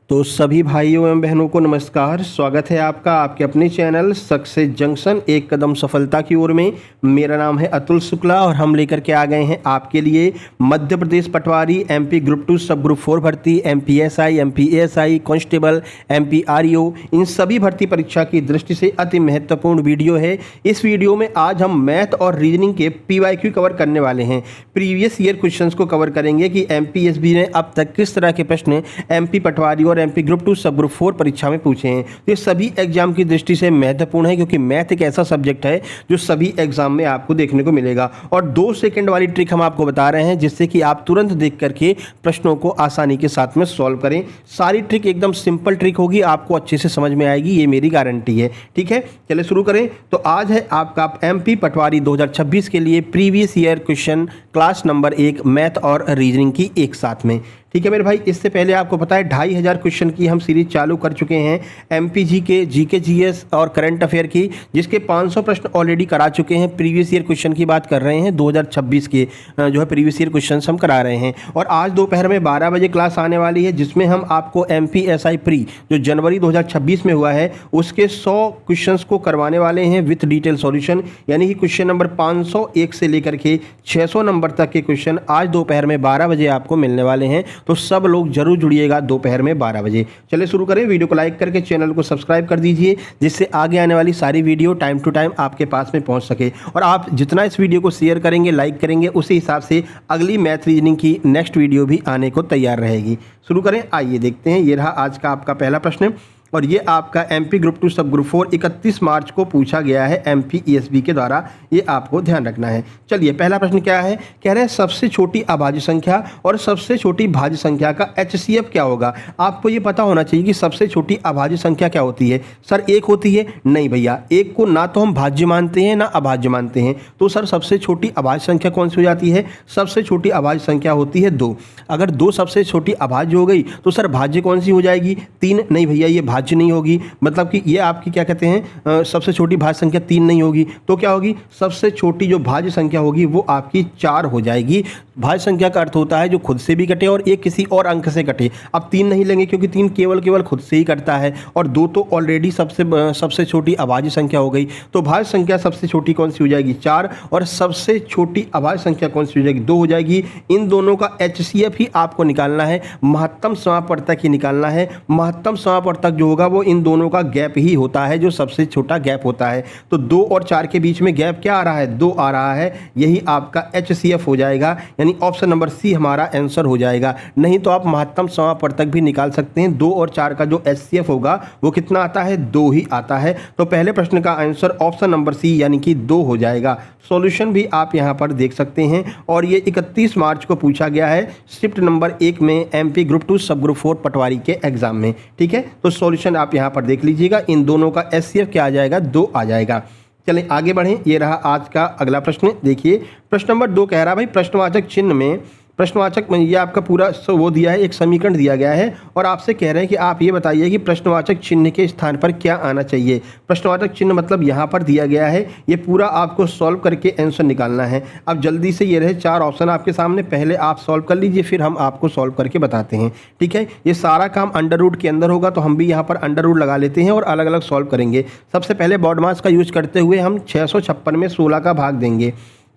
तो सभी भाइयों एवं बहनों को नमस्कार। स्वागत है आपका आपके अपने चैनल सक्सेस जंक्शन एक कदम सफलता की ओर में। मेरा नाम है अतुल शुक्ला और हम लेकर के आ गए हैं आपके लिए मध्य प्रदेश पटवारी, एमपी ग्रुप 2 सब ग्रुप 4 भर्ती, एमपीएसआई, एमपीएसआई, कांस्टेबल, एमपीआरईओ, इन सभी भर्ती परीक्षा की दृष्टि से अति महत्वपूर्ण वीडियो है। इस वीडियो में आज हम मैथ और रीजनिंग के पीवाईक्यू कवर करने वाले हैं। प्रीवियस ईयर क्वेश्चंस को कवर करेंगे कि एमपीएसबी ने अब तक किस तरह के प्रश्न एमपी पटवारी और एमपी ग्रुप 2 सब ग्रुप 4 परीक्षा में पूछे हैं। ये सभी एग्जाम की दृष्टि से महत्वपूर्ण है क्योंकि मैथ एक ऐसा सब्जेक्ट है जो सभी एग्जाम में आपको देखने को मिलेगा। और 2 सेकंड वाली ट्रिक हम आपको बता रहे हैं जिससे कि आप तुरंत देख करके प्रश्नों को आसानी के साथ में सॉल्व करें। सारी ट्रिक एकदम सिंपल ट्रिक होगी, आपको अच्छे से समझ में आएगी, ये मेरी गारंटी है। ठीक है, चलिए शुरू करें। तो आज है आपका एमपी पटवारी 2026 के लिए previous year question class number 1 math और रीजनिंग की एक साथ में। ठीक है मेरे भाई, इससे पहले आपको पता है 2500 क्वेश्चन की हम सीरीज चालू कर चुके हैं एमपीजी के, जीके जीएस और करंट अफेयर की, जिसके 500 प्रश्न ऑलरेडी करा चुके हैं। प्रीवियस ईयर क्वेश्चन की बात कर रहे हैं 2026 के जो है प्रीवियस ईयर क्वेश्चन हम करा रहे हैं। और आज दोपहर में 12 बजे क्लास आने वाली है जिसमें हम आपको एमपीएसआई प्री जो जनवरी 2026 में हुआ है उसके 100 क्वेश्चन को करवाने वाले हैं विथ डिटेल सॉल्यूशन। यानी कि क्वेश्चन नंबर 501 से लेकर के 600 नंबर तक के क्वेश्चन आज दोपहर में 12 बजे आपको मिलने वाले हैं। तो सब लोग जरूर जुड़िएगा दोपहर में 12 बजे। चलिए शुरू करें। वीडियो को लाइक करके चैनल को सब्सक्राइब कर दीजिए जिससे आगे आने वाली सारी वीडियो टाइम टू टाइम आपके पास में पहुंच सके। और आप जितना इस वीडियो को शेयर करेंगे, लाइक करेंगे, उसी हिसाब से अगली मैथ रीजनिंग की नेक्स्ट वीडियो भी आने को तैयार रहेगी। शुरू करें, आइए देखते हैं। ये रहा आज का आपका पहला प्रश्न और ये आपका एमपी ग्रुप 2 सब ग्रुप 4 31 मार्च को पूछा गया है एमपीईएसबी के द्वारा। ये आपको ध्यान रखना है। चलिए पहला प्रश्न क्या है, कह रहे हैं सबसे छोटी अभाज्य संख्या और सबसे छोटी भाज्य संख्या का एचसीएफ क्या होगा। आपको ये पता होना चाहिए कि सबसे छोटी अभाज्य संख्या क्या होती है। सर 1 होती है? नहीं भैया, 1 को ना तो हम भाज्य मानते हैं ना अभाज्य मानते हैं। तो सर सबसे छोटी अभाज्य संख्या कौन सी हो जाती है? सबसे छोटी अभाज्य संख्या होती है 2। अगर 2 सबसे छोटी अभाज्य हो गई तो सर भाज्य कौन सी हो जाएगी? 3। नहीं भैया, ये भाज्य नहीं होगी, मतलब कि ये आपकी क्या कहते हैं सबसे छोटी भाज्य संख्या 3 नहीं होगी। तो क्या होगी? सबसे छोटी जो भाज्य संख्या होगी वो आपकी 4 हो जाएगी। भाज्य संख्या का अर्थ होता है जो खुद से भी कटे और एक किसी और अंक से कटे। अब 3 नहीं लेंगे क्योंकि 3 केवल खुद से ही कटता है और 2 तो ऑलरेडी सबसे छोटी अभाज्य संख्या हो गई। तो भाज्य संख्या सबसे छोटी कौन सी हो जाएगी? 4। और सबसे छोटी अभाज्य संख्या कौन सी हो जाएगी? 2 हो जाएगी। इन दोनों का एचसीएफ ही आपको निकालना है, महत्तम समापवर्तक ही निकालना है। महत्तम समापवर्तक जो होगा वो इन दोनों का गैप ही होता है जो सबसे छोटा गैप होता है। तो 2 और 4 के बीच में गैप क्या आ रहा है? 2 आ रहा है। यही आपका एचसीएफ हो जाएगा, यानी ऑप्शन नंबर सी हमारा आंसर हो जाएगा। नहीं तो आप महत्तम समापवर्तक भी निकाल सकते हैं। 2 और 4 का जो एचसीएफ होगा वो कितना आता है? 2 ही आता है। तो पहले प्रश्न का आंसर ऑप्शन नंबर सी यानी कि 2 हो जाएगा। सॉल्यूशन भी आप यहां पर देख सकते हैं और ये 31 मार्च को पूछा गया है शिफ्ट नंबर 1 में एमपी ग्रुप 2 सब ग्रुप 4 पटवारी के एग्जाम में। ठीक है, तो सॉल्यूशन आप यहां पर देख लीजिएगा। इन दोनों का एचसीएफ क्या आ जाएगा? 2 आ जाएगा। चलें आगे बढ़ें। ये रहा आज का अगला प्रश्न। देखिए प्रश्न नंबर 2 कह रहा है भाई प्रश्नवाचक चिन्ह में, प्रश्नवाचक में ये आपका पूरा वो दिया है, एक समीकरण दिया गया है और आपसे कह रहे हैं कि आप ये बताइए कि प्रश्नवाचक चिन्ह के स्थान पर क्या आना चाहिए। प्रश्नवाचक चिन्ह मतलब यहाँ पर दिया गया है, ये पूरा आपको सॉल्व करके आंसर निकालना है। अब जल्दी से ये रहे 4 ऑप्शन आपके सामने, पहले आप सॉल्व कर लीजिए फिर हम आपको सॉल्व करके बताते हैं। ठीक है, ये सारा काम अंडर रूट के अंदर होगा तो हम भी यहाँ पर अंडर रूट लगा लेते हैं और अलग अलग सॉल्व करेंगे। सबसे पहले बॉड मास का यूज करते हुए हम 656 में 16 का भाग देंगे।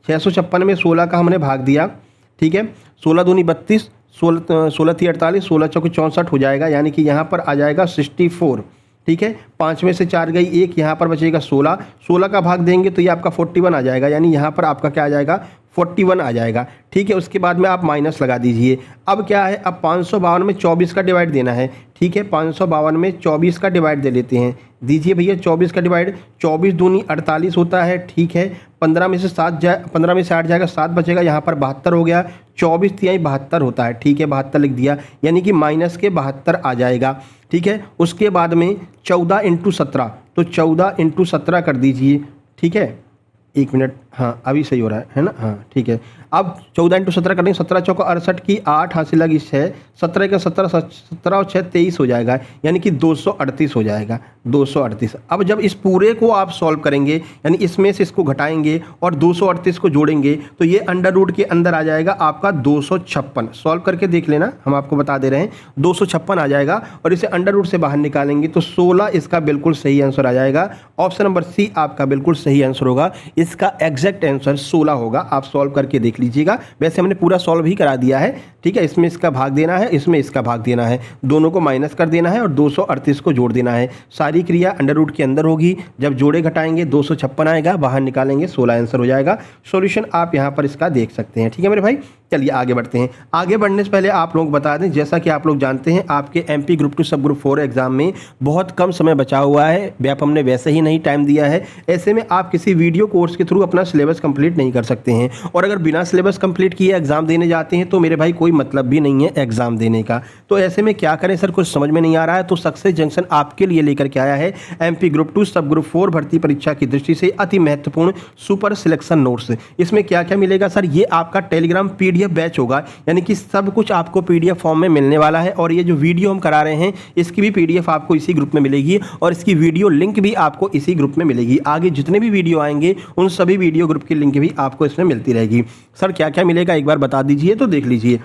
656 में 16 का हमने भाग दिया। ठीक है, 16 दूनी 32, 16 थी 48, 16 चौकी 64 हो जाएगा, यानी कि यहाँ पर आ जाएगा 64। ठीक है, 5 में से 4 गई 1, यहाँ पर बचेगा 16। 16 का भाग देंगे तो ये आपका 41 आ जाएगा, यानी यहाँ पर आपका क्या आ जाएगा? 41 आ जाएगा। ठीक है, उसके बाद में आप माइनस लगा दीजिए। अब क्या है, अब 552 में 24 का डिवाइड देना है। ठीक है, 552 में 24 का डिवाइड दे लेते हैं। दीजिए भैया 24 का डिवाइड। 24 दूनी 48 होता है। ठीक है, 15 में से 8 जाएगा, 7 बचेगा, यहाँ पर 72 हो गया। 24 तिहाई 72 होता है। ठीक है, 72 लिख दिया, यानी कि माइनस के 72 आ जाएगा। ठीक है, उसके बाद में 14 × 17, तो 14 × 17 कर दीजिए। ठीक है, 1 मिनट, हाँ अभी सही हो रहा है ना, हाँ ठीक है। अब 14 × 17 करेंगे, 17 चौका 68 की 8 हासिल लगी 6, 17 का 17, 17 और 6 23 हो जाएगा, यानी कि 238 हो जाएगा, 238। अब जब इस पूरे को आप सॉल्व करेंगे, यानी इसमें से इसको घटाएंगे और 238 को जोड़ेंगे, तो ये अंडर रूट के अंदर आ जाएगा आपका 256। सॉल्व करके देख लेना, हम आपको बता दे रहे हैं 256 आ जाएगा, और इसे अंडर रूट से बाहर निकालेंगे तो 16 इसका बिल्कुल सही आंसर आ जाएगा। ऑप्शन नंबर सी आपका बिल्कुल सही आंसर होगा, इसका एग्जैक्ट आंसर 16 होगा। आप सॉल्व करके देख लीजिएगा, वैसे हमने पूरा सॉल्व ही करा दिया है, ठीक है। इसमें इसका भाग देना है, इसमें इसका भाग देना है, दोनों को माइनस कर देना है और 238 को जोड़ देना है। सारी क्रिया अंडर रूट के अंदर होगी, जब जोड़े घटाएंगे 256 आएगा, बाहर निकालेंगे 16 आंसर हो जाएगा। सॉल्यूशन आप यहाँ पर इसका देख सकते हैं, ठीक है मेरे भाई। चलिए आगे बढ़ते हैं। आगे बढ़ने से पहले आप लोग बता दें, जैसा कि आप लोग जानते हैं आपके एमपी ग्रुप 2 सब ग्रुप 4 एग्जाम में बहुत कम समय बचा हुआ है, व्याप हमने वैसे ही नहीं टाइम दिया है। ऐसे में आप किसी वीडियो कोर्स के थ्रू अपना सिलेबस कंप्लीट नहीं कर सकते हैं, और अगर बिना सिलेबस कंप्लीट किए एग्जाम देने जाते हैं तो मेरे भाई कोई मतलब भी नहीं है एग्जाम देने का। तो ऐसे में क्या करें सर, कुछ समझ में नहीं आ रहा है, तो सक्सेस जंक्शन आपके लिए लेकर के आया है एमपी ग्रुप 2 सब ग्रुप 4 भर्ती परीक्षा की दृष्टि से अति महत्वपूर्ण सुपर सिलेक्शन नोट्स। इसमें क्या क्या मिलेगा सर, ये आपका टेलीग्राम पीडीएफ बैच होगा, यानी कि सब कुछ आपको पीडीएफ फॉर्म में मिलने वाला है। और ये जो वीडियो हम करा रहे हैं इसकी भी पीडीएफ आपको इसी ग्रुप में मिलेगी, और इसकी वीडियो लिंक भी आपको इसी ग्रुप में मिलेगी। आगे जितने भी वीडियो आएंगे उन सभी वीडियो ग्रुप की लिंक भी आपको इसमें मिलती रहेगी। सर क्या क्या मिलेगा एक बार बता दीजिए, तो देख लीजिए।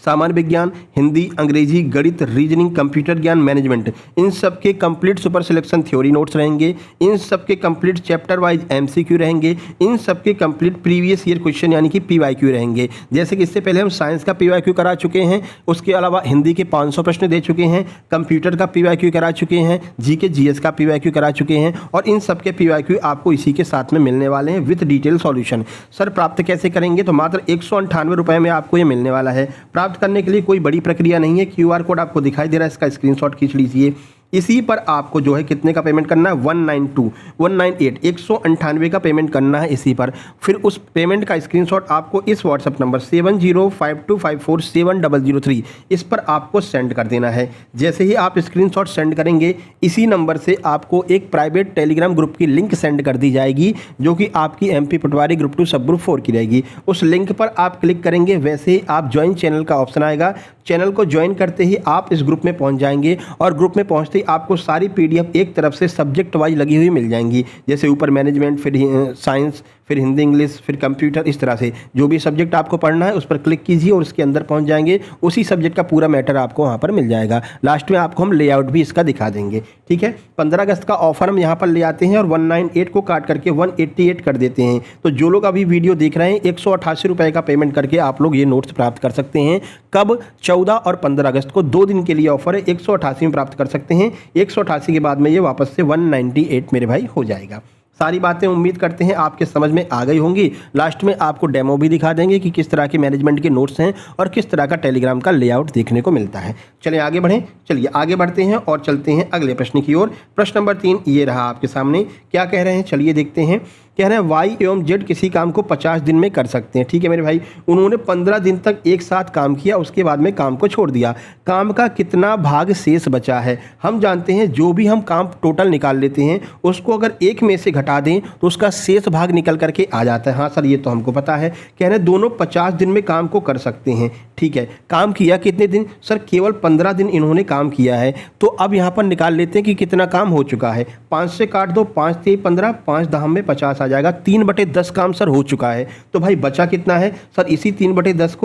सामान्य विज्ञान, हिंदी, अंग्रेजी, गणित, रीजनिंग, कंप्यूटर ज्ञान, मैनेजमेंट, इन सब के complete super selection theory notes रहेंगे, इन सब के कंप्लीट चैप्टर वाइज एमसीक्यू रहेंगे, इन सब के कंप्लीट प्रीवियस ईयर क्वेश्चन यानी कि पीवाईक्यू रहेंगे। जैसे कि इससे पहले हम साइंस का पीवाईक्यू करा चुके हैं, उसके अलावा हिंदी के 500 प्रश्न दे चुके हैं, कंप्यूटर का पीवाईक्यू करा चुके हैं, जीके जीएस का पीवाईक्यू करा चुके हैं, और इन सब के पीवाईक्यू आपको इसी के साथ में मिलने वाले हैं विद डिटेल सॉल्यूशन। सर प्राप्त कैसे करेंगे, तो मात्र 198 रुपये में आपको ये मिलने वाला है। प्राप्त करने के लिए कोई बड़ी प्रक्रिया नहीं है, क्यूआर कोड आपको दिखाई दे रहा है, इसका स्क्रीनशॉट खींच लीजिए। इसी पर आपको जो है कितने का पेमेंट करना है, 198 198 का पेमेंट करना है इसी पर। फिर उस पेमेंट का स्क्रीनशॉट आपको इस व्हाट्सएप नंबर 7052547003 इस पर आपको सेंड कर देना है। जैसे ही आप स्क्रीनशॉट सेंड करेंगे, इसी नंबर से आपको एक प्राइवेट टेलीग्राम ग्रुप की लिंक सेंड कर दी जाएगी, जो कि आपकी एमपी पटवारी ग्रुप 2 सब ग्रुप 4 की रहेगी। उस लिंक पर आप क्लिक करेंगे, वैसे ही आप ज्वाइन चैनल का ऑप्शन आएगा। चैनल को ज्वाइन करते ही आप इस ग्रुप में पहुंच जाएंगे, और ग्रुप में पहुंचते ही आपको सारी पीडीएफ एक तरफ से सब्जेक्ट वाइज लगी हुई मिल जाएंगी। जैसे ऊपर मैनेजमेंट, फिर साइंस, फिर हिंदी, इंग्लिश, फिर कंप्यूटर, इस तरह से जो भी सब्जेक्ट आपको पढ़ना है उस पर क्लिक कीजिए और उसके अंदर पहुंच जाएंगे। उसी सब्जेक्ट का पूरा मैटर आपको वहां पर मिल जाएगा। लास्ट में आपको हम लेआउट भी इसका दिखा देंगे, ठीक है। 15 अगस्त का ऑफर हम यहाँ पर ले आते हैं और 198 को काट करके 188 कर देते हैं। तो जो लोग अभी वीडियो देख रहे हैं, 188 रुपये का पेमेंट करके आप लोग ये नोट्स प्राप्त कर सकते हैं। कब, 14 और 15 अगस्त को 2 दिन के लिए ऑफर है, 188 में प्राप्त कर सकते हैं। 188 के बाद में ये वापस से 198 मेरे भाई हो जाएगा। सारी बातें उम्मीद करते हैं आपके समझ में आ गई होंगी। लास्ट में आपको डेमो भी दिखा देंगे कि किस तरह के मैनेजमेंट के नोट्स हैं और किस तरह का टेलीग्राम का लेआउट देखने को मिलता है। चलिए आगे बढ़ें, चलिए आगे बढ़ते हैं और चलते हैं अगले प्रश्न की ओर। प्रश्न नंबर 3 ये रहा आपके सामने। क्या कह रहे हैं, चलिए देखते हैं। कह रहे हैं वाई एवं जेड किसी काम को 50 दिन में कर सकते हैं, ठीक है मेरे भाई। उन्होंने 15 दिन तक एक साथ काम किया, उसके बाद में काम को छोड़ दिया। काम का कितना भाग शेष बचा है। हम जानते हैं जो भी हम काम टोटल निकाल लेते हैं उसको अगर एक में से घटा दें तो उसका शेष भाग निकल करके आ जाता है। हाँ सर ये तो हमको पता है। कह रहे हैं दोनों 50 दिन में काम को कर सकते हैं, ठीक है। काम किया कितने दिन, सर केवल 15 दिन इन्होंने काम किया है। तो अब यहाँ पर निकाल लेते हैं कि कितना काम हो चुका है। 5 से काट दो, 5 से 15, 5 दहाम में 50 आ जाएगा। 3/10 काम सर हो चुका है। तो भाई बचा कितना है सर, इसी 3/10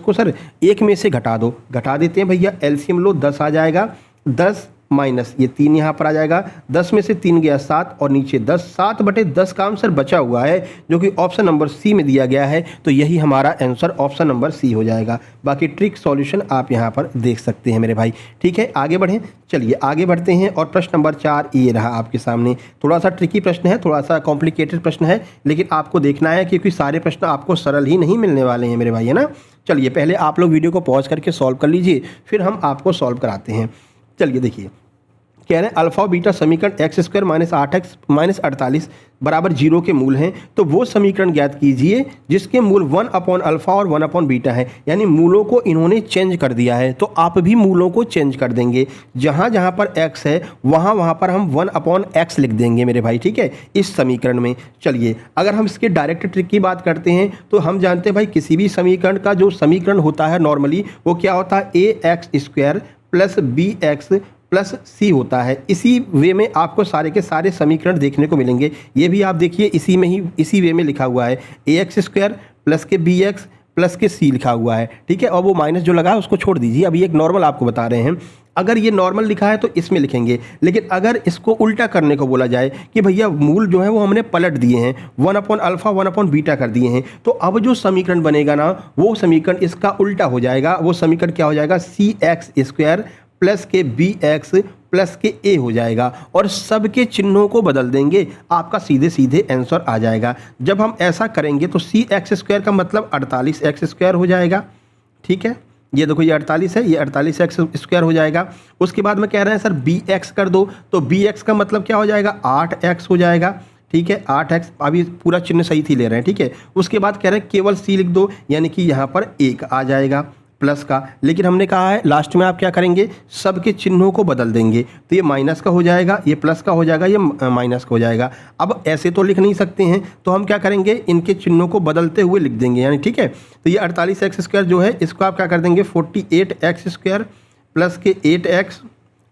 को सर एक में से घटा दो। घटा देते हैं भैया, एलसीएम लो, 10 आ जाएगा। 10 माइनस ये 3 यहाँ पर आ जाएगा। 10 में से 3 गया 7 और नीचे 10। 7/10 काम सर बचा हुआ है, जो कि ऑप्शन नंबर सी में दिया गया है। तो यही हमारा आंसर ऑप्शन नंबर सी हो जाएगा। बाकी ट्रिक सॉल्यूशन आप यहाँ पर देख सकते हैं मेरे भाई, ठीक है। आगे बढ़ें, चलिए आगे बढ़ते हैं और प्रश्न नंबर 4 ये रहा आपके सामने। थोड़ा सा ट्रिकी प्रश्न है, थोड़ा सा कॉम्प्लिकेटेड प्रश्न है, लेकिन आपको देखना है क्योंकि सारे प्रश्न आपको सरल ही नहीं मिलने वाले हैं मेरे भाई, है ना। चलिए पहले आप लोग वीडियो को पॉज करके सॉल्व कर लीजिए, फिर हम आपको सॉल्व कराते हैं। चलिए देखिए कह रहे हैं अल्फा और बीटा समीकरण x square minus 8x minus 48 बराबर 0 के मूल हैं, तो वो समीकरण ज्ञात कीजिए जिसके मूल 1 अपॉन अल्फा और 1 अपॉन बीटा है। यानी मूलों को इन्होंने चेंज कर दिया है, तो आप भी मूलों को चेंज कर देंगे। जहाँ जहाँ पर x है वहाँ वहाँ पर हम 1 अपॉन x लिख देंगे मेरे भाई, ठीक है, इस समीकरण में। चलिए अगर हम इसके डायरेक्ट ट्रिक की बात करते हैं तो हम जानते हैं भाई किसी भी समीकरण का जो समीकरण होता है नॉर्मली वो क्या होता है, A X square plus B X plus C होता है। इसी वे में आपको सारे के सारे समीकरण देखने को मिलेंगे। ये भी आप देखिए इसी में ही इसी वे में लिखा हुआ है, ए एक्स स्क्वायर प्लस के बी एक्स प्लस के सी लिखा हुआ है, ठीक है। और वो माइनस जो लगा है उसको छोड़ दीजिए, अभी एक नॉर्मल आपको बता रहे हैं। अगर ये नॉर्मल लिखा है तो इसमें लिखेंगे, लेकिन अगर इसको उल्टा करने को बोला जाए कि भैया मूल जो है वो हमने पलट दिए हैं, 1 अपॉन अल्फा 1 अपॉन बीटा कर दिए हैं, तो अब जो समीकरण बनेगा ना वो समीकरण इसका उल्टा हो जाएगा। वो समीकरण क्या हो जाएगा, सी एक्स स्क्वायर प्लस के बी एक्स प्लस के ए हो जाएगा, और सबके चिन्हों को बदल देंगे, आपका सीधे सीधे आंसर आ जाएगा। जब हम ऐसा करेंगे तो सी एक्स स्क्वायर का मतलब 48 एक्स स्क्वायर हो जाएगा, ठीक है। ये देखो ये 48 है, ये 48 एक्स स्क्वायर हो जाएगा। उसके बाद में कह रहे हैं सर बी एक्स कर दो, तो बी एक्स का मतलब क्या हो जाएगा, 8 एक्स हो जाएगा, ठीक है, 8 एक्स। अभी पूरा चिन्ह सही थी ले रहे हैं, ठीक है। उसके बाद कह रहे हैं केवल सी लिख दो, यानी कि यहाँ पर 1 आ जाएगा प्लस का, लेकिन हमने कहा है लास्ट में आप क्या करेंगे, सबके चिन्हों को बदल देंगे, तो ये माइनस का हो जाएगा, ये प्लस का हो जाएगा, ये माइनस का हो जाएगा। अब ऐसे तो लिख नहीं सकते हैं, तो हम क्या करेंगे, इनके चिन्हों को बदलते हुए लिख देंगे, यानी ठीक है। तो ये 48 एक्स स्क्वायर जो है इसको आप क्या कर देंगे, 48 एक्स स्क्वायर प्लस के 8 एक्स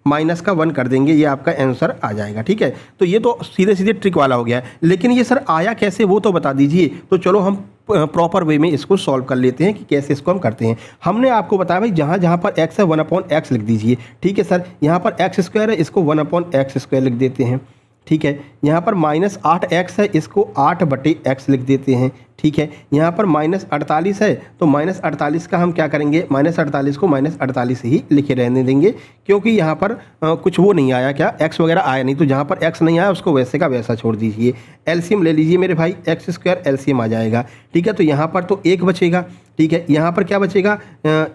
माइनस का 1 कर देंगे, ये आपका आंसर आ जाएगा, ठीक है। तो ये तो सीधे सीधे ट्रिक वाला हो गया है, लेकिन ये सर आया कैसे वो तो बता दीजिए। तो चलो हम प्रॉपर वे में इसको सॉल्व कर लेते हैं कि कैसे इसको हम करते हैं। हमने आपको बताया भाई जहाँ जहाँ पर x है 1 अपॉन एक्स लिख दीजिए, ठीक है सर। यहाँ पर एक्स स्क्वायर है, इसको 1 अपॉन एक्स स्क्वायर लिख देते हैं, ठीक है। यहाँ पर माइनस 8x है, इसको 8/x लिख देते हैं, ठीक है। यहाँ पर माइनस 48 है, तो माइनस 48 का हम क्या करेंगे, माइनस 48 को माइनस 48 ही लिखे रहने देंगे, क्योंकि यहाँ पर कुछ वो नहीं आया, क्या x वगैरह आया नहीं, तो जहाँ पर x नहीं आया उसको वैसे का वैसा छोड़ दीजिए। एलसीएम ले लीजिए मेरे भाई, एक्स स्क्वायर एलसीएम आ जाएगा, ठीक है। तो यहाँ पर तो 1 बचेगा, ठीक है। यहाँ पर क्या बचेगा,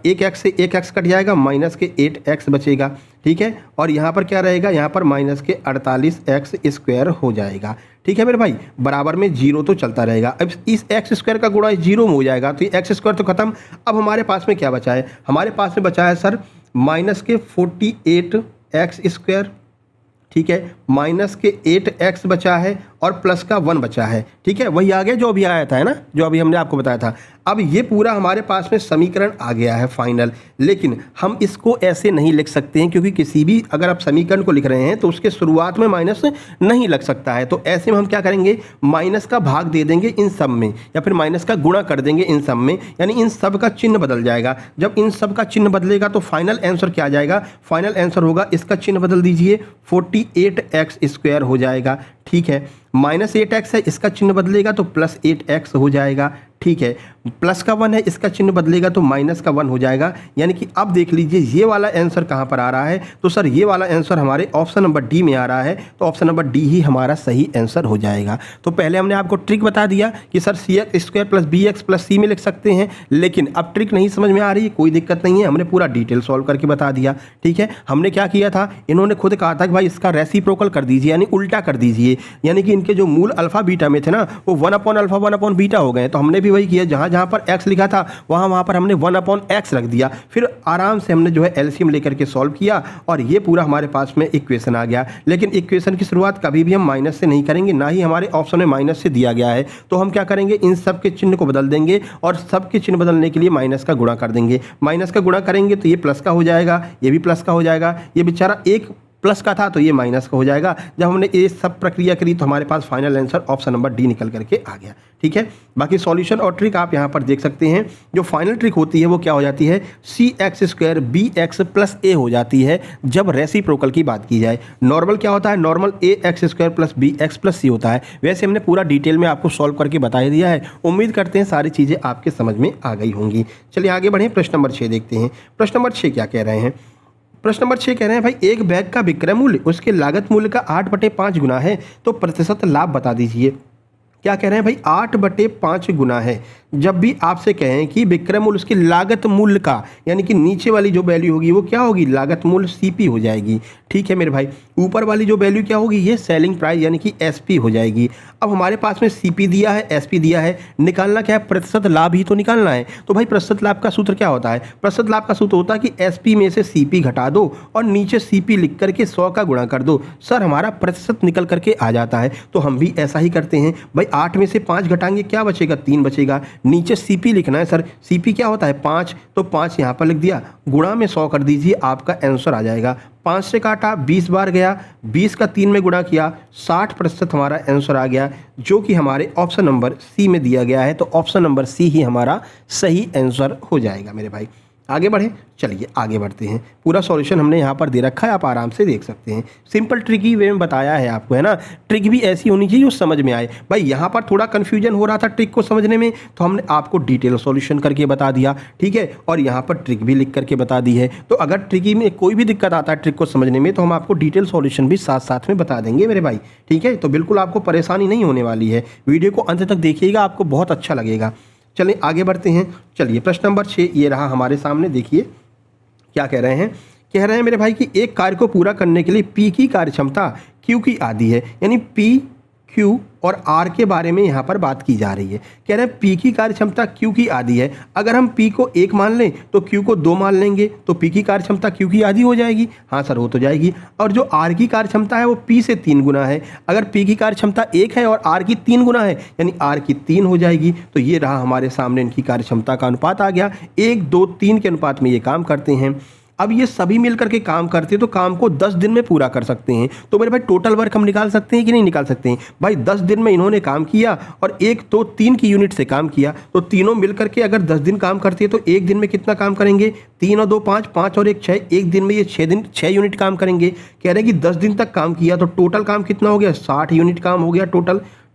1x से 1x कट जाएगा, माइनस के 8x बचेगा, ठीक है। और यहाँ पर क्या रहेगा, यहाँ पर माइनस के 48 एक्स स्क्वायर हो जाएगा, ठीक है मेरे भाई। बराबर में 0 तो चलता रहेगा। अब इस एक्स स्क्वायर का गुणा 0 में हो जाएगा, तो ये एक्स स्क्वायर तो खत्म। अब हमारे पास में क्या बचा है, हमारे पास में बचा है सर माइनस के 48 एक्स स्क्वायर, ठीक है, माइनस के 8x बचा है और प्लस का 1 बचा है, ठीक है। वही आ गया जो अभी आया था, है ना, जो अभी हमने आपको बताया था। अब ये पूरा हमारे पास में समीकरण आ गया है फाइनल, लेकिन हम इसको ऐसे नहीं लिख सकते हैं, क्योंकि किसी भी अगर आप समीकरण को लिख रहे हैं तो उसके शुरुआत में माइनस नहीं लग सकता है। तो ऐसे में हम क्या करेंगे, माइनस का भाग दे देंगे इन सब में, या फिर माइनस का गुणा कर देंगे इन सब में, यानी इन सब का चिन्ह बदल जाएगा। जब इन सब का चिन्ह बदलेगा तो फाइनल आंसर क्या आ जाएगा, फाइनल आंसर होगा, इसका चिन्ह बदल दीजिए, 48x स्क्वायर हो जाएगा, ठीक है। माइनस 8x है, इसका चिन्ह बदलेगा तो प्लस 8x हो जाएगा, ठीक है। प्लस का 1 है, इसका चिन्ह बदलेगा तो माइनस का 1 हो जाएगा। यानी कि अब देख लीजिए ये वाला आंसर कहाँ पर आ रहा है, तो सर ये वाला आंसर हमारे ऑप्शन नंबर डी में आ रहा है, तो ऑप्शन नंबर डी ही हमारा सही आंसर हो जाएगा। तो पहले हमने आपको ट्रिक बता दिया कि sir C X square plus B X plus C में लिख सकते हैं, लेकिन अब ट्रिक नहीं समझ में आ रही है, कोई दिक्कत नहीं है, हमने पूरा डिटेल सॉल्व करके बता दिया, ठीक है। हमने क्या किया था, इन्होंने खुद कहा था कि भाई इसका रेसिप्रोकल कर दीजिए, यानी उल्टा कर दीजिए, यानी कि इनके जो मूल अल्फा बीटा में थे ना वो 1 अपॉन अल्फा 1 अपॉन बीटा हो गए। तो हमने भी वही किया, जहाँ जहाँ पर x लिखा था वहाँ पर हमने 1 अपॉन x रख दिया, फिर आराम से हमने जो है एलसीएम लेकर के सॉल्व किया, और ये पूरा हमारे पास में इक्वेशन आ गया। लेकिन इक्वेशन की शुरुआत कभी भी हम माइनस से नहीं करेंगे, ना ही हमारे ऑप्शन में माइनस से दिया गया है। तो हम क्या करेंगे, इन सब के चिन्ह को बदल देंगे, और सबके चिन्ह बदलने के लिए माइनस का गुणा कर देंगे। माइनस का गुणा करेंगे तो ये प्लस का हो जाएगा, ये भी प्लस का हो जाएगा, ये बेचारा एक प्लस का था तो ये माइनस का हो जाएगा। जब हमने ये सब प्रक्रिया करी तो हमारे पास final answer option number D निकल करके आ गया, ठीक है। बाकी सॉल्यूशन और ट्रिक आप यहाँ पर देख सकते हैं। जो फाइनल ट्रिक होती है वो क्या हो जाती है, C X square B X plus A हो जाती है जब रेसिप्रोकल की बात की जाए। नॉर्मल क्या होता है, normal A X square plus B X plus C होता है। वैसे हमने पूरा डिटेल में आपको सॉल्व करके बता दिया है। उम्मीद करते हैं सारी चीज़ें आपके समझ में आ गई होंगी। चलिए आगे बढ़ें, प्रश्न नंबर 6 देखते हैं। प्रश्न नंबर 6 क्या कह रहे हैं, प्रश्न नंबर 6 कह रहे हैं भाई एक बैग का विक्रय मूल्य उसके लागत मूल्य का 8/5 गुना है, तो प्रतिशत लाभ बता दीजिए। क्या कह रहे हैं भाई, 8/5 गुना है। जब भी आपसे कहें कि विक्रय मूल्य उसकी लागत मूल्य का, यानी कि नीचे वाली जो वैल्यू होगी वो क्या होगी, लागत मूल्य सीपी हो जाएगी। ठीक है मेरे भाई, ऊपर वाली जो वैल्यू क्या होगी, ये सेलिंग प्राइस यानी कि एसपी हो जाएगी। अब हमारे पास में सीपी दिया है, एसपी दिया है, निकालना क्या है, प्रतिशत लाभ ही तो निकालना है। तो भाई प्रतिशत लाभ का सूत्र क्या होता है, प्रतिशत लाभ का सूत्र होता है कि एसपी में से सीपी घटा दो और नीचे सीपी लिख करके 100 का गुणा कर दो। सर हमारा प्रतिशत निकल करके आ जाता है, तो हम भी ऐसा ही करते हैं भाई। 8 में से 5 घटाएंगे, क्या बचेगा, 3 बचेगा। नीचे सीपी लिखना है, सर सीपी क्या होता है 5, तो 5 यहाँ पर लिख दिया, गुणा में 100 कर दीजिए, आपका आंसर आ जाएगा। 5 से काटा, 20 बार गया, 20 का 3 में गुणा किया, 60% हमारा आंसर आ गया, जो कि हमारे ऑप्शन नंबर सी में दिया गया है। तो ऑप्शन नंबर सी ही हमारा सही आंसर हो जाएगा मेरे भाई। आगे बढ़े, चलिए आगे बढ़ते हैं। पूरा सॉल्यूशन हमने यहाँ पर दे रखा है, आप आराम से देख सकते हैं। सिंपल ट्रिकी वे में बताया है आपको, है ना। ट्रिक भी ऐसी होनी चाहिए जो समझ में आए। भाई यहाँ पर थोड़ा कन्फ्यूजन हो रहा था ट्रिक को समझने में, तो हमने आपको डिटेल सॉल्यूशन करके बता दिया, ठीक है। और यहाँ पर ट्रिक भी लिख करके बता दी है। तो अगर ट्रिकी में कोई भी दिक्कत आता है ट्रिक को समझने में, तो हम आपको डिटेल सॉल्यूशन भी साथ साथ में बता देंगे मेरे भाई, ठीक है। तो बिल्कुल आपको परेशानी नहीं होने वाली है। वीडियो को अंत तक देखिएगा, आपको बहुत अच्छा लगेगा। चलिए आगे बढ़ते हैं। चलिए प्रश्न नंबर 6 ये रहा हमारे सामने, देखिए क्या कह रहे हैं। कह रहे हैं मेरे भाई कि एक कार्य को पूरा करने के लिए पी की कार्यक्षमता क्यू की आधी है, यानी पी, क्यू और आर के बारे में यहाँ पर बात की जा रही है। कह रहे हैं पी की कार्यक्षमता क्यू की आधी है। अगर हम पी को 1 मान लें तो क्यू को 2 मान लेंगे, तो पी की कार्यक्षमता क्यू की आधी हो जाएगी। हाँ सर हो तो जाएगी। और जो आर की कार्यक्षमता है वो पी से 3 गुना है। अगर पी की कार्यक्षमता 1 है और आर की 3 गुना है, यानी आर की 3 हो जाएगी। तो ये रहा हमारे सामने इनकी कार्यक्षमता का अनुपात आ गया। 1, 2, 3 के अनुपात में ये काम करते हैं। अब ये सभी मिलकर के काम करते हैं, तो काम को 10 दिन में पूरा कर सकते हैं। तो मेरे भाई टोटल वर्क हम निकाल सकते हैं कि नहीं निकाल सकते हैं। भाई 10 दिन में इन्होंने काम किया और 1, 2, 3 की यूनिट से काम किया, तो तीनों मिलकर के अगर 10 दिन काम करते हैं तो एक दिन में कितना काम करेंगे, 3 और 2 5, 5 और 1 6, एक दिन में ये 6 यूनिट काम करेंगे। कह रहे हैं कि 10 दिन तक काम किया तो टोटल काम कितना हो गया, 60 यूनिट काम हो गया।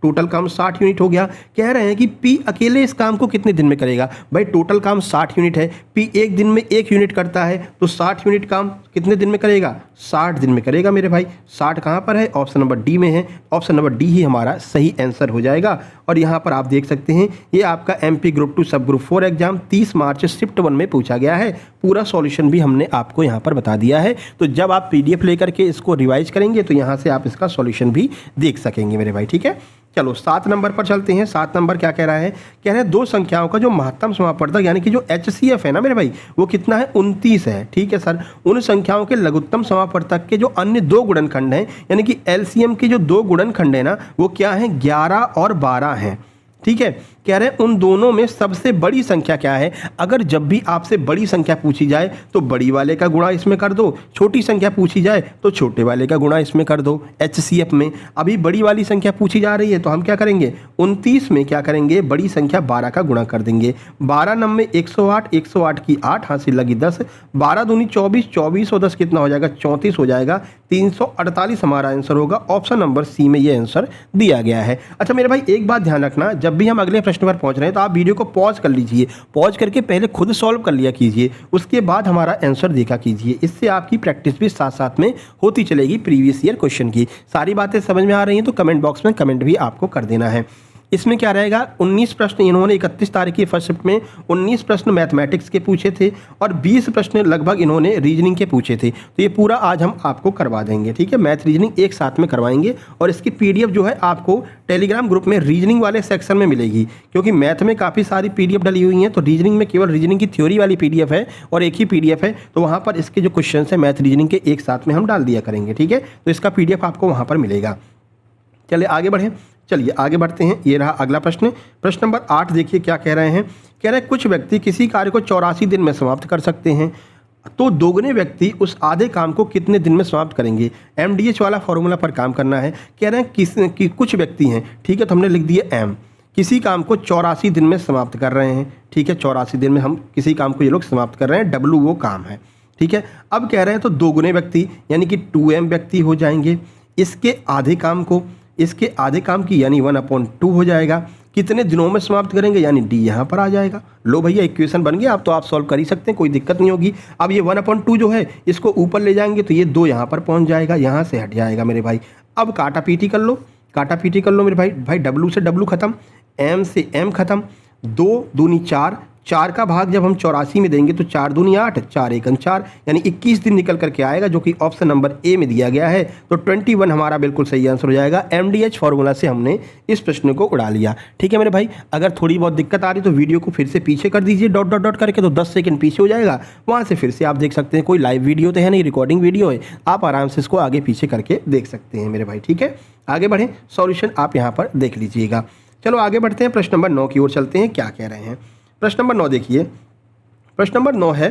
टोटल काम 60 यूनिट हो गया। कह रहे हैं कि पी अकेले इस काम को कितने दिन में करेगा। भाई टोटल काम 60 यूनिट है, पी एक दिन में 1 यूनिट करता है, तो 60 यूनिट काम कितने दिन में करेगा, 60 दिन में करेगा मेरे भाई। 60 कहाँ पर है, ऑप्शन नंबर डी में है। ऑप्शन नंबर डी ही हमारा सही आंसर हो जाएगा। और यहाँ पर आप देख सकते हैं ये आपका एमपी ग्रुप 2 सब ग्रुप 4 एग्जाम 30 मार्च शिफ्ट 1 में पूछा गया है। पूरा सॉल्यूशन भी हमने आपको यहाँ पर बता दिया है। तो जब आप पीडीएफ लेकर के इसको रिवाइज करेंगे तो यहाँ से आप इसका सॉल्यूशन भी देख सकेंगे मेरे भाई, ठीक है। चलो 7 नंबर पर चलते हैं। 7 नंबर क्या कह रहा है, कह रहे हैं दो संख्याओं का जो महत्तम समापवर्तक यानी कि जो HCF है ना मेरे भाई, वो कितना है, 29 है। ठीक है सर, उन संख्याओं के लघुत्तम समापवर्तक के जो अन्य 2 गुणनखंड हैं, यानी कि LCM के जो 2 गुणनखंड है ना, वो क्या है, 11 और 12 हैं। ठीक है, कह रहे हैं उन दोनों में सबसे बड़ी संख्या क्या है। अगर जब भी आपसे बड़ी संख्या पूछी जाए तो बड़ी वाले का गुणा इसमें कर दो, छोटी संख्या पूछी जाए तो छोटे वाले का गुणा इसमें कर दो। HCF में अभी बड़ी वाली संख्या पूछी जा रही है, तो हम क्या करेंगे, 29 में क्या करेंगे, बड़ी संख्या 12 का गुणा कर देंगे। 12 नंबे 108, 108 की 8 हासिल लगी 10, 12 दूनी 24, 24 और 10 कितना हो जाएगा, 34 हो जाएगा। 348 हमारा आंसर होगा। ऑप्शन नंबर सी में ये आंसर दिया गया है। अच्छा मेरे भाई एक बात ध्यान रखना, जब भी हम अगले प्रश्न पर पहुंच रहे हैं तो आप वीडियो को पॉज कर लीजिए, पॉज करके पहले खुद सॉल्व कर लिया कीजिए, उसके बाद हमारा आंसर देखा कीजिए। इससे आपकी प्रैक्टिस भी साथ साथ में होती चलेगी प्रीवियस ईयर क्वेश्चन की। सारी बातें समझ में आ रही हैं तो कमेंट बॉक्स में कमेंट भी आपको कर देना है। इसमें क्या रहेगा, 19 प्रश्न इन्होंने 31 तारीख की फर्स्ट शिफ्ट में 19 प्रश्न मैथमेटिक्स के पूछे थे और 20 प्रश्न लगभग इन्होंने रीजनिंग के पूछे थे। तो ये पूरा आज हम आपको करवा देंगे, ठीक है। मैथ रीजनिंग एक साथ में करवाएंगे और इसकी PDF जो है आपको टेलीग्राम ग्रुप में रीजनिंग वाले सेक्शन में मिलेगी, क्योंकि मैथ में काफ़ी सारी PDF डली हुई हैं, तो रीजनिंग में केवल रीजनिंग की थ्योरी वाली PDF है और एक ही PDF है, तो वहाँ पर इसके जो क्वेश्चन है मैथ रीजनिंग के एक साथ में हम डाल दिया करेंगे, ठीक है। तो इसका PDF आपको वहाँ पर मिलेगा। चलिए आगे बढ़ें, चलिए आगे बढ़ते हैं। ये रहा अगला प्रश्न, प्रश्न नंबर 8। देखिए क्या कह रहे हैं, कह रहे हैं कुछ व्यक्ति किसी कार्य को 84 दिन में समाप्त कर सकते हैं, तो दोगुने व्यक्ति उस आधे काम को कितने दिन में समाप्त करेंगे। MDH वाला फॉर्मूला पर काम करना है। कह रहे हैं कुछ व्यक्ति हैं, ठीक है, तो हमने लिख दिया M, किसी काम को 84 दिन में समाप्त कर रहे हैं, ठीक है। 84 दिन में हम किसी काम को ये लोग समाप्त कर रहे हैं, W वो काम है, ठीक है। अब कह रहे हैं तो दोगुने व्यक्ति यानी कि 2M व्यक्ति हो जाएंगे, इसके आधे काम को, इसके आधे काम की यानी 1/2 हो जाएगा। कितने दिनों में समाप्त करेंगे, यानी D यहाँ पर आ जाएगा। लो भैया इक्वेशन बन गया, अब तो आप सॉल्व कर ही सकते हैं, कोई दिक्कत नहीं होगी। अब ये 1/2 जो है इसको ऊपर ले जाएंगे तो ये 2 यहाँ पर पहुँच जाएगा, यहाँ से हट जाएगा मेरे भाई। अब काटा पीटी कर लो, काटा पीटी कर लो मेरे भाई। भाई डब्लू से डब्लू खत्म, एम से एम खत्म, 2 दूनी 4, 4 का भाग जब हम 84 में देंगे तो 4 दूनी 8, 4 एकन 4, यानी 21 दिन निकल करके आएगा, जो कि ऑप्शन नंबर ए में दिया गया है। तो 21 हमारा बिल्कुल सही आंसर हो जाएगा। MDH फॉर्मूला से हमने इस प्रश्न को उड़ा लिया। ठीक है मेरे भाई, अगर थोड़ी बहुत दिक्कत आ रही तो वीडियो को फिर से पीछे कर दीजिए डॉट डॉट डॉट करके, तो 10 सेकंड पीछे हो जाएगा, वहाँ से फिर से आप देख सकते हैं। कोई लाइव वीडियो तो है नहीं, रिकॉर्डिंग वीडियो है, आप आराम से इसको आगे पीछे करके देख सकते हैं मेरे भाई। ठीक है, आगे बढ़ें, सॉल्यूशन आप यहाँ पर देख लीजिएगा। चलो आगे बढ़ते हैं, प्रश्न नंबर 9 की ओर चलते हैं। क्या कह रहे हैं प्रश्न नंबर 9 देखिए। प्रश्न नंबर 9 है,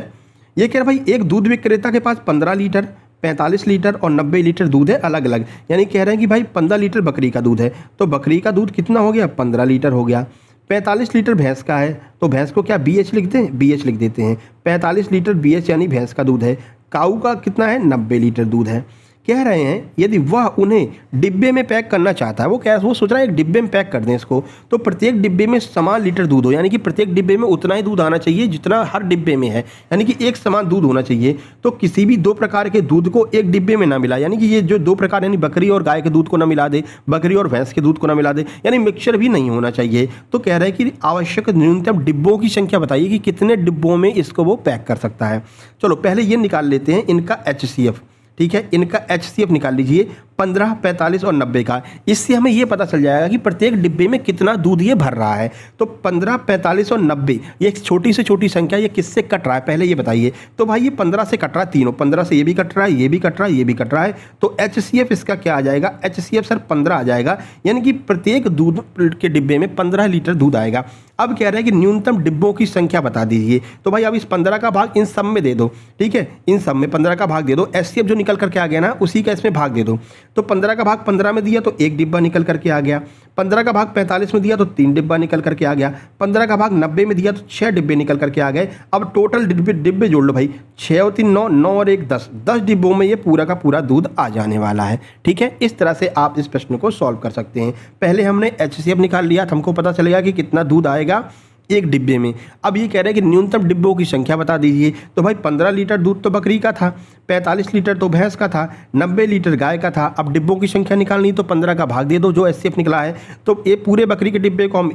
ये कह रहा भाई एक दूध विक्रेता के पास 15 लीटर, 45 लीटर और 90 लीटर दूध है अलग अलग। यानी कह रहे हैं कि भाई 15 लीटर बकरी का दूध है, तो बकरी का दूध कितना हो गया, 15 लीटर हो गया। 45 लीटर भैंस का है, तो भैंस को क्या BH लिख दें, BH लिख देते हैं। 45 लीटर BH यानी भैंस का दूध है। काऊ का कितना है, 90 लीटर दूध है। कह रहे हैं यदि वह उन्हें डिब्बे में पैक करना चाहता है, वो सोच रहा है एक डिब्बे में पैक कर दें इसको, तो प्रत्येक डिब्बे में समान लीटर दूध हो, यानी कि प्रत्येक डिब्बे में उतना ही दूध आना चाहिए जितना हर डिब्बे में है, यानी कि एक समान दूध होना चाहिए। तो किसी भी 2 प्रकार के दूध को एक डिब्बे में ना मिला, यानी कि ये जो 2 प्रकार यानी बकरी और गाय के दूध को ना मिला दे, बकरी और भैंस के दूध को ना मिला दे, यानी मिक्सचर भी नहीं होना चाहिए। तो कह रहे हैं कि आवश्यक न्यूनतम डिब्बों की संख्या बताइए कि कितने डिब्बों में इसको वो पैक कर सकता है। चलो पहले ये निकाल लेते हैं इनका HCF। ठीक है, इनका HCF निकाल लीजिए 15, 45 और 90 का। इससे हमें ये पता चल जाएगा कि प्रत्येक डिब्बे में कितना दूध ये भर रहा है। तो 15, 45 और 90, ये एक छोटी से छोटी संख्या, ये किससे कट रहा है पहले ये बताइए। तो भाई ये 15 से कट रहा है, तीनों 15 से ये भी कट रहा है, ये भी कट रहा है, ये भी कट रहा है। तो HCF इसका क्या आ जाएगा, HCF सर 15 आ जाएगा, यानी कि प्रत्येक दूध के डिब्बे में 15 लीटर दूध आएगा। अब कह रहे हैं कि न्यूनतम डिब्बों की संख्या बता दीजिए। तो भाई अब इस 15 का भाग इन सब में दे दो। ठीक है, इन सब में 15 का भाग दे दो। HCF जो निकल करके आ गया ना, उसी का इसमें भाग दे दो। तो 15 का भाग 15 में दिया तो 1 डिब्बा निकल करके आ गया। 15 का भाग 45 में दिया तो 3 डिब्बा निकल करके आ गया। 15 का भाग 90 में दिया तो 6 डिब्बे निकल करके आ गए। अब टोटल डिब्बे जोड़ लो भाई, 6 और 3 9, 9 और 1 10, 10 डिब्बों में ये पूरा का पूरा दूध आ जाने वाला है। ठीक है, इस तरह से आप इस प्रश्न को सॉल्व कर सकते हैं। पहले हमने HCF निकाल लिया, हमको पता चलेगा कि कितना दूध आएगा एक डिब्बे में। अब ये कह रहे हैं कि न्यूनतम डिब्बों की संख्या बता दीजिए। तो भाई 15 लीटर दूध तो बकरी का था, 45 लीटर तो भैंस का था, 90 लीटर गाय का था। अब डिब्बों की संख्या निकालनी, तो 15 का भाग दे दो जो HCF निकला है। तो ये पूरे बकरी के डिब्बे को हम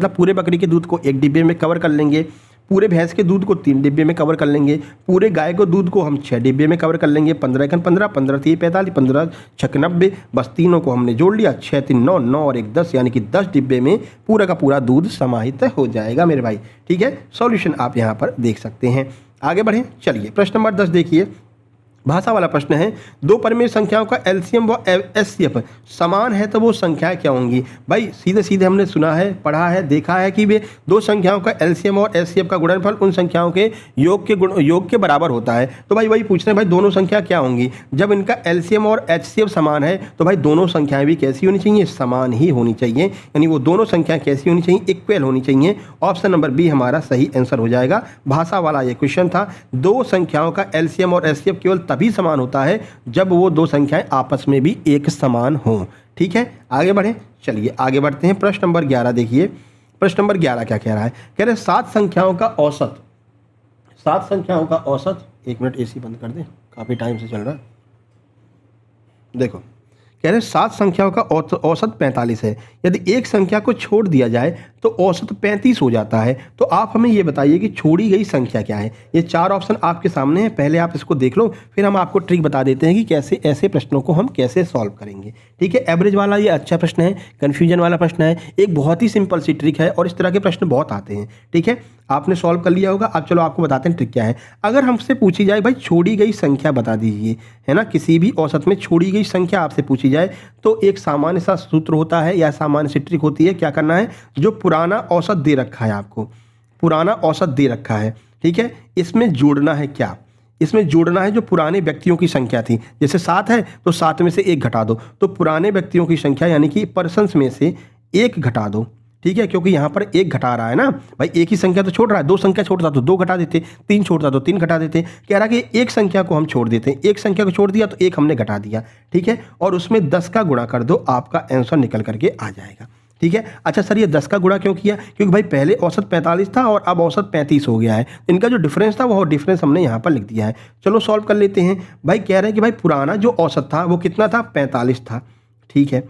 पूरे बकरी के दूध को 1 डिब्बे में कवर कर लेंगे, पूरे भैंस के दूध को 3 डिब्बे में कवर कर लेंगे, पूरे गाय को दूध को हम 6 डिब्बे में कवर कर लेंगे। 15 एकन 15, 15 3 45, 15 6 90, बस तीनों को हमने जोड़ लिया, 6 3 9, 9 और 1 10, यानी कि 10 डिब्बे में पूरा का पूरा दूध समाहित हो जाएगा मेरे भाई। ठीक है, सॉल्यूशन आप यहाँ पर देख सकते हैं। आगे बढ़ें, चलिए प्रश्न नंबर 10 देखिए। भाषा वाला प्रश्न है, 2 परिमेय संख्याओं का LCM व HCF समान है तो वो संख्याएं क्या होंगी। भाई सीधे सीधे हमने सुना है, पढ़ा है, देखा है कि वे 2 संख्याओं का LCM और HCF का गुणनफल उन संख्याओं के योग के बराबर होता है। तो भाई वही पूछ रहे हैं, भाई दोनों संख्या क्या होंगी। जब इनका LCM और HCF समान है तो भाई दोनों संख्याएं भी कैसी होनी चाहिए, समान ही होनी चाहिए, यानी वो दोनों संख्याएं कैसी होनी चाहिए, इक्वल होनी चाहिए। ऑप्शन नंबर बी हमारा सही आंसर हो जाएगा। भाषा वाला ये क्वेश्चन था। 2 संख्याओं का LCM और HCF केवल तभी समान होता है जब वो 2 संख्याएं आपस में भी एक समान हों। ठीक है, आगे बढ़ें, चलिए आगे बढ़ते हैं। प्रश्न नंबर 11 देखिए। प्रश्न नंबर 11 क्या कह रहा है, कह रहे 7 संख्याओं का औसत, 7 संख्याओं का औसत, 1 मिनट AC बंद कर दें, काफी टाइम से चल रहा है। देखो कह रहे 7 संख्याओं का औसत 45 है। यदि एक संख्या को छोड़ दिया जाए तो औसत 35 हो जाता है। तो आप हमें ये बताइए कि छोड़ी गई संख्या क्या है। ये 4 ऑप्शन आपके सामने हैं, पहले आप इसको देख लो, फिर हम आपको ट्रिक बता देते हैं कि कैसे ऐसे प्रश्नों को हम कैसे सॉल्व करेंगे। ठीक है, एवरेज वाला ये अच्छा प्रश्न है, कन्फ्यूजन वाला प्रश्न है, एक बहुत ही सिंपल सी ट्रिक है और इस तरह के प्रश्न बहुत आते हैं। ठीक है, आपने सॉल्व कर लिया होगा। अब चलो आपको बताते हैं ट्रिक क्या है। अगर हमसे पूछी जाए भाई छोड़ी गई संख्या बता दीजिए, है ना, किसी भी औसत में छोड़ी गई संख्या आपसे पूछी जाए तो एक सामान्य सा सूत्र होता है या सामान्य सी ट्रिक होती है। क्या करना है, जो पुराना औसत दे रखा है, आपको पुराना औसत दे रखा है, ठीक है, इसमें जोड़ना है क्या, इसमें जोड़ना है जो पुराने व्यक्तियों की संख्या थी। जैसे 7 है तो 7 में से 1 घटा दो, तो पुराने व्यक्तियों की संख्या यानी कि पर्सन्स में से 1 घटा दो। ठीक है, क्योंकि यहाँ पर 1 घटा रहा है ना भाई, एक ही संख्या तो छोड़ रहा है, 2 संख्या छोड़ता तो 2 घटा देते, 3 छोड़ता तो 3 घटा देते। कह रहा कि एक संख्या को हम छोड़ देते हैं, एक संख्या को छोड़ दिया तो 1 हमने घटा दिया। ठीक है, और उसमें 10 का गुणा कर दो, आपका आंसर निकल करके आ जाएगा। ठीक है, अच्छा सर ये 10 का गुणा क्यों किया, क्योंकि भाई पहले औसत 45 था और अब औसत 35 हो गया है। इनका जो डिफरेंस था वो डिफरेंस हमने यहाँ पर लिख दिया है। चलो सॉल्व कर लेते हैं। भाई कह रहे हैं कि भाई पुराना जो औसत था वो कितना था, 45 था। ठीक है,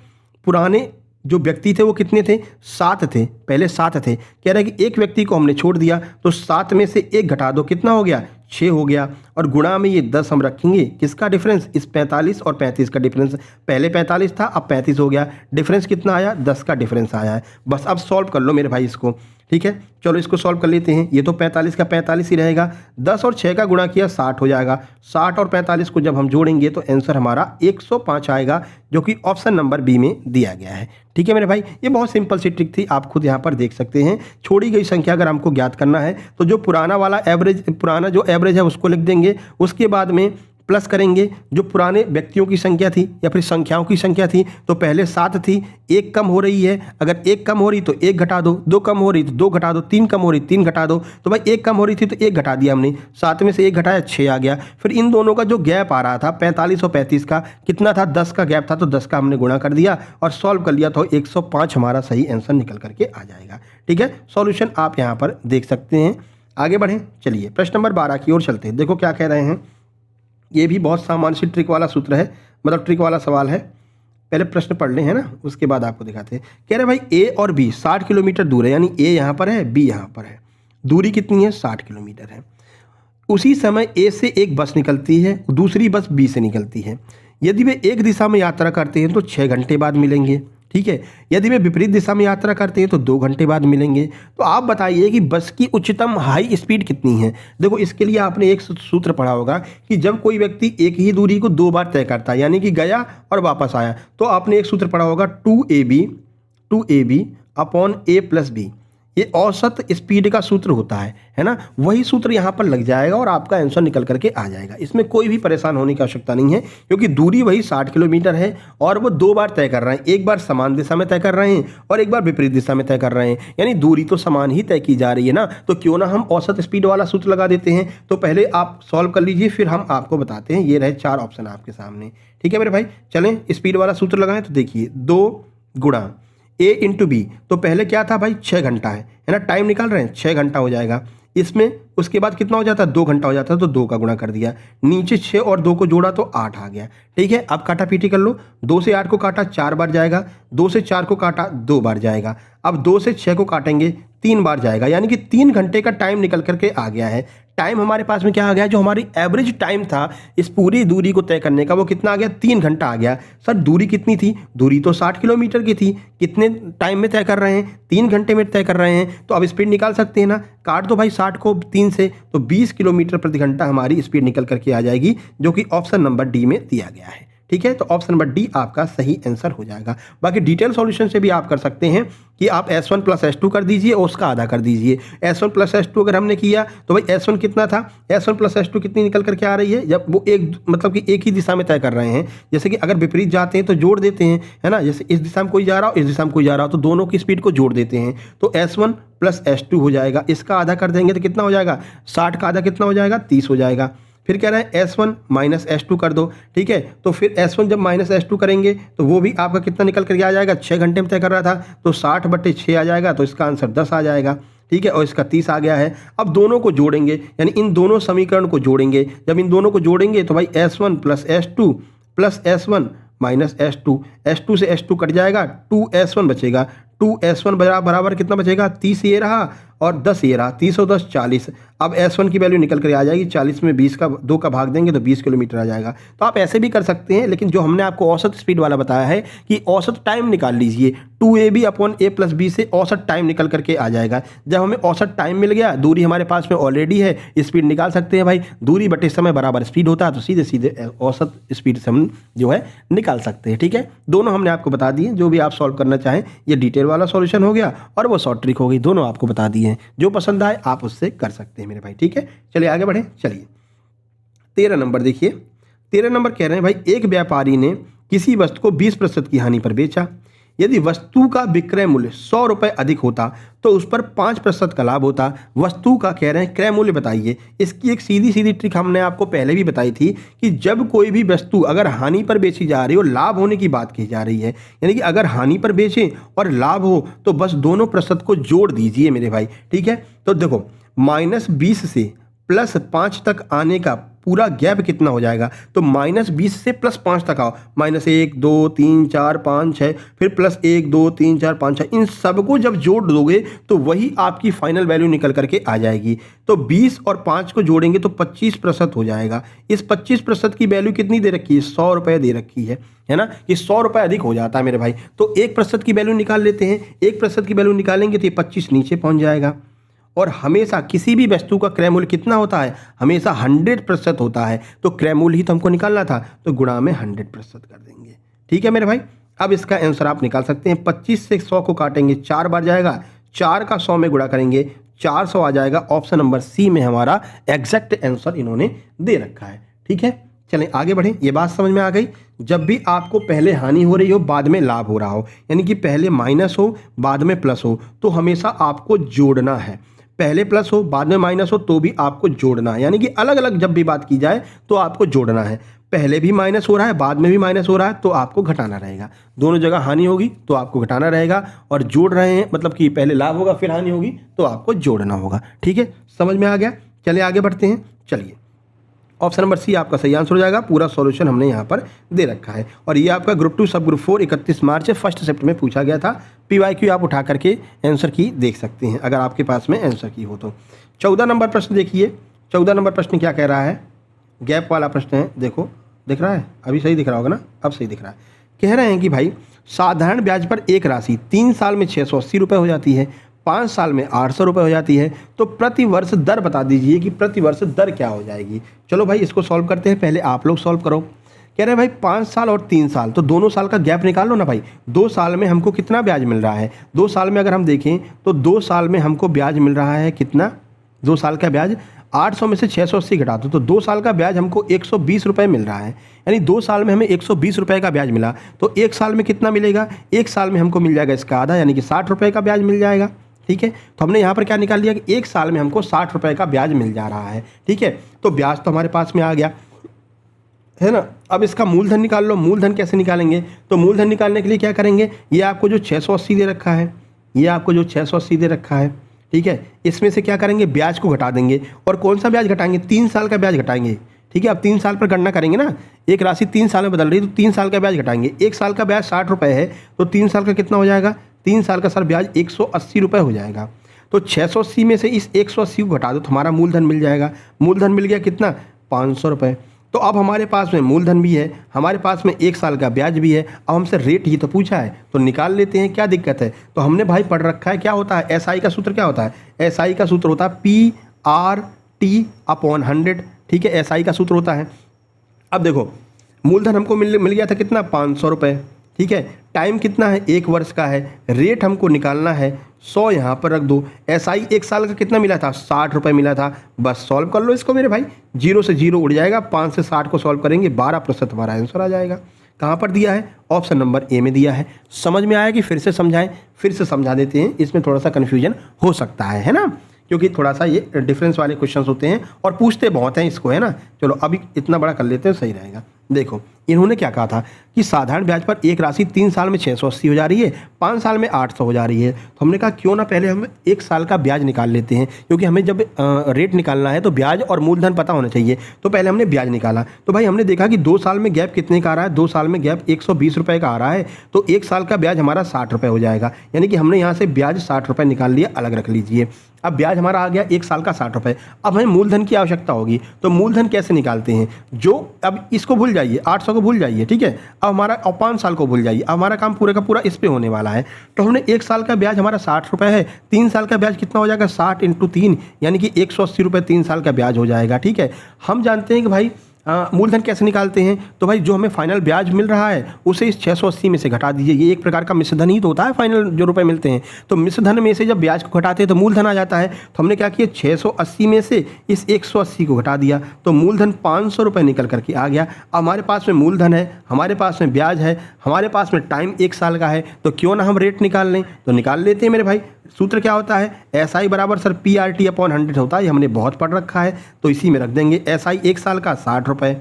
पुराने जो व्यक्ति थे वो कितने थे, 7 थे, पहले 7 थे। कह रहा है कि एक व्यक्ति को हमने छोड़ दिया तो 7 में से 1 घटा दो, कितना हो गया, 6 हो गया। और गुणा में ये 10 हम रखेंगे, किसका डिफरेंस, इस 45 और 35 का डिफरेंस। पहले 45 था, अब 35 हो गया, डिफरेंस कितना आया, 10 का डिफरेंस आया है। बस अब सॉल्व कर लो मेरे भाई इसको, ठीक है। चलो इसको सॉल्व कर लेते हैं। ये तो 45 का 45 ही रहेगा, 10 और 6 का गुणा किया 60 हो जाएगा। 60 और 45 को जब हम जोड़ेंगे तो आंसर हमारा 105 आएगा, जो कि ऑप्शन नंबर बी में दिया गया है। ठीक है मेरे भाई, ये बहुत सिंपल सी ट्रिक थी, आप खुद यहाँ पर देख सकते हैं। छोड़ी गई संख्या अगर हमको ज्ञात करना है तो जो पुराना वाला एवरेज, पुराना जो एवरेज है उसको लिख देंगे, उसके बाद में प्लस करेंगे जो पुराने व्यक्तियों की संख्या थी या फिर संख्याओं की संख्या थी। तो पहले 7 थी, 1 कम हो रही है, अगर 1 कम हो रही तो 1 घटा दो, 2 कम हो रही तो 2 घटा दो, 3 कम हो रही 3 घटा दो। तो भाई 1 कम हो रही थी तो 1 घटा दिया हमने, 7 में से 1 घटाया 6 आ गया। फिर इन दोनों का जो गैप आ रहा था 45 और 35 का कितना था, 10 का गैप था, तो 10 का हमने गुणा कर दिया और सॉल्व कर लिया, तो 105 हमारा सही आंसर निकल करके आ जाएगा। ठीक है, सॉल्यूशन आप यहाँ पर देख सकते हैं। आगे बढ़ें, चलिए प्रश्न नंबर 12 की ओर चलते हैं। देखो क्या कह रहे हैं, ये भी बहुत सामान्य सी ट्रिक वाला सूत्र है, मतलब ट्रिक वाला सवाल है। पहले प्रश्न पढ़ लें, है ना, उसके बाद आपको दिखाते हैं। कह रहे भाई ए और बी 60 किलोमीटर दूर है, यानी ए यहाँ पर है, बी यहाँ पर है, दूरी कितनी है, 60 किलोमीटर है। उसी समय ए से एक बस निकलती है, दूसरी बस बी से निकलती है। यदि वे एक दिशा में यात्रा करते हैं तो 6 घंटे बाद मिलेंगे, ठीक है। यदि वे विपरीत दिशा में यात्रा करते हैं तो 2 घंटे बाद मिलेंगे। तो आप बताइए कि बस की उच्चतम हाई स्पीड कितनी है। देखो इसके लिए आपने एक सूत्र पढ़ा होगा कि जब कोई व्यक्ति एक ही दूरी को 2 बार तय करता है, यानी कि गया और वापस आया, तो आपने एक सूत्र पढ़ा होगा 2ab upon a plus B. ये औसत स्पीड का सूत्र होता है ना। वही सूत्र यहाँ पर लग जाएगा और आपका आंसर निकल करके आ जाएगा। इसमें कोई भी परेशान होने की आवश्यकता नहीं है, क्योंकि दूरी वही 60 किलोमीटर है और वो 2 बार तय कर रहे हैं। एक बार समान दिशा में तय कर रहे हैं और एक बार विपरीत दिशा में तय कर रहे हैं, यानी दूरी तो समान ही तय की जा रही है ना। तो क्यों ना हम औसत स्पीड वाला सूत्र लगा देते हैं। तो पहले आप सॉल्व कर लीजिए, फिर हम आपको बताते हैं। ये रहे 4 ऑप्शन आपके सामने, ठीक है मेरे भाई। चलें स्पीड वाला सूत्र लगाएं तो देखिए 2 गुणा a इंटू बी, तो पहले क्या था भाई 6 घंटा है ना, टाइम निकाल रहे हैं, 6 घंटा हो जाएगा इसमें। उसके बाद कितना हो जाता है, 2 घंटा हो जाता है, तो 2 का गुणा कर दिया, नीचे 6 और 2 को जोड़ा तो 8 आ गया। ठीक है, अब काटा पीटी कर लो, 2 से 8 को काटा 4 बार जाएगा, 2 से 4 को काटा 2 बार जाएगा, अब 2 से 6 को काटेंगे 3 बार जाएगा, यानी कि 3 घंटे का टाइम निकल करके आ गया है। टाइम हमारे पास में क्या आ गया, जो हमारी एवरेज टाइम था इस पूरी दूरी को तय करने का, वो कितना आ गया, 3 घंटा आ गया। सर दूरी कितनी थी, दूरी तो 60 किलोमीटर की थी, कितने टाइम में तय कर रहे हैं, 3 घंटे में तय कर रहे हैं। तो अब स्पीड निकाल सकते हैं ना, काट दो भाई 60 को 3 से, तो 20 किलोमीटर प्रति घंटा हमारी स्पीड निकल करके आ जाएगी, जो कि ऑप्शन नंबर डी में दिया गया है। ठीक है, तो ऑप्शन नंबर डी आपका सही आंसर हो जाएगा। बाकी डिटेल सॉल्यूशन से भी आप कर सकते हैं कि आप S1 प्लस S2 कर दीजिए और उसका आधा कर दीजिए। S1 प्लस S2 अगर हमने किया तो भाई S1 कितना था, S1 प्लस S2 कितनी निकल करके आ रही है, जब वो एक मतलब कि एक ही दिशा में तय कर रहे हैं। जैसे कि अगर विपरीत जाते हैं तो जोड़ देते हैं, है ना, जैसे इस दिशा में कोई जा रहा हो, इस दिशा में कोई जा रहा हो, तो दोनों की स्पीड को जोड़ देते हैं, तो S1 प्लस S2 हो जाएगा। इसका आधा कर देंगे तो कितना हो जाएगा, 60 का आधा कितना हो जाएगा, 30 हो जाएगा। फिर कह रहे हैं S1 माइनस S2 कर दो, ठीक है। तो फिर S1 जब माइनस S2 करेंगे तो वो भी आपका कितना निकल करके आ जाएगा, 6 घंटे में तय कर रहा था, तो 60/6 आ जाएगा, तो इसका आंसर 10 आ जाएगा। ठीक है, और इसका 30 आ गया है। अब दोनों को जोड़ेंगे, यानी इन दोनों समीकरण को जोड़ेंगे। जब इन दोनों को जोड़ेंगे तो भाई S1 plus S2 plus S1 minus S2, S2 से S2 कट जाएगा, 2S1 बचेगा। 2S1 बराबर कितना बचेगा, 30 ये रहा और 10 ये रहा, 30 और 10 40। अब S1 की वैल्यू निकल कर आ जाएगी, 40 में 20 का 2 का भाग देंगे तो 20 किलोमीटर आ जाएगा। तो आप ऐसे भी कर सकते हैं, लेकिन जो हमने आपको औसत स्पीड वाला बताया है कि औसत टाइम निकाल लीजिए, 2ab upon a plus B से औसत टाइम निकल करके आ जाएगा। जब हमें औसत टाइम मिल गया, दूरी हमारे पास में ऑलरेडी है, स्पीड निकाल सकते हैं भाई। दूरी बटे समय बराबर स्पीड होता है, तो सीधे सीधे औसत स्पीड से हम जो है निकाल सकते हैं। ठीक है, दोनों हमने आपको बता दिए, जो भी आप सॉल्व करना चाहें। ये डिटेल वाला सॉल्यूशन हो गया और वो शॉर्ट ट्रिक हो गई, दोनों आपको बता दिए हैं। जो पसंद आए आप उससे कर सकते हैं मेरे भाई। ठीक है, चलिए आगे बढ़े। चलिए 13 नंबर देखिए, 13 नंबर कह रहे हैं भाई, एक व्यापारी ने किसी वस्तु को 20% की हानि पर बेचा। यदि वस्तु का विक्रय मूल्य 100 रुपये अधिक होता तो उस पर 5% का लाभ होता। वस्तु का कह रहे हैं क्रय मूल्य बताइए। इसकी एक सीधी सीधी ट्रिक हमने आपको पहले भी बताई थी कि जब कोई भी वस्तु अगर हानि पर बेची जा रही हो, लाभ होने की बात की जा रही है, यानी कि अगर हानि पर बेचें और लाभ हो तो बस दोनों प्रतिशत को जोड़ दीजिए मेरे भाई। ठीक है, तो देखो -20 से +5 तक आने का पूरा गैप कितना हो जाएगा। तो -20 से +5 तक आओ, -1 2 3 4 5 6, फिर +1 2 3 4 5 6, इन सबको जब जोड़ दोगे तो वही आपकी फाइनल वैल्यू निकल करके आ जाएगी। तो 20 और 5 को जोड़ेंगे तो 25% हो जाएगा। इस 25% की वैल्यू कितनी दे रखी है, 100 रुपये दे रखी है ना। ये 100 रुपये अधिक हो जाता है मेरे भाई। तो 1% की वैल्यू निकाल लेते हैं, 1% की वैल्यू निकालेंगे तो ये 25 नीचे पहुंच जाएगा। और हमेशा किसी भी वस्तु का क्रय मूल्य कितना होता है, हमेशा 100% होता है। तो क्रय मूल्य ही तो हमको निकालना था, तो गुणा में 100% कर देंगे। ठीक है मेरे भाई, अब इसका आंसर आप निकाल सकते हैं। 25 से 100 को काटेंगे, 4 बार जाएगा, 4 का 100 में गुणा करेंगे, 400 आ जाएगा। ऑप्शन नंबर सी में हमारा एग्जैक्ट आंसर इन्होंने दे रखा है। ठीक है, चलें आगे बढ़ें। ये बात समझ में आ गई। जब भी आपको पहले हानि हो रही हो बाद में लाभ हो रहा हो, यानी कि पहले माइनस हो बाद में प्लस हो, तो हमेशा आपको जोड़ना है। पहले प्लस हो बाद में माइनस हो तो भी आपको जोड़ना है, यानी कि अलग अलग जब भी बात की जाए तो आपको जोड़ना है। पहले भी माइनस हो रहा है बाद में भी माइनस हो रहा है तो आपको घटाना रहेगा। दोनों जगह हानि होगी तो आपको घटाना रहेगा, और जोड़ रहे हैं मतलब कि पहले लाभ होगा फिर हानि होगी तो आपको जोड़ना होगा। ठीक है, समझ में आ गया। चलिए आगे बढ़ते हैं। चलिए, ऑप्शन नंबर सी आपका सही आंसर हो जाएगा। पूरा सॉल्यूशन हमने यहाँ पर दे रखा है, और ये आपका ग्रुप 2 सब ग्रुप 4 31 मार्च फर्स्ट शिफ्ट में पूछा गया था। PYQ आप उठा करके आंसर की देख सकते हैं अगर आपके पास में आंसर की हो तो। 14 नंबर प्रश्न देखिए। 14 नंबर प्रश्न क्या कह रहा है, गैप वाला प्रश्न है। देखो, दिख रहा है, अभी सही दिख रहा होगा ना, अब सही दिख रहा है। कह रहे हैं कि भाई साधारण ब्याज पर एक राशि 3 साल में 680 रुपये हो जाती है, 5 साल में 800 रुपये हो जाती है, तो प्रति वर्ष दर बता दीजिए कि प्रति वर्ष दर क्या हो जाएगी। चलो भाई इसको सॉल्व करते हैं, पहले आप लोग सॉल्व करो। कह रहे हैं भाई 5 साल और 3 साल, तो दोनों साल का गैप निकाल लो ना भाई। 2 साल में हमको कितना ब्याज मिल रहा है, 2 साल में अगर हम देखें तो 2 साल में हमको ब्याज मिल रहा है कितना, 2 साल का ब्याज 800 में से 680 घटा दो तो 2 साल का ब्याज हमको 120 रुपये मिल रहा है। यानी 2 साल में हमें 120 रुपये का ब्याज मिला, तो 1 साल में कितना मिलेगा, 1 साल में हमको मिल जाएगा इसका आधा, यानी कि 60 रुपये का ब्याज मिल जाएगा। ठीक है, तो हमने यहाँ पर क्या निकाल लिया कि 1 साल में हमको 60 रुपये का ब्याज मिल जा रहा है। ठीक है, तो ब्याज तो हमारे पास में आ गया है ना। अब इसका मूलधन निकाल लो। मूलधन कैसे निकालेंगे, तो मूलधन निकालने के लिए क्या करेंगे, ये आपको जो 680 दे रखा है, ये आपको जो 680 दे रखा है, ठीक है, इसमें से क्या करेंगे, ब्याज को घटा देंगे। और कौन सा ब्याज घटाएंगे, 3 साल का ब्याज घटाएंगे। ठीक है, अब 3 साल पर गणना करेंगे ना, एक राशि 3 साल में बदल रही है तो 3 साल का ब्याज घटाएंगे। 1 साल का ब्याज 60 रुपये है, तो 3 साल का कितना हो जाएगा, 3 साल का सर ब्याज 180 रुपये हो जाएगा। तो 680 में से इस 180 को घटा दो तो हमारा मूलधन मिल जाएगा। मूलधन मिल गया कितना, 500 रुपये। तो अब हमारे पास में मूलधन भी है, हमारे पास में 1 साल का ब्याज भी है। अब हमसे रेट ही तो पूछा है तो निकाल लेते हैं, क्या दिक्कत है। तो हमने भाई पढ़ रखा है क्या होता है, SI का सूत्र क्या होता है, SI का सूत्र होता है PRT/100। ठीक है, SI का सूत्र होता है। अब देखो मूलधन हमको मिल गया था कितना, 500 रुपये। ठीक है, टाइम कितना है, 1 वर्ष का है। रेट हमको निकालना है, 100 यहाँ पर रख दो। SI 1 साल का कितना मिला था, 60 रुपये मिला था। बस सॉल्व कर लो इसको मेरे भाई, 0 से 0 उड़ जाएगा, 5 से 60 को सॉल्व करेंगे, 12% हमारा आंसर आ जाएगा। कहाँ पर दिया है, ऑप्शन नंबर ए में दिया है। समझ में आया कि फिर से समझाएं, फिर से समझा देते हैं, इसमें थोड़ा सा कन्फ्यूजन हो सकता है ना, क्योंकि थोड़ा सा ये डिफरेंस वाले क्वेश्चंस होते हैं और पूछते बहुत हैं इसको, है ना। चलो अभी इतना बड़ा कर लेते हैं, सही रहेगा। देखो इन्होंने क्या कहा था कि साधारण ब्याज पर एक राशि 3 साल में 680 हो जा रही है, 5 साल में 800 हो जा रही है। तो हमने कहा क्यों ना पहले हम 1 साल का ब्याज निकाल लेते हैं, क्योंकि हमें जब रेट निकालना है तो ब्याज और मूलधन पता होना चाहिए। तो पहले हमने ब्याज निकाला, तो भाई हमने देखा कि 2 साल में गैप कितने का आ रहा है, 2 साल में गैप 120 रुपये का आ रहा है। तो 1 साल का ब्याज हमारा 60 रुपये हो जाएगा, यानी कि हमने यहाँ से ब्याज 60 रुपये निकाल लिया, अलग रख लीजिए। अब ब्याज हमारा आ गया 1 साल का 60 रुपये। अब हमें मूलधन की आवश्यकता होगी, तो मूलधन कैसे निकालते हैं, जो अब इसको भूल जाइए, 800 को भूल जाइए। ठीक है, अब हमारा 5 साल को भूल जाइए, अब हमारा काम पूरे का पूरा इस पे होने वाला है। तो हमने 1 साल का ब्याज हमारा 60 रुपये है, 3 साल का ब्याज कितना हो जाएगा, 60 × 3, यानी कि 180 रुपये 3 साल का ब्याज हो जाएगा। ठीक है, हम जानते हैं कि भाई मूलधन कैसे निकालते हैं, तो भाई जो हमें फाइनल ब्याज मिल रहा है उसे इस 680 में से घटा दीजिए। ये एक प्रकार का मिश्रधन ही तो होता है, फाइनल जो रुपए मिलते हैं। तो मिश्रधन में से जब ब्याज को घटाते हैं तो मूलधन आ जाता है। तो हमने क्या किया, 680 में से इस 180 को घटा दिया, तो मूलधन 500 रुपये निकल करके आ गया। अब हमारे पास में मूलधन है, हमारे पास में ब्याज है, हमारे पास में टाइम 1 साल का है, तो क्यों ना हम रेट निकाल लें। तो निकाल लेते हैं मेरे भाई। सूत्र क्या होता है, SI बराबर सर PRT/100 होता है, ये हमने बहुत पढ़ रखा है, तो इसी में रख देंगे। SI 1 साल का 60 रुपये,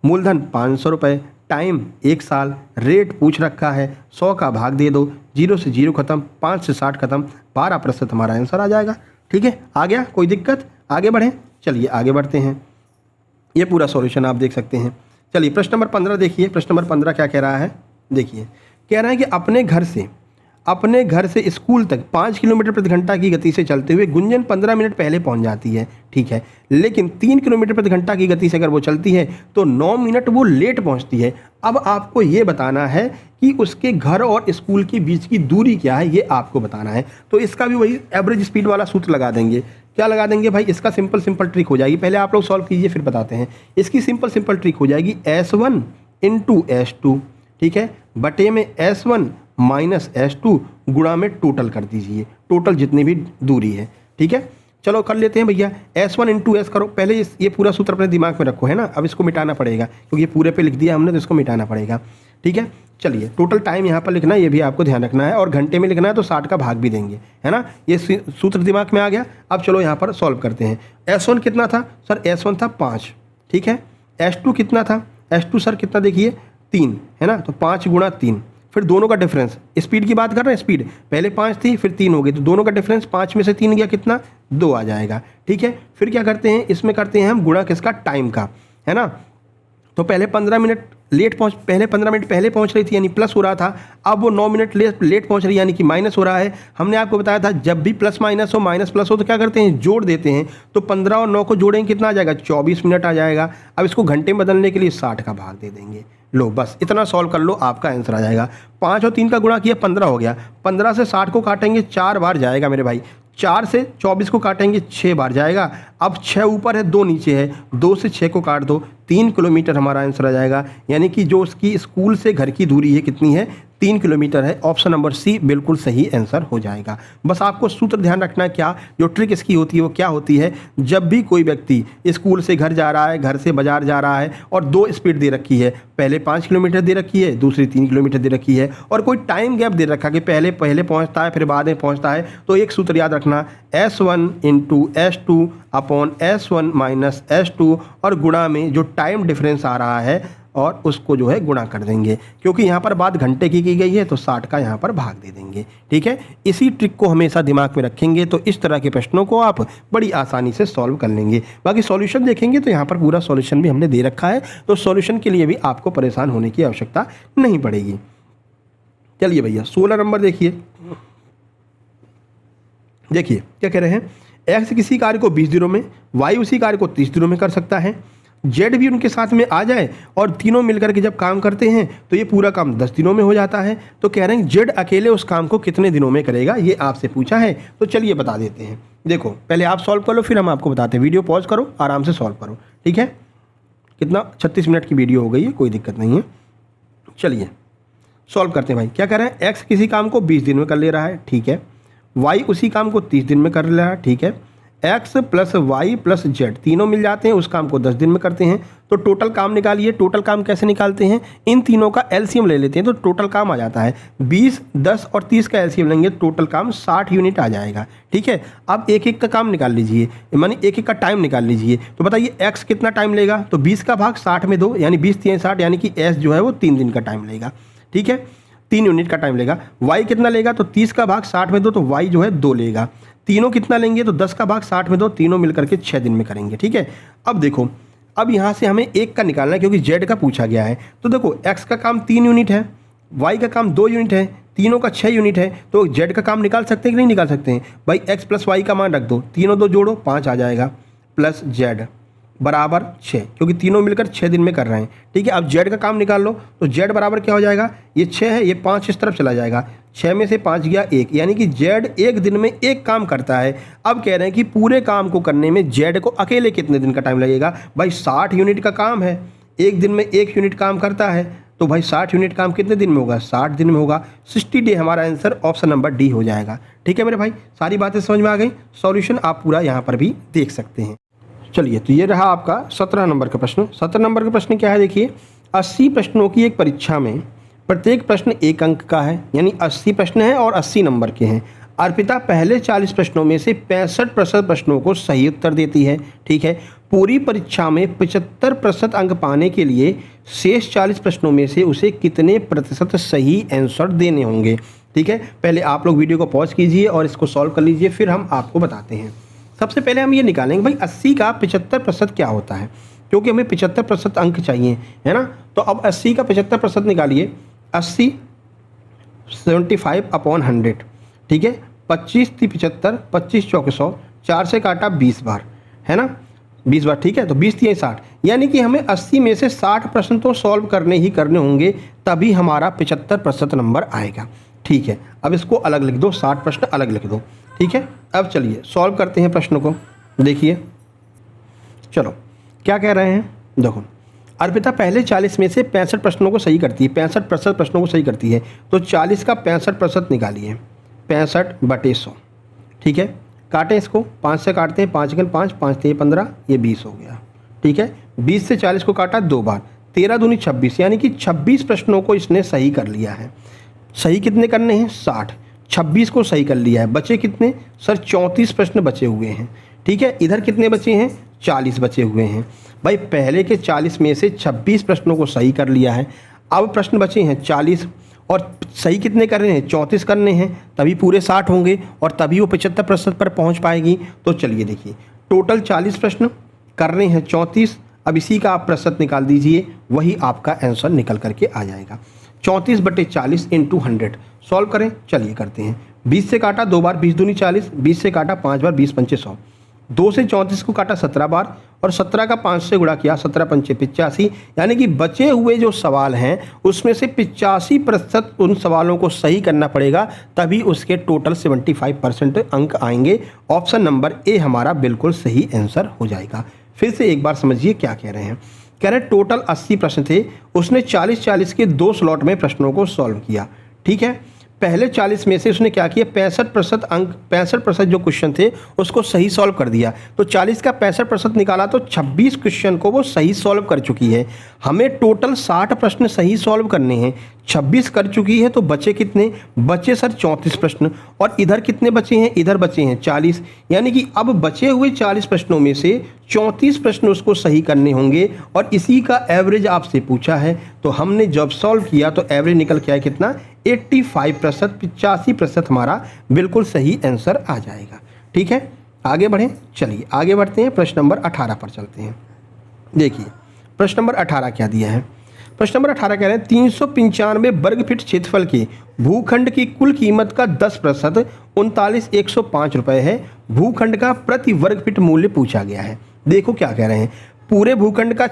मूलधन 500 रुपये, टाइम 1 साल, रेट पूछ रखा है, 100 का भाग दे दो, 0 से 0 खत्म, 5 से 60 खत्म, 12% हमारा आंसर आ जाएगा। ठीक है, आ गया, कोई दिक्कत, आगे बढ़ें। चलिए आगे बढ़ते हैं। ये पूरा सॉल्यूशन आप देख सकते हैं। चलिए प्रश्न नंबर 15 देखिए। प्रश्न नंबर 15 क्या कह रहा है, देखिए कह रहा है कि अपने घर से स्कूल तक 5 किलोमीटर प्रति घंटा की गति से चलते हुए गुंजन 15 मिनट पहले पहुंच जाती है, ठीक है, लेकिन 3 किलोमीटर प्रति घंटा की गति से अगर वो चलती है तो 9 मिनट वो लेट पहुंचती है। अब आपको ये बताना है कि उसके घर और स्कूल के बीच की दूरी क्या है, ये आपको बताना है। तो इसका भी वही एवरेज स्पीड वाला सूत्र लगा देंगे। क्या लगा देंगे भाई, इसका सिंपल ट्रिक हो जाएगी। पहले आप लोग सॉल्व कीजिए फिर बताते हैं। इसकी सिंपल ट्रिक हो जाएगी S1 × S2, ठीक है, बटे में S1 माइनस S2 गुणा में टोटल कर दीजिए, टोटल जितनी भी दूरी है, ठीक है। चलो कर लेते हैं भैया। S1 × S करो, पहले ये पूरा सूत्र अपने दिमाग में रखो, है ना। अब इसको मिटाना पड़ेगा क्योंकि ये पूरे पे लिख दिया हमने, तो इसको मिटाना पड़ेगा, ठीक है। चलिए टोटल टाइम यहाँ पर लिखना है, ये भी आपको ध्यान रखना है, और घंटे में लिखना है तो 60 का भाग भी देंगे, है ना। ये सूत्र दिमाग में आ गया। अब चलो यहाँ पर सॉल्व करते हैं। S1 कितना था सर, S1 था 5, ठीक है। S2 कितना था, S2 सर कितना देखिए 3, है ना, तो 5 × 3, फिर दोनों का डिफरेंस, स्पीड की बात कर रहे हैं, स्पीड पहले 5 थी फिर 3 हो गई, तो दोनों का डिफरेंस 5 में से 3 गया कितना, 2 आ जाएगा, ठीक है। फिर क्या करते हैं, इसमें करते हैं हम गुणा किसका, टाइम का, है ना। तो पहले 15 मिनट पहले पहुंच रही थी यानी प्लस हो रहा था, अब वो 9 मिनट लेट पहुंच रही है यानी कि माइनस हो रहा है। हमने आपको बताया था जब भी प्लस माइनस हो माइनस प्लस हो तो क्या करते हैं, जोड़ देते हैं। तो 15 और 9 को जोड़ेंगे कितना आ जाएगा, 24 मिनट आ जाएगा। अब इसको घंटे में बदलने के लिए 60 का भाग दे देंगे। लो बस इतना सॉल्व कर लो, आपका आंसर आ जाएगा। 5 और 3 का गुणा किया 15 हो गया, 15 से 60 को काटेंगे 4 बार जाएगा मेरे भाई, 4 से 24 को काटेंगे 6 बार जाएगा। अब 6 ऊपर है 2 नीचे है, 2 से 6 को काट दो, 3 किलोमीटर हमारा आंसर आ जाएगा। यानी कि जो उसकी स्कूल से घर की दूरी है कितनी है, 3 किलोमीटर है। ऑप्शन नंबर सी बिल्कुल सही आंसर हो जाएगा। बस आपको सूत्र ध्यान रखना है, क्या जो ट्रिक इसकी होती है वो क्या होती है, जब भी कोई व्यक्ति स्कूल से घर जा रहा है, घर से बाजार जा रहा है और 2 स्पीड दे रखी है, पहले 5 किलोमीटर दे रखी है, दूसरी 3 किलोमीटर दे रखी है, और कोई टाइम गैप दे रखा कि पहले पहुंचता है फिर बाद में पहुंचता है, तो एक सूत्र याद रखना, S1 × S2 upon S1 minus S2, और गुणा में जो टाइम डिफरेंस आ रहा है और उसको जो है गुणा कर देंगे, क्योंकि यहाँ पर बात घंटे की गई है तो 60 का यहाँ पर भाग दे देंगे, ठीक है। इसी ट्रिक को हमेशा दिमाग में रखेंगे तो इस तरह के प्रश्नों को आप बड़ी आसानी से सॉल्व कर लेंगे। बाकी सॉल्यूशन देखेंगे तो यहाँ पर पूरा सॉल्यूशन भी हमने दे रखा है, तो सॉल्यूशन के लिए भी आपको परेशान होने की आवश्यकता नहीं पड़ेगी। चलिए भैया 16 नंबर देखिए क्या कह रहे हैं, एक्स किसी कार्य को 20 दिनों में, वाई उसी कार्य को 30 दिनों में कर सकता है, जेड भी उनके साथ में आ जाए और तीनों मिलकर के जब काम करते हैं तो ये पूरा काम 10 दिनों में हो जाता है। तो कह रहे हैं जेड अकेले उस काम को कितने दिनों में करेगा, ये आपसे पूछा है। तो चलिए बता देते हैं। देखो पहले आप सॉल्व कर लो फिर हम आपको बताते हैं। वीडियो पॉज करो, आराम से सॉल्व करो, ठीक है। कितना 36 मिनट की वीडियो हो गई है, कोई दिक्कत नहीं है। चलिए सॉल्व करते हैं भाई। क्या कह रहे हैं, एक्स किसी काम को 20 दिन में कर ले रहा है, ठीक है। वाई उसी काम को 30 दिन में कर ले रहा है, ठीक है। X plus Y plus Z तीनों मिल जाते हैं, उस काम को 10 दिन में करते हैं। तो टोटल काम निकालिए। टोटल काम कैसे निकालते हैं, इन तीनों का एलसीएम ले लेते हैं तो टोटल काम आ जाता है 20, 10 और 30 का एलसीएम लेंगे, टोटल काम 60 यूनिट आ जाएगा, ठीक है। अब एक एक का काम निकाल लीजिए, मानी एक एक का टाइम निकाल लीजिए। तो बताइए एक्स कितना टाइम लेगा, तो 20 का भाग 60 में दो, यानी 20 3 60, यानी कि एस जो है वो 3 दिन का टाइम लेगा, ठीक है, 3 यूनिट का टाइम लेगा। वाई कितना लेगा, तो 30 का भाग 60 में दो, तो वाई जो है 2 लेगा। तीनों कितना लेंगे, तो 10 का भाग 60 में दो, तीनों मिलकर के 6 दिन में करेंगे, ठीक है। अब देखो, अब यहाँ से हमें एक का निकालना है क्योंकि जेड का पूछा गया है। तो देखो एक्स का काम 3 यूनिट है, वाई का काम 2 यूनिट है, तीनों का 6 यूनिट है, तो जेड का काम निकाल सकते हैं कि नहीं निकाल सकते हैं भाई। एक्स प्लस वाई का मान रख दो, तीनों 2 जोड़ो 5 आ जाएगा, प्लस जेड बराबर 6, क्योंकि तीनों मिलकर 6 दिन में कर रहे हैं, ठीक है। अब जेड का काम निकाल लो, तो जेड बराबर क्या हो जाएगा, ये 6 है, ये 5 इस तरफ चला जाएगा, 6 में से 5 गया 1, यानी कि जेड एक दिन में एक काम करता है। अब कह रहे हैं कि पूरे काम को करने में जेड को अकेले कितने दिन का टाइम लगेगा भाई। 60 यूनिट का काम है, एक दिन में 1 यूनिट काम करता है, तो भाई 60 यूनिट काम कितने दिन में होगा, 60 दिन में होगा। 60 डे हमारा आंसर ऑप्शन नंबर डी हो जाएगा, ठीक है मेरे भाई। सारी बातें समझ में आ गई, सॉल्यूशन आप पूरा यहाँ पर भी देख सकते हैं। चलिए तो ये रहा आपका 17 नंबर का प्रश्न। 17 नंबर का प्रश्न क्या है, देखिए 80 प्रश्नों की एक परीक्षा में प्रत्येक प्रश्न 1 अंक का है, यानी 80 प्रश्न हैं और 80 नंबर के हैं। अर्पिता पहले 40 प्रश्नों में से 65% प्रश्नों को सही उत्तर देती है, ठीक है। पूरी परीक्षा में 75% अंक पाने के लिए शेष 40 प्रश्नों में से उसे कितने प्रतिशत सही आंसर देने होंगे, ठीक है। पहले आप लोग वीडियो को पॉज कीजिए और इसको सॉल्व कर लीजिए, फिर हम आपको बताते हैं। सबसे पहले हम ये निकालेंगे भाई 80 का 75% क्या होता है, क्योंकि हमें 75% अंक चाहिए, है ना। तो अब 80 का 75% निकालिए, 80 75/100, ठीक है। 25 थी 75, 25 चौके 100, 4 से काटा 20 बार, है ना, 20 बार, ठीक है। तो 20 थी 60, यानी कि हमें 80 में से 60 प्रश्न तो सॉल्व करने ही करने होंगे, तभी हमारा 75% नंबर आएगा, ठीक है। अब इसको अलग लिख दो, 60 प्रश्न अलग लिख दो, ठीक है। अब चलिए सॉल्व करते हैं प्रश्नों को। देखिए चलो क्या कह रहे हैं, देखो अर्पिता पहले 40 में से 65 प्रश्नों को सही करती है, 65% प्रश्नों को सही करती है। तो 40 का 65% निकालिए, 65/100, ठीक है। काटें इसको, 5 से काटते हैं, 5 गुना 5, 5 3 15, ये 20 हो गया, ठीक है। 20 से 40 को काटा 2 बार, 13 दूनी 26, यानी कि 26 प्रश्नों को इसने सही कर लिया है। सही कितने करने हैं, 60, 26 को सही कर लिया है। बचे कितने सर, 34 प्रश्न बचे हुए हैं, ठीक है। इधर कितने बचे हैं, 40 बचे हुए हैं। भाई पहले के 40 में से 26 प्रश्नों को सही कर लिया है, अब प्रश्न बचे हैं 40, और सही कितने करने हैं, 34 करने हैं, तभी पूरे 60 होंगे और तभी वो 75% पर पहुंच पाएगी। तो चलिए देखिए, टोटल 40 प्रश्न करने हैं 34, अब इसी का आप प्रतिशत निकाल दीजिए, वही आपका आंसर निकल करके आ जाएगा। 34/40 × 100 सॉल्व करें, चलिए करते हैं। 20 से काटा 2 बार, 20 दूनी 40, 20 से काटा 5 बार, 20 पंचे 100, 2 से 34 को काटा 17 बार, और 17 का 5 से गुणा किया, 17 पंचे 85, यानी कि बचे हुए जो सवाल हैं उसमें से 85% उन सवालों को सही करना पड़ेगा, तभी उसके टोटल 75% अंक आएंगे। ऑप्शन नंबर ए हमारा बिल्कुल सही आंसर हो जाएगा। फिर से एक बार समझिए क्या कह रहे हैं। कह रहे टोटल 80 प्रश्न थे, उसने 40-40 के 2 स्लॉट में प्रश्नों को सॉल्व किया, ठीक है। पहले 40 में से उसने क्या किया, 65% अंक, 65% जो क्वेश्चन थे उसको सही सॉल्व कर दिया। तो 40 का 65% निकाला तो 26 क्वेश्चन को वो सही सॉल्व कर चुकी है। हमें टोटल 60 प्रश्न सही सॉल्व करने हैं, 26 कर चुकी है, तो बचे कितने, बचे सर 34 प्रश्न, और इधर कितने बचे हैं, इधर बचे हैं 40, यानी कि अब बचे हुए 40 प्रश्नों में से 34 प्रश्न उसको सही करने होंगे, और इसी का एवरेज आपसे पूछा है। तो हमने जब सॉल्व किया तो एवरेज निकल के आया कितना, 85%, 85% हमारा बिल्कुल सही आंसर आ जाएगा, ठीक है। आगे बढ़ें, चलिए आगे बढ़ते हैं, प्रश्न नंबर 18 पर चलते हैं। देखिए प्रश्न नंबर 18 क्या दिया है। प्रश्न नंबर 18 कह रहे हैं 395 वर्ग फीट क्षेत्रफल के भूखंड की कुल कीमत का 10% 39,105 रुपये है। भूखंड का प्रति वर्ग फीट मूल्य पूछा गया है। देखो क्या कह रहे हैं, पूरे भूखंड का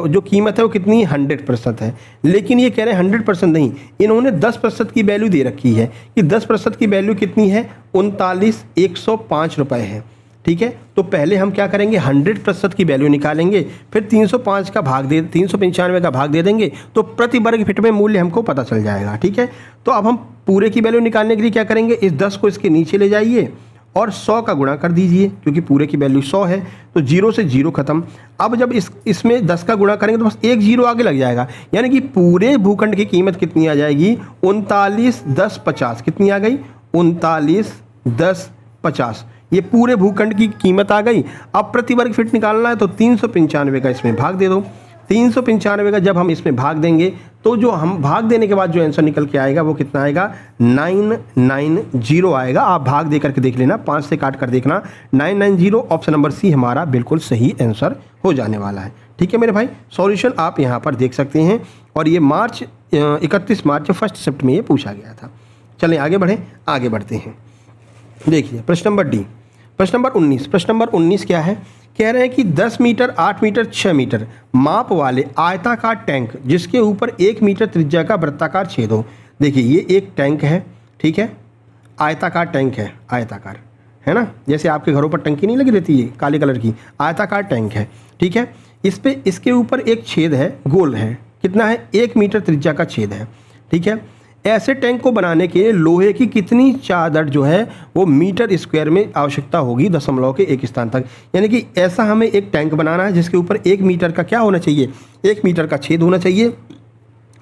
जो कीमत है वो कितनी 100% है, लेकिन ये कह रहे हैं 100% नहीं, इन्होंने 10% की वैल्यू दे रखी है कि 10% की वैल्यू कितनी है, 39,105 रुपये है, ठीक है। तो पहले हम क्या करेंगे, 100% की वैल्यू निकालेंगे, फिर 395 का भाग दे देंगे, तो प्रति वर्ग फीट में मूल्य हमको पता चल जाएगा, ठीक है। तो अब हम पूरे की वैल्यू निकालने के लिए क्या करेंगे, इस 10 को इसके नीचे ले जाइए और 100 का गुणा कर दीजिए, क्योंकि पूरे की वैल्यू 100 है, तो 0 से 0 खत्म। अब जब इसमें 10 का गुणा करेंगे तो बस एक 0 आगे लग जाएगा, यानी कि पूरे भूखंड की कीमत कितनी आ जाएगी, 39,1050, कितनी आ गई, 39,1050, ये पूरे भूखंड की कीमत आ गई। अब प्रति वर्ग फीट निकालना है तो 395 का इसमें भाग दे दो। 395 का जब हम इसमें भाग देंगे तो जो हम भाग देने के बाद जो आंसर निकल के आएगा वो कितना आएगा, 990 आएगा। आप भाग दे करके देख लेना, 5 से काट कर देखना, 990। ऑप्शन नंबर सी हमारा बिल्कुल सही आंसर हो जाने वाला है, ठीक है मेरे भाई। सॉल्यूशन आप यहाँ पर देख सकते हैं, और ये 31 मार्च फर्स्ट शिफ्ट में ये पूछा गया था। चलें आगे बढ़ें, आगे बढ़ते हैं। देखिए प्रश्न नंबर डी, प्रश्न नंबर 19। प्रश्न नंबर 19 क्या है, कह रहे हैं कि 10 मीटर, 8 मीटर, 6 मीटर माप वाले आयताकार टैंक जिसके ऊपर 1 मीटर त्रिज्या का वृत्ताकार छेद हो। देखिए ये एक टैंक है, ठीक है, आयताकार टैंक है, आयताकार है ना, जैसे आपके घरों पर टंकी नहीं लगी रहती है काले कलर की, आयताकार टैंक है, ठीक है। इसके ऊपर एक छेद है, गोल है, कितना है, 1 मीटर त्रिज्या का छेद है, ठीक है। ऐसे टैंक को बनाने के लिए लोहे की कितनी चादर जो है वो मीटर स्क्वायर में आवश्यकता होगी दशमलव के एक स्थान तक। यानी कि ऐसा हमें एक टैंक बनाना है जिसके ऊपर 1 मीटर का क्या होना चाहिए, 1 मीटर का छेद होना चाहिए।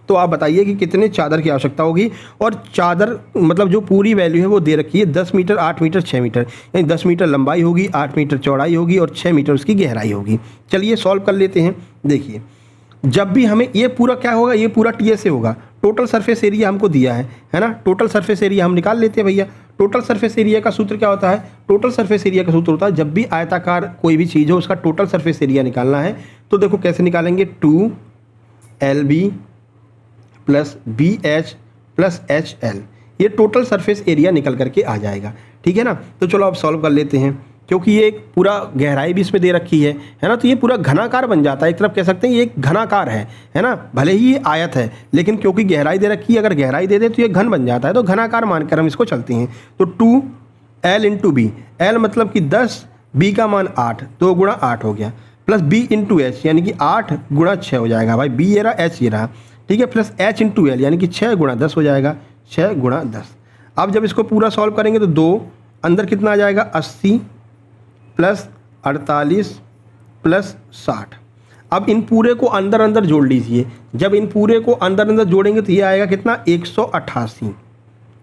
तो आप बताइए कि कितने चादर की आवश्यकता होगी, और चादर मतलब जो पूरी वैल्यू है वो दे रखी है 10 मीटर, 8 मीटर, 6 मीटर, यानी 10 मीटर लंबाई होगी, 8 मीटर चौड़ाई होगी और 6 मीटर उसकी गहराई होगी। चलिए सॉल्व कर लेते हैं। देखिए जब भी हमें ये पूरा क्या होगा, ये पूरा टी से होगा, टोटल सरफेस एरिया हमको दिया है ना। टोटल सरफेस एरिया हम निकाल लेते हैं भैया। टोटल सरफेस एरिया का सूत्र क्या होता है? टोटल सरफेस एरिया का सूत्र होता है जब भी आयताकार कोई भी चीज़ हो उसका टोटल सरफेस एरिया निकालना है तो देखो कैसे निकालेंगे, 2LB plus BH plus HL, ये टोटल सरफेस एरिया निकल करके आ जाएगा। ठीक है ना। तो चलो अब सॉल्व कर लेते हैं, क्योंकि ये एक पूरा गहराई भी इसमें दे रखी है ना, तो ये पूरा घनाकार बन जाता है। एक तरफ कह सकते हैं ये एक घनाकार है ना, भले ही ये आयत है लेकिन क्योंकि गहराई दे रखी है, अगर गहराई दे दे तो ये घन बन जाता है, तो घनाकार मानकर हम इसको चलते हैं। तो 2L इंटू बी, एल मतलब कि 10, B का मान 8, 2 गुणा 8 हो गया, प्लस B इंटू H यानी कि 8 गुणा 6 हो जाएगा भाई, B ये रहा, H ये रहा, ठीक है, प्लस H इंटू L यानी कि 6 गुणा 10 हो जाएगा, 6 गुणा 10। अब जब इसको पूरा सॉल्व करेंगे तो 2 अंदर कितना आ जाएगा, 80 प्लस 48 प्लस 60। अब इन पूरे को अंदर अंदर जोड़ लीजिए, जब इन पूरे को अंदर अंदर जोड़ेंगे तो ये आएगा कितना, 188,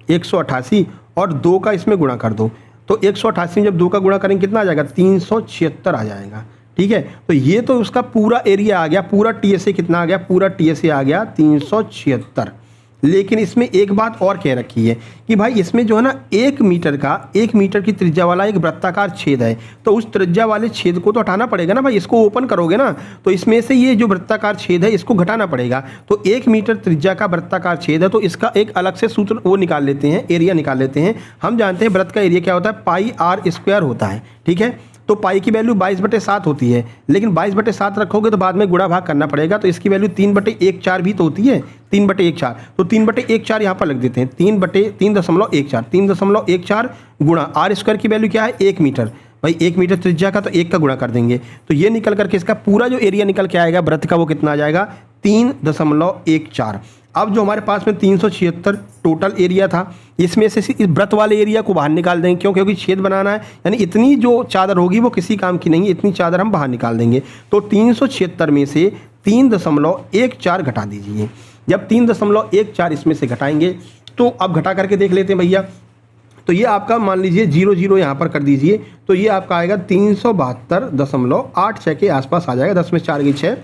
188 और 2 का इसमें गुणा कर दो, तो 188 जब 2 का गुणा करेंगे कितना आ जाएगा, 376 आ जाएगा। ठीक है, तो ये तो उसका पूरा एरिया आ गया, पूरा TSA कितना आ गया, पूरा TSA आ गया 376। लेकिन इसमें एक बात और कह रखी है कि भाई इसमें जो है ना 1 मीटर की त्रिज्या वाला एक वृत्ताकार छेद है, तो उस त्रिज्या वाले छेद को तो हटाना पड़ेगा ना भाई, इसको ओपन करोगे ना तो इसमें से ये जो वृत्ताकार छेद है इसको घटाना पड़ेगा। तो 1 मीटर त्रिज्या का वृत्ताकार छेद है, तो इसका एक अलग से सूत्र वो निकाल लेते हैं, एरिया निकाल लेते हैं। हम जानते हैं वृत्त का एरिया क्या होता है, πr² होता है। ठीक है, तो पाई की वैल्यू 22/7 होती है, लेकिन 22/7 रखोगे तो बाद में गुणा भाग करना पड़ेगा, तो इसकी वैल्यू 3/14 भी तो होती है, 3/14, तो 3/14 यहाँ पर लग देते हैं, 3/3.14 गुणा r² की वैल्यू क्या है, 1 मीटर, भाई 1 मीटर त्रिज्या का तो 1 का गुणा कर देंगे, तो ये निकल करके इसका पूरा जो एरिया निकल के आएगा वृत्त का वो कितना आ जाएगा, 3.14। अब जो हमारे पास में 376 टोटल एरिया था, इसमें से इस वृत्त वाले एरिया को बाहर निकाल देंगे, क्यों, क्योंकि छेद बनाना है, यानी इतनी जो चादर होगी वो किसी काम की नहीं है, इतनी चादर हम बाहर निकाल देंगे। तो 376 में से 3.14 घटा दीजिए। जब 3.14 इसमें से घटाएंगे तो अब घटा करके देख लेते हैं भैया, तो ये आपका मान लीजिए 0 यहाँ पर कर दीजिए, तो ये आपका आएगा 372.86 के आसपास आ जाएगा, 10 में 4 गई 6,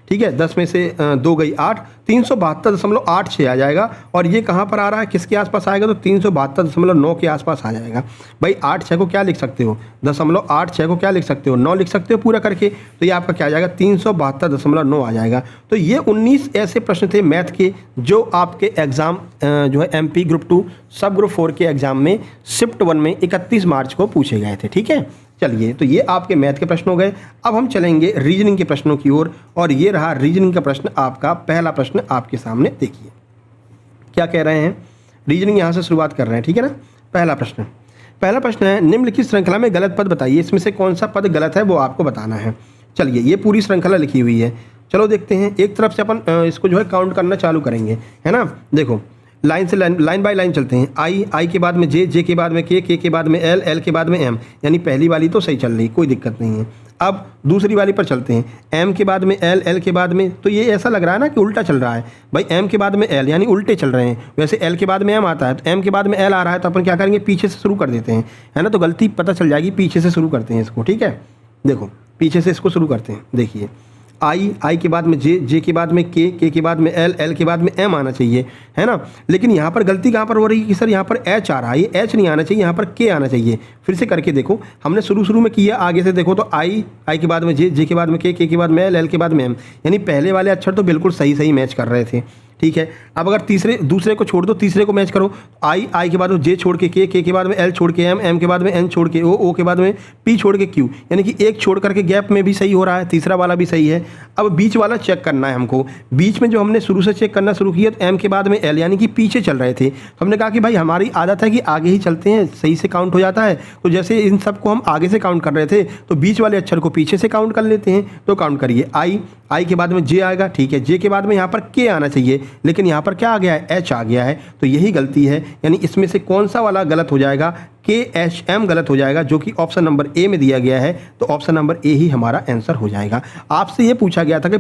ठीक है, 10 में से 2 गई 8, 372.86 आ जाएगा। और ये कहाँ पर आ रहा है, किसके आसपास आएगा, तो 372.9 के आसपास आ जाएगा। भाई 8/6 को क्या लिख सकते हो, 0.86 को क्या लिख सकते हो, 9 लिख सकते हो पूरा करके, तो ये आपका क्या आ जाएगा, 372.9 आ जाएगा। तो ये 19 ऐसे प्रश्न थे मैथ के जो आपके एग्ज़ाम जो है MP ग्रुप 2 सब ग्रुप 4 के एग्ज़ाम में शिफ्ट 1 में 31 मार्च को पूछे गए थे। ठीक है, चलिए, तो ये आपके मैथ के प्रश्न हो गए। अब हम चलेंगे रीजनिंग के प्रश्नों की ओर, और ये रहा रीजनिंग का प्रश्न आपका, पहला प्रश्न आपके सामने देखिए क्या कह रहे हैं। रीजनिंग यहाँ से शुरुआत कर रहे हैं, ठीक है ना। पहला प्रश्न है, निम्नलिखित श्रृंखला में गलत पद बताइए, इसमें से कौन सा पद गलत है वो आपको बताना है। चलिए, ये पूरी श्रृंखला लिखी हुई है, चलो देखते हैं। एक तरफ से अपन इसको जो है काउंट करना चालू करेंगे, है ना। देखो लाइन से लाइन बाय लाइन चलते हैं। आई के बाद में जे के बाद में के के बाद में एल के बाद में एम, यानी पहली वाली तो सही चल रही, कोई दिक्कत नहीं है। अब दूसरी वाली पर चलते हैं, एम के बाद में एल के बाद में, तो ये ऐसा लग रहा है ना कि उल्टा चल रहा है भाई, एम के बाद में एल यानी उल्टे चल रहे हैं। वैसे एल के बाद में एम आता है, तो एम के बाद में एल आ रहा है, तो अपन क्या करेंगे, पीछे से शुरू कर देते हैं, है ना। तो गलती पता चल जाएगी, पीछे से शुरू करते हैं इसको, ठीक है। देखो पीछे से इसको शुरू करते हैं, देखिए आई के बाद में जे के बाद में के के बाद में एल के बाद में एम आना चाहिए, है ना। लेकिन यहाँ पर गलती कहाँ पर हो रही है कि सर यहाँ पर एच आ रहा है, ये एच नहीं आना चाहिए, यहाँ पर के आना चाहिए। फिर से करके देखो, हमने शुरू में किया, आगे से देखो तो आई के बाद में जे के बाद में के बाद में एल के बाद में एम, यानी पहले वाले अक्षर तो बिल्कुल सही मैच कर रहे थे, ठीक है। अब अगर दूसरे को छोड़ दो, तीसरे को मैच करो, आई के बाद में जे छोड़ के के बाद में एल छोड़ के एम के बाद में एन छोड़ के ओ के बाद में पी छोड़ के क्यू, यानी कि एक छोड़ करके गैप में भी सही हो रहा है, तीसरा वाला भी सही है। अब बीच वाला चेक करना है हमको, बीच में जो हमने शुरू से चेक करना शुरू किया तो एम के बाद में एल यानी कि पीछे चल रहे थे, तो हमने कहा कि भाई हमारी आदत है कि आगे ही चलते हैं, सही से काउंट हो जाता है। तो जैसे इन सबको हम आगे से काउंट कर रहे थे, तो बीच वाले अक्षर को पीछे से काउंट कर लेते हैं। तो काउंट करिए, आई के बाद में जे आएगा, ठीक है, जे के बाद में यहाँ पर के आना चाहिए, लेकिन यहाँ पर क्या आ गया है, एच आ गया है, तो यही गलती है। यानी इसमें से कौन सा वाला गलत हो जाएगा, KHM गलत हो जाएगा, जो कि ऑप्शन नंबर ए में दिया गया है, तो ऑप्शन नंबर ए ही हमारा आंसर हो जाएगा। आपसे ये पूछा गया था कि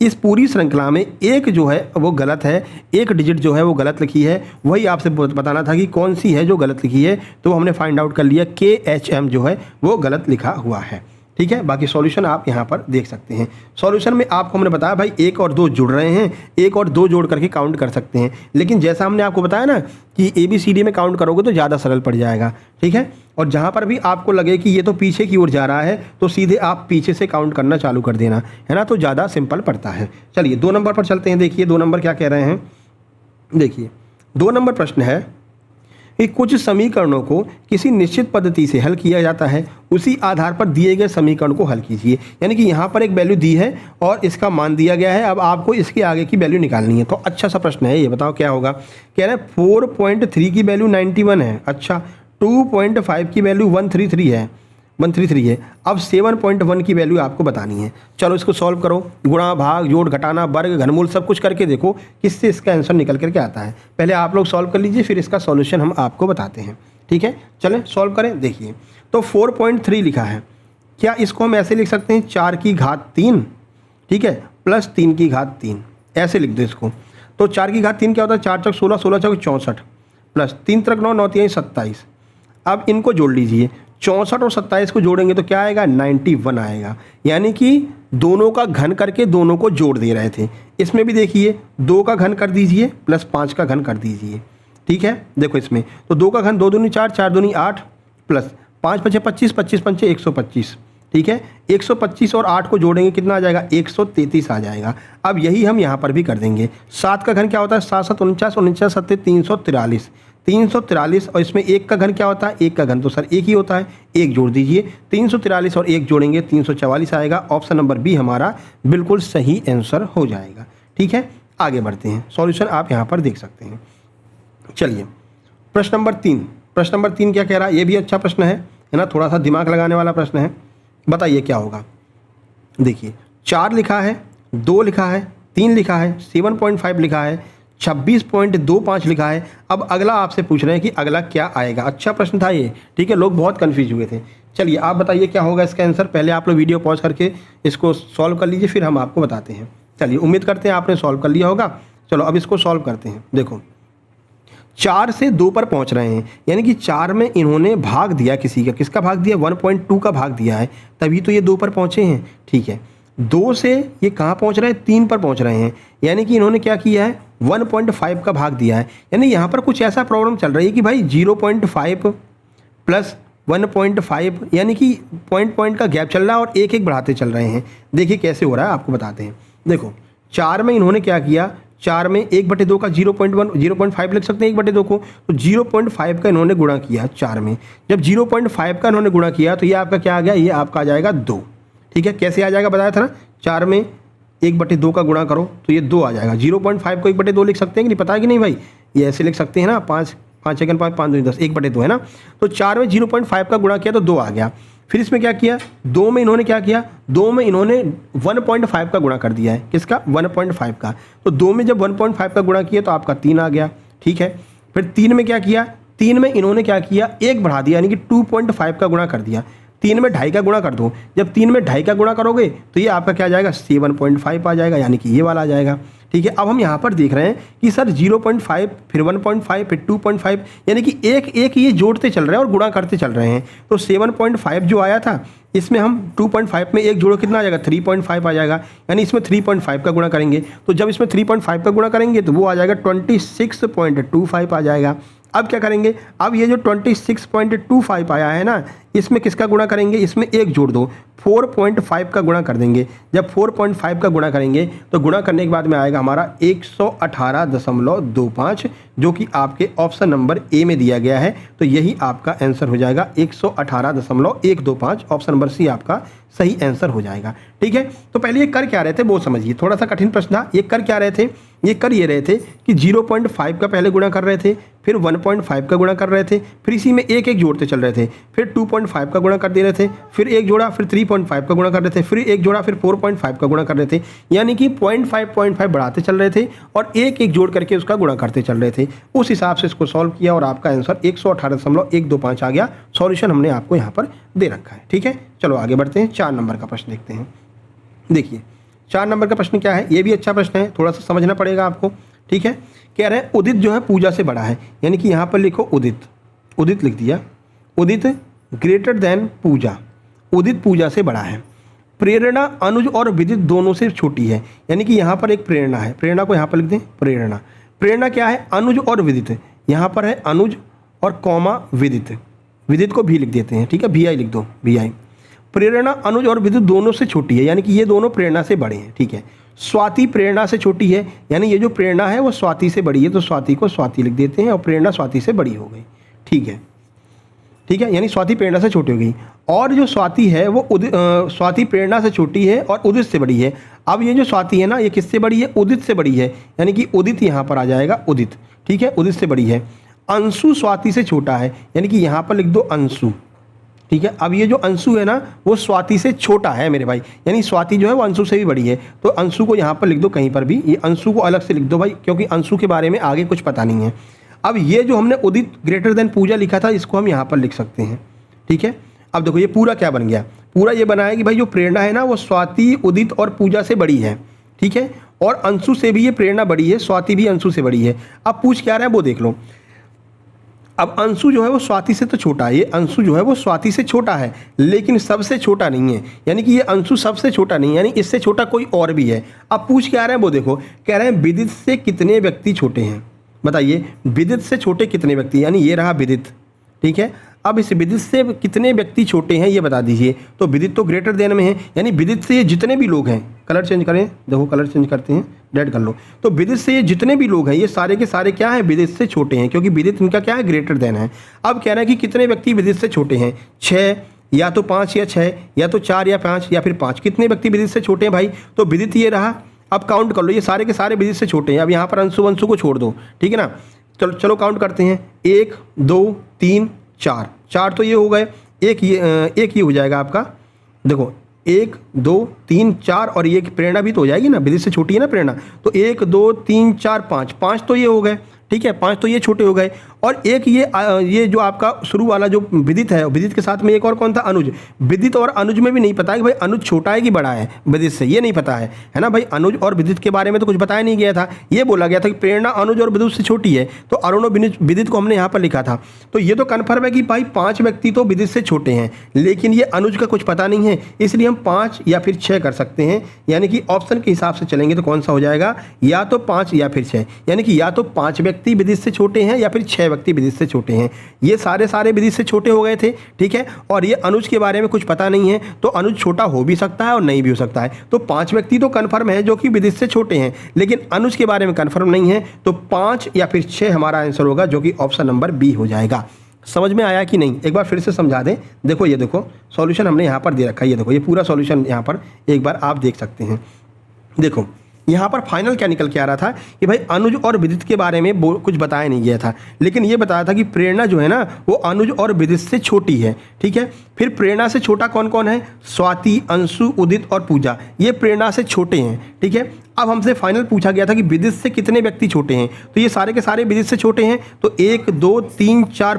इस पूरी श्रृंखला में एक जो है वो गलत है, एक डिजिट जो है वो गलत लिखी है, वही आपसे बताना था कि कौन सी है जो गलत लिखी है। तो हमने फाइंड आउट कर लिया, KHM जो है वो गलत लिखा हुआ है। ठीक है, बाकी सॉल्यूशन आप यहाँ पर देख सकते हैं। सॉल्यूशन में आपको हमने बताया भाई 1 और 2 जुड़ रहे हैं, 1 और 2 जोड़ करके काउंट कर सकते हैं, लेकिन जैसा हमने आपको बताया ना कि ABCD में काउंट करोगे तो ज़्यादा सरल पड़ जाएगा। ठीक है, और जहाँ पर भी आपको लगे कि ये तो पीछे की ओर जा रहा है तो सीधे आप पीछे से काउंट करना चालू कर देना, है ना, तो ज़्यादा सिंपल पड़ता है। चलिए 2 नंबर पर चलते हैं। देखिए 2 नंबर क्या कह रहे हैं। देखिए 2 नंबर प्रश्न है कि कुछ समीकरणों को किसी निश्चित पद्धति से हल किया जाता है, उसी आधार पर दिए गए समीकरण को हल कीजिए। यानी कि यहाँ पर एक वैल्यू दी है और इसका मान दिया गया है, अब आपको इसके आगे की वैल्यू निकालनी है। तो अच्छा सा प्रश्न है ये, बताओ क्या होगा। कह रहे हैं 4.3 की वैल्यू 91 है, अच्छा 2.5 की वैल्यू 133 है। अब 7.1 की वैल्यू आपको बतानी है। चलो इसको सॉल्व करो, गुणा भाग जोड़ घटाना वर्ग घनमूल सब कुछ करके देखो किससे इसका आंसर निकल करके आता है। पहले आप लोग सॉल्व कर लीजिए, फिर इसका सॉल्यूशन हम आपको बताते हैं। ठीक है, चलें सॉल्व करें। देखिए तो 4.3 लिखा है, क्या इसको हम ऐसे लिख सकते हैं 4 की घात 3, ठीक है, प्लस 3 की घात 3, ऐसे लिख दो इसको। तो 4 की घात 3 क्या होता है, 4 चौक 16, 16 चौक 64, प्लस 3 त्रिक 9, 9 3 27। अब इनको जोड़ लीजिए, 64 और 27 को जोड़ेंगे तो क्या आएगा, 91 आएगा। यानी कि दोनों का घन करके दोनों को जोड़ दे रहे थे। इसमें भी देखिए 2 का घन कर दीजिए प्लस 5 का घन कर दीजिए। ठीक है, देखो इसमें तो 2 का घन 2 दूनी 4, 4 दूनी 8, प्लस 5 पचे 25, 25 पंचे 125। ठीक है, 125 और 8 को जोड़ेंगे कितना आ जाएगा, 133 आ जाएगा। अब यही हम यहाँ पर भी कर देंगे। 7 का घन क्या होता है, 7 7 49, 49 7 343, 343, और इसमें 1 का घन क्या होता है, 1 का घन तो सर 1 ही होता है, 1 जोड़ दीजिए। 343 और 1 जोड़ेंगे 344 आएगा। ऑप्शन नंबर बी हमारा बिल्कुल सही आंसर हो जाएगा। ठीक है, आगे बढ़ते हैं। सॉल्यूशन आप यहाँ पर देख सकते हैं। चलिए प्रश्न नंबर 3, प्रश्न नंबर 3 क्या कह रहा है, ये भी अच्छा प्रश्न है ना, थोड़ा सा दिमाग लगाने वाला प्रश्न है। बताइए क्या होगा। देखिए 4 लिखा है, 2 लिखा है, 3 लिखा है, 7.5 लिखा है, 26.25 लिखा है। अब अगला आपसे पूछ रहे हैं कि अगला क्या आएगा। अच्छा प्रश्न था ये, ठीक है, लोग बहुत कंफ्यूज हुए थे। चलिए आप बताइए क्या होगा इसका आंसर। पहले आप लोग वीडियो पॉज करके इसको सॉल्व कर लीजिए, फिर हम आपको बताते हैं। चलिए उम्मीद करते हैं आपने सॉल्व कर लिया होगा। चलो अब इसको सॉल्व करते हैं। देखो 4 से 2 पर पहुंच रहे हैं, यानी कि 4 में इन्होंने भाग दिया, किसी का, किसका भाग दिया, 1.2 का भाग दिया है, तभी तो ये 2 पर पहुंचे हैं। ठीक है, 2 से ये कहाँ पहुंच रहे हैं, 3 पर पहुंच रहे हैं, यानी कि इन्होंने क्या किया है, 1.5 का भाग दिया है। यानी यहाँ पर कुछ ऐसा प्रॉब्लम चल रही है कि भाई 0.5 प्लस 1.5, यानी कि पॉइंट का गैप चल रहा है और एक एक बढ़ाते चल रहे हैं। देखिए कैसे हो रहा है आपको बताते हैं। देखो 4 में इन्होंने क्या किया, 4 में 1/2 का 0.5 लिख सकते हैं 1/2 को, तो 0.5 का इन्होंने गुणा किया 4 में। जब 0.5 का इन्होंने गुणा किया तो ये आपका क्या आ गया, ये आपका आ जाएगा 2। ठीक है, कैसे आ जाएगा बताया था ना, 4 में 1/2 का गुणा करो तो ये 2 आ जाएगा। 0.5 को 1/2 लिख सकते हैं कि नहीं, पता है कि नहीं भाई, ये ऐसे लिख सकते हैं ना, 5 5 सेकंड 5 5 2 10, 1/2 है ना। तो 4 में 0.5 का गुणा किया तो 2 आ गया। फिर इसमें क्या किया, 2 में इन्होंने क्या किया, 2 में इन्होंने 1.5 का गुणा कर दिया है, किसका, 1.5 का। तो 2 में जब 1.5 का गुणा किया तो आपका 3 आ गया। ठीक है, फिर 3 में क्या किया, 3 में इन्होंने क्या किया, 1 बढ़ा दिया, यानी कि 2.5 का गुणा कर दिया। 3 में 2.5 का गुणा कर दो, जब 3 में 2.5 का गुणा करोगे तो ये आपका क्या आ जाएगा, 7.5 आ जाएगा, यानी कि ये वाला आ जाएगा। ठीक है, अब हम यहाँ पर देख रहे हैं कि सर 0.5 फिर 1.5 फिर 2.5, यानी कि एक एक ये जोड़ते चल रहे हैं और गुणा करते चल रहे हैं। तो 7.5 जो आया था, इसमें हम 2.5 में एक जोड़ो कितना आ जाएगा, 3.5 आ जाएगा, यानी इसमें 3.5 का गुणा करेंगे। तो जब इसमें 3.5 का गुणा करेंगे तो वो आ जाएगा 26.25 आ जाएगा। अब क्या करेंगे, अब ये जो 26.25 आया है ना, इसमें किसका गुणा करेंगे, इसमें एक जोड़ दो, 4.5 का गुणा कर देंगे। जब 4.5 का गुणा करेंगे तो गुणा करने के बाद में आएगा हमारा 118.25, जो कि आपके ऑप्शन नंबर ए में दिया गया है। तो यही आपका आंसर हो जाएगा 118.125, ऑप्शन नंबर सी आपका सही आंसर हो जाएगा। ठीक है, तो पहले ये कर क्या रहे थे वो समझिए, थोड़ा सा कठिन प्रश्न था। ये कर क्या रहे थे, ये कर ये रहे थे कि 0.5 का पहले गुणा कर रहे थे, फिर 1.5 का गुणा कर रहे थे, फिर इसी में एक एक जोड़ते चल रहे थे, फिर 2.5 का गुणा कर दे रहे थे, फिर एक जोड़ा, फिर 3.5 का गुणा कर रहे थे, फिर एक जोड़ा, फिर 4.5 का गुणा कर रहे थे, यानी कि 0.5 बढ़ाते चल रहे थे और एक एक जोड़ करके उसका गुणा करते चल रहे थे। उस हिसाब से इसको सॉल्व किया और आपका आंसर 118.125 आ गया। सॉल्यूशन हमने आपको यहाँ पर दे रखा है। ठीक है, चलो आगे बढ़ते हैं, 4 नंबर का प्रश्न देखते हैं। देखिए 4 नंबर का प्रश्न क्या है, ये भी अच्छा प्रश्न है, थोड़ा सा समझना पड़ेगा आपको। ठीक है, कह रहे हैं उदित जो है पूजा से बड़ा है, यानी कि यहाँ पर लिखो उदित, उदित लिख दिया, उदित ग्रेटर देन पूजा, उदित पूजा से बड़ा है। प्रेरणा अनुज और विदित दोनों से छोटी है, यानी कि यहाँ पर एक प्रेरणा है, प्रेरणा को यहाँ पर लिख दें प्रेरणा। प्रेरणा क्या है? अनुज और विदित, यहाँ पर है अनुज और कॉमा विदित, विदित को भी लिख देते हैं, ठीक है, VI लिख दो, VI। प्रेरणा अनुज और विदित दोनों से छोटी है, यानी कि ये दोनों प्रेरणा से बड़े हैं, ठीक है। स्वाति प्रेरणा से छोटी है, यानी ये जो प्रेरणा है वो स्वाति से बड़ी है, तो स्वाति को स्वाति लिख देते हैं और प्रेरणा स्वाति से बड़ी हो गई, ठीक है, ठीक है, यानी स्वाति प्रेरणा से छोटी हो गई। और जो स्वाति है वो स्वाति प्रेरणा से छोटी है और उदित से बड़ी है। अब ये जो स्वाति है ना, ये किससे बड़ी है? उदित से बड़ी है, यानी कि उदित यहाँ पर आ जाएगा, उदित, ठीक है, उदित से बड़ी है। अंशु स्वाति से छोटा है, यानी कि यहाँ पर लिख दो अंशु, ठीक है। अब ये जो अंशु है ना वो स्वाति से छोटा है मेरे भाई, यानी स्वाति जो है वो अंशु से भी बड़ी है, तो अंशु को यहाँ पर लिख दो कहीं पर भी, ये अंशु को अलग से लिख दो भाई, क्योंकि अंशु के बारे में आगे कुछ पता नहीं है। अब ये जो हमने उदित ग्रेटर देन पूजा लिखा था, इसको हम यहाँ पर लिख सकते हैं, ठीक है। अब देखो ये पूरा क्या बन गया, पूरा ये बना है कि भाई जो प्रेरणा है ना वो स्वाति, उदित और पूजा से बड़ी है, ठीक है, और अंशु से भी ये प्रेरणा बड़ी है, स्वाति भी अंशु से बड़ी है। अब पूछ क्या रहा है वो देख लो। अब अंशु जो है वो स्वाति से तो छोटा है, ये अंशु जो है वो स्वाति से छोटा है, लेकिन सबसे छोटा नहीं है, यानी कि ये अंशु सबसे छोटा नहीं है, यानी इससे छोटा कोई और भी है। अब पूछ क्या रहे हैं वो देखो, कह रहे हैं विदित से कितने व्यक्ति छोटे हैं, बताइए विदित से छोटे कितने व्यक्ति, यानी ये रहा विदित, ठीक है। अब इस विदित से कितने व्यक्ति छोटे हैं ये बता दीजिए, तो विदित तो ग्रेटर देन में है, यानी विदित से ये जितने भी लोग हैं, कलर चेंज करें, देखो कलर चेंज करते हैं, रेड कर लो, तो विदित से ये जितने भी लोग हैं ये सारे के सारे क्या हैं? विदित से छोटे हैं, क्योंकि विदित इनका क्या है? ग्रेटर देन है। अब कह रहे हैं कि कितने व्यक्ति विदित से छोटे हैं? 6 या तो 5 या 6 या तो 4 या 5 या फिर 5, कितने व्यक्ति विदित से छोटे हैं भाई? तो विदित ये रहा। अब काउंट कर लो, ये सारे के सारे विदित से छोटे हैं। अब यहाँ पर अंशु वंशु को छोड़ दो, ठीक है ना। चलो काउंट करते हैं, 1 2 3 4, 4 तो ये हो गए, एक ये हो जाएगा आपका, देखो 1 2 3 4 और ये प्रेरणा भी तो हो जाएगी ना, विदित से छोटी है ना प्रेरणा, तो 1 2 3 4 5 तो ये हो गए, ठीक है, 5 तो ये छोटे हो गए। और एक ये जो आपका शुरू वाला जो विदित है, विदित के साथ में एक और कौन था? अनुज। विदित और अनुज में भी नहीं पता है कि भाई अनुज छोटा है कि बड़ा है विदित से, ये नहीं पता है ना भाई। अनुज और विदित के बारे में तो कुछ बताया नहीं गया था, ये बोला गया था कि प्रेरणा अनुज और विदित से छोटी है, तो अरुण और विदित को हमने यहाँ पर लिखा था। तो ये तो कन्फर्म है कि भाई 5 व्यक्ति तो विदित से छोटे हैं, लेकिन ये अनुज का कुछ पता नहीं है, इसलिए हम 5 या फिर 6 कर सकते हैं, यानी कि ऑप्शन के हिसाब से चलेंगे तो कौन सा हो जाएगा? या तो 5 या फिर 6, यानी कि या तो 5 व्यक्ति विदित से छोटे हैं या फिर 6 व्यक्ति विदित से छोटे हैं। ये सारे विदित से छोटे हो गए थे, ठीक है। और ये अनुज के बारे में कुछ पता नहीं है, तो अनुज छोटा हो भी सकता है और नहीं भी हो सकता है। तो 5 व्यक्ति तो कन्फर्म है जो कि विदित से छोटे हैं, लेकिन अनुज के बारे में कन्फर्म नहीं है, तो 5 या फिर 6 हमारा आंसर होगा, जो कि ऑप्शन नंबर बी हो जाएगा। समझ में आया कि नहीं? एक बार फिर से समझा दें। देखो ये देखो सॉल्यूशन हमने यहाँ पर दे रखा है, ये देखो ये पूरा सॉल्यूशन यहाँ पर एक बार आप देख सकते हैं। देखो यहाँ पर फाइनल क्या निकल के आ रहा था कि भाई अनुज और विदित के बारे में कुछ बताया नहीं गया था, लेकिन ये बताया था कि प्रेरणा जो है ना वो अनुज और विदित से छोटी है, ठीक है। फिर प्रेरणा से छोटा कौन कौन है? स्वाति, अंशु, उदित और पूजा, ये प्रेरणा से छोटे हैं, ठीक है। अब हमसे फाइनल पूछा गया था कि विदित से कितने व्यक्ति छोटे हैं, तो ये सारे के सारे विदित से छोटे हैं, तो 1 2 3 4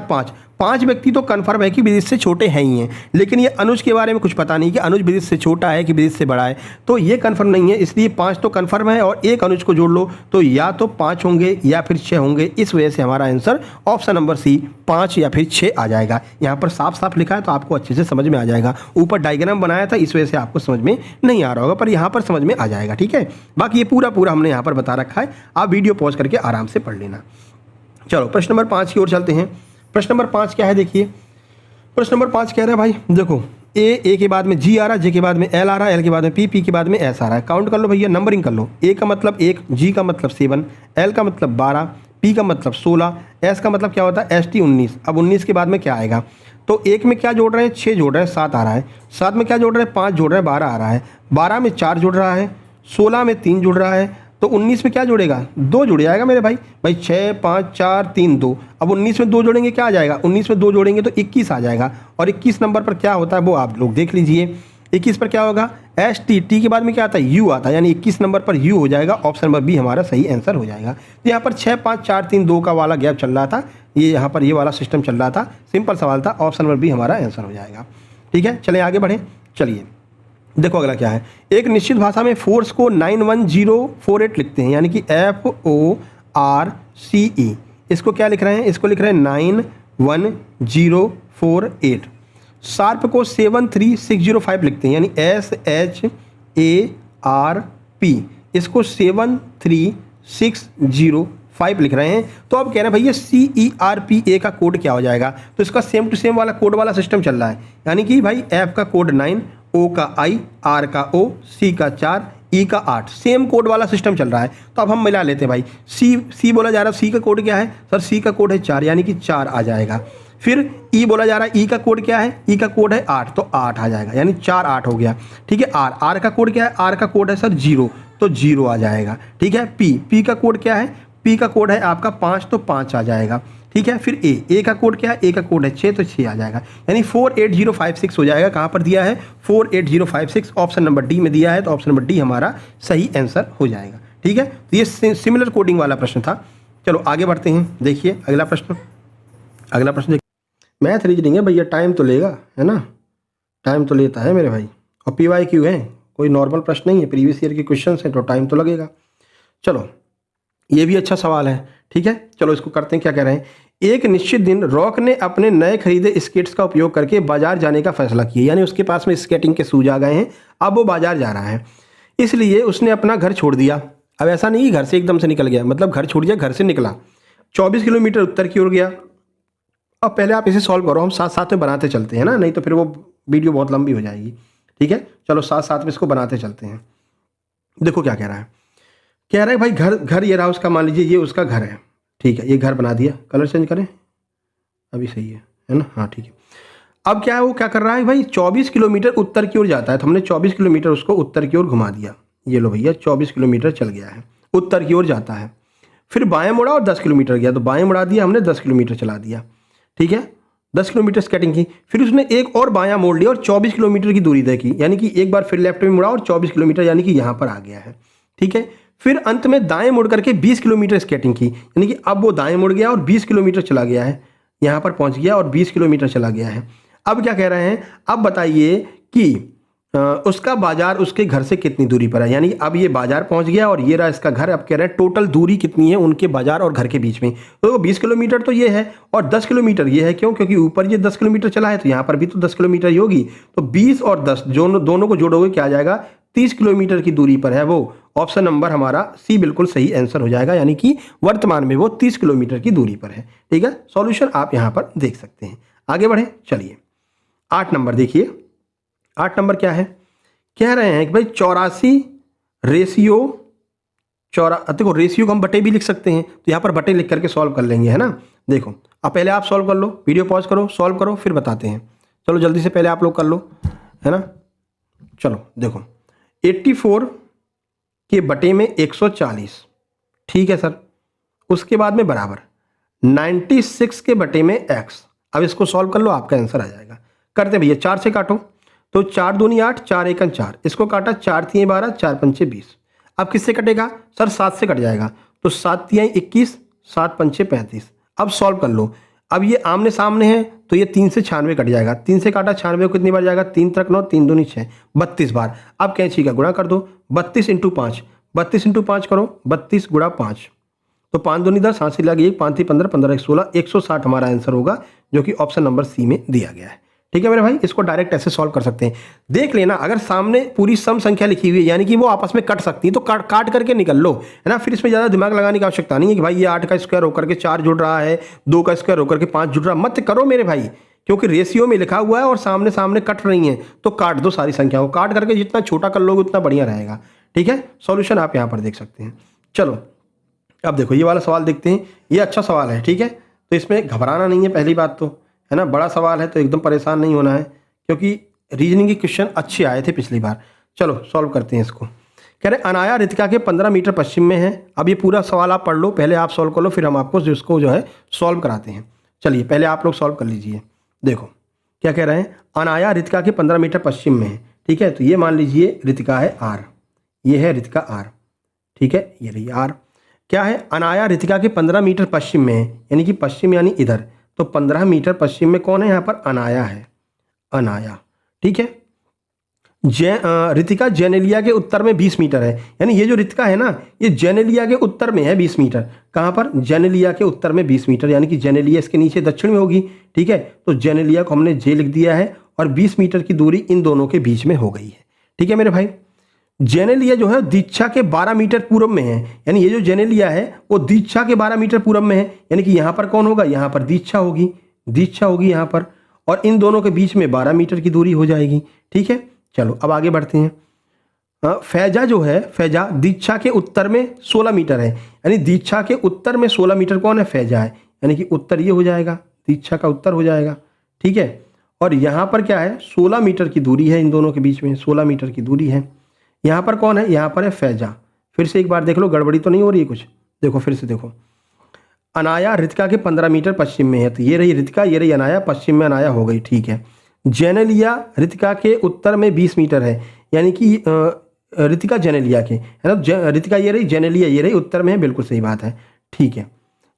5 व्यक्ति तो कन्फर्म है कि विदित से छोटे हैं ही हैं, लेकिन ये अनुज के बारे में कुछ पता नहीं कि अनुज विदित से छोटा है कि विदित से बड़ा है, तो ये कन्फर्म नहीं है, इसलिए 5 तो कन्फर्म है और एक अनुज को जोड़ लो तो या तो 5 होंगे या फिर 6 होंगे। इस वजह से हमारा आंसर ऑप्शन नंबर सी 5 या फिर 6 आ जाएगा। यहाँ पर साफ साफ लिखा है तो आपको अच्छे से समझ में आ जाएगा। ऊपर डायग्राम बनाया था इस वजह से आपको समझ में नहीं आ रहा होगा, पर यहाँ पर समझ में आ जाएगा, ठीक है। बाकी ये पूरा हमने यहाँ पर बता रखा है, आप वीडियो पॉज करके आराम से पढ़ लेना। चलो प्रश्न नंबर 5 की ओर चलते हैं। प्रश्न नंबर 5 क्या है? देखिए प्रश्न नंबर 5 कह रहा है भाई, देखो ए के बाद में जी आ रहा है, जे के बाद में एल आ रहा है, एल के बाद में पी के बाद में एस आ रहा है। काउंट कर लो भैया, नंबरिंग कर लो। ए का मतलब 1, जी का मतलब 7, एल का मतलब 12, पी का मतलब 16, एस का मतलब क्या होता है? ST 19। अब 19 के बाद में क्या आएगा? तो 1 में क्या जोड़ रहे हैं? 6 जोड़ रहे हैं, 7 आ रहा है। 7 में क्या जोड़ रहे हैं? 5 जोड़ रहे हैं, 12 आ रहा है। 12 में 4 जुड़ रहा है, 16 में 3 जुड़ रहा है, तो 19 में क्या जुड़ेगा? 2 जुड़ जाएगा मेरे भाई। 6 5 4 3 2। अब 19 में 2 जोड़ेंगे क्या आ जाएगा? 19 में 2 जोड़ेंगे तो 21 आ जाएगा। और 21 नंबर पर क्या होता है वो आप लोग देख लीजिए। 21 पर क्या होगा? ST, टी के बाद में क्या आता है? U आता है, यानी 21 नंबर पर U हो जाएगा। ऑप्शन नंबर बी हमारा सही आंसर हो जाएगा। तो यहाँ पर 6 5 4 3 2 का वाला गैप चल रहा था, ये यहाँ पर ये वाला सिस्टम चल रहा था, सिंपल सवाल था। ऑप्शन नंबर बी हमारा आंसर हो जाएगा, ठीक है। चलें आगे बढ़ें। चलिए देखो अगला क्या है। एक निश्चित भाषा में फोर्स को 91048 लिखते हैं, यानी कि FORCE। इसको क्या लिख रहे हैं? इसको लिख रहे हैं 91048। शार्प को 73605 लिखते हैं, यानी SHARP, इसको 73605 लिख रहे हैं। तो अब कह रहे हैं भैया CERPA का कोड क्या हो जाएगा, तो इसका सेम टू सेम वाला कोड वाला सिस्टम चल रहा है, यानी कि भाई F का कोड 9, O का I, R का O, C का 4, E का 8, सेम कोड वाला सिस्टम चल रहा है। तो अब हम मिला लेते हैं भाई, C बोला जा रहा है, C का कोड क्या है सर, C का कोड है 4, यानी कि 4 आ जाएगा। फिर E बोला जा रहा है, E का कोड क्या है, E का कोड है 8, तो 8 आ जाएगा, यानी 4 8 हो गया। ठीक है, R का कोड क्या है, R का कोड है सर 0, तो 0 आ जाएगा। ठीक है, P का कोड क्या है, P का कोड है आपका 5, तो 5 आ जाएगा। ठीक है, फिर A का कोड क्या है, A का कोड है 6, तो 6 आ जाएगा, यानी 48056 हो जाएगा। कहाँ पर दिया है, 48056 ऑप्शन नंबर डी में दिया है, तो ऑप्शन नंबर डी हमारा सही आंसर हो जाएगा। ठीक है, तो ये सिमिलर कोडिंग वाला प्रश्न था। चलो आगे बढ़ते हैं, देखिए अगला प्रश्न देखिए, मैथ रीजनिंग है भैया, टाइम तो लेगा, है ना, टाइम तो लेता है मेरे भाई, और PYQ है, कोई नॉर्मल प्रश्न नहीं है, प्रीवियस ईयर के क्वेश्चन है, तो टाइम तो लगेगा। चलो ये भी अच्छा सवाल है। ठीक है, चलो इसको करते हैं, क्या कह रहे हैं, एक निश्चित दिन रॉक ने अपने नए खरीदे स्केट्स का उपयोग करके बाजार जाने का फैसला किया, यानी उसके पास में स्केटिंग के शूज आ गए हैं, अब वो बाजार जा रहा है, इसलिए उसने अपना घर छोड़ दिया। अब ऐसा नहीं कि घर से एकदम से निकल गया, मतलब घर छोड़ दिया, घर से निकला, 24 किलोमीटर उत्तर की ओर गया। अब पहले आप इसे सॉल्व करो, हम साथ साथ में बनाते चलते हैं ना, नहीं तो फिर वो वीडियो बहुत लंबी हो जाएगी। ठीक है, चलो साथ साथ में इसको बनाते चलते हैं। देखो क्या कह रहा है, कह रहा है भाई घर ये रहा उसका, मान लीजिए ये उसका घर है। ठीक है, ये घर बना दिया, कलर चेंज करें, अभी सही है ना, हाँ ठीक है। अब क्या है, वो क्या कर रहा है भाई, 24 किलोमीटर उत्तर की ओर जाता है, तो हमने 24 किलोमीटर उसको उत्तर की ओर घुमा दिया। ये लो भैया 24 किलोमीटर चल गया है, उत्तर की ओर जाता है। फिर बाएं मुड़ा और 10 किलोमीटर गया, तो बाएं मुड़ा दिया हमने, 10 किलोमीटर चला दिया। ठीक है, 10 किलोमीटर स्केटिंग की, फिर उसने एक और बायां मोड़ लिया और 24 किलोमीटर की दूरी तय की, यानी कि एक बार फिर लेफ्ट में मुड़ा और 24 किलोमीटर यानी कि यहाँ पर आ गया है। ठीक है, फिर अंत में दाएं मुड़ करके 20 किलोमीटर स्केटिंग की, यानी कि अब वो दाएं मुड़ गया और 20 किलोमीटर चला गया है, यहाँ पर पहुँच गया और 20 किलोमीटर चला गया है। अब क्या कह रहे हैं, अब बताइए कि उसका बाजार उसके घर से कितनी दूरी पर है, यानी अब ये बाजार पहुंच गया और ये रहा इसका घर। अब कह रहे हैं टोटल दूरी कितनी है उनके बाजार और घर के बीच में, तो 20 किलोमीटर तो ये है और 10 किलोमीटर ये है, क्यों, क्योंकि ऊपर ये 10 किलोमीटर चला है, तो यहाँ पर भी तो 10 किलोमीटर ही होगी, तो 20 और 10 दोनों को जोड़ोगे क्या आ जाएगा, 30 किलोमीटर की दूरी पर है वो। ऑप्शन नंबर हमारा सी बिल्कुल सही आंसर हो जाएगा, यानी कि वर्तमान में वो 30 किलोमीटर की दूरी पर है। ठीक है, सॉल्यूशन आप यहाँ पर देख सकते हैं। आगे बढ़े, चलिए 8 नंबर देखिए, 8 नंबर क्या है, कह रहे हैं कि भाई 84 रेशियो देखो रेशियो को हम बटे भी लिख सकते हैं, तो यहाँ पर बटे लिख करके सॉल्व कर लेंगे, है ना। देखो अब पहले आप सॉल्व कर लो, वीडियो पॉज करो, सॉल्व करो, फिर बताते हैं। चलो जल्दी से पहले आप लोग कर लो, है ना। चलो देखो 84 के बटे में 140, ठीक है सर, उसके बाद में बराबर 96 के बटे में x। अब इसको सॉल्व कर लो, आपका आंसर आ जाएगा। करते भैया, 4 से काटो, तो 4 दूनी 8, 4 एकन 4, इसको काटा, 4 तियां 12, 4 पंचे 20। अब किससे कटेगा सर, 7 से कट जाएगा, तो 7 तियां 21, 7 पंचे 35। अब सॉल्व कर लो, अब ये आमने सामने है, तो ये 3 से 96 कट जाएगा, 3 से काटा, 96 को कितनी बार जाएगा, 3 तक 9, 3 दूनी 6, 32 बार। अब कैंची का गुणा कर दो, 32 × 5, 32 × 5 करो, 32 × 5, तो 5 दूनी 10, 7 से लगी 1, 5 15, 15 16, 160 हमारा आंसर होगा, जो कि ऑप्शन नंबर सी में दिया गया है। ठीक है मेरे भाई, इसको डायरेक्ट ऐसे सॉल्व कर सकते हैं। देख लेना, अगर सामने पूरी सम संख्या लिखी हुई है, यानी कि वो आपस में कट सकती है, तो काट करके निकल लो, है ना। फिर इसमें ज़्यादा दिमाग लगाने की आवश्यकता नहीं है कि भाई ये 8 का स्क्वायर होकर के 4 जुड़ रहा है, 2 का स्क्वायर होकर के 5 जुड़ रहा है, मत करो मेरे भाई, क्योंकि रेशियो में लिखा हुआ है और सामने सामने कट रही हैं, तो काट दो सारी संख्याओं, काट करके जितना छोटा कर लोगे उतना बढ़िया रहेगा। ठीक है, सॉल्यूशन आप यहाँ पर देख सकते हैं। चलो अब देखो ये वाला सवाल देखते हैं, ये अच्छा सवाल है, ठीक है, तो इसमें घबराना नहीं है, पहली बात तो, है ना। बड़ा सवाल है तो एकदम परेशान नहीं होना है, क्योंकि रीजनिंग के क्वेश्चन अच्छे आए थे पिछली बार। चलो सॉल्व करते हैं इसको। कह रहे अनाया रितिका के 15 मीटर पश्चिम में है। अब ये पूरा सवाल आप पढ़ लो, पहले आप सॉल्व कर लो, फिर हम आपको इसको जो है सॉल्व कराते हैं। चलिए पहले आप लोग सॉल्व कर लीजिए। देखो क्या कह रहे हैं, अनाया रितिका के 15 मीटर पश्चिम में है, ठीक है, तो ये मान लीजिए रितिका है R, ये है रितिका R, ठीक है, ये रही R। क्या है, अनाया रितिका के 15 मीटर पश्चिम में है, यानी कि पश्चिम यानी इधर, तो 15 मीटर पश्चिम में कौन है, यहाँ पर अनाया है, अनाया, ठीक है। रितिका जेनेलिया के उत्तर में 20 मीटर है, यानी ये जो रितिका है ना, ये जेनेलिया के उत्तर में है 20 मीटर। कहाँ पर, जेनेलिया के उत्तर में 20 मीटर, यानी कि जेनेलिया इसके नीचे दक्षिण में होगी, ठीक है। तो जेनेलिया को हमने जे लिख दिया है और 20 मीटर की दूरी इन दोनों के बीच में हो गई है। ठीक है मेरे भाई। जेनेलिया जो है दीक्षा के 12 मीटर पूरब में है, यानी ये जो जेनेलिया है वो दीक्षा के 12 मीटर पूरब में है, यानी कि यहाँ पर कौन होगा, यहाँ पर दीक्षा होगी, दीक्षा होगी यहाँ पर, और इन दोनों के बीच में 12 मीटर की दूरी हो जाएगी। ठीक है, चलो अब आगे बढ़ते हैं। फैजा जो है, फैजा दीक्षा के उत्तर में 16 मीटर है, यानी दीक्षा के उत्तर में 16 मीटर कौन है, फैजा है, यानी कि उत्तर ये हो जाएगा, दीक्षा का उत्तर हो जाएगा। ठीक है, और यहाँ पर क्या है, 16 मीटर की दूरी है इन दोनों के बीच में, 16 मीटर की दूरी है। यहाँ पर कौन है, यहाँ पर है फैजा। फिर से एक बार देख लो, गड़बड़ी तो नहीं हो रही है कुछ, देखो फिर से देखो। अनाया रितिका के 15 मीटर पश्चिम में है, तो ये रही रितिका, ये रही अनाया, पश्चिम में अनाया हो गई। ठीक है, जेनेलिया रितिका के उत्तर में 20 मीटर है, यानी कि रितिका जेनेलिया के, है ना, रितिका ये रही, जेनेलिया ये रही, उत्तर में है, बिल्कुल सही बात है। ठीक है,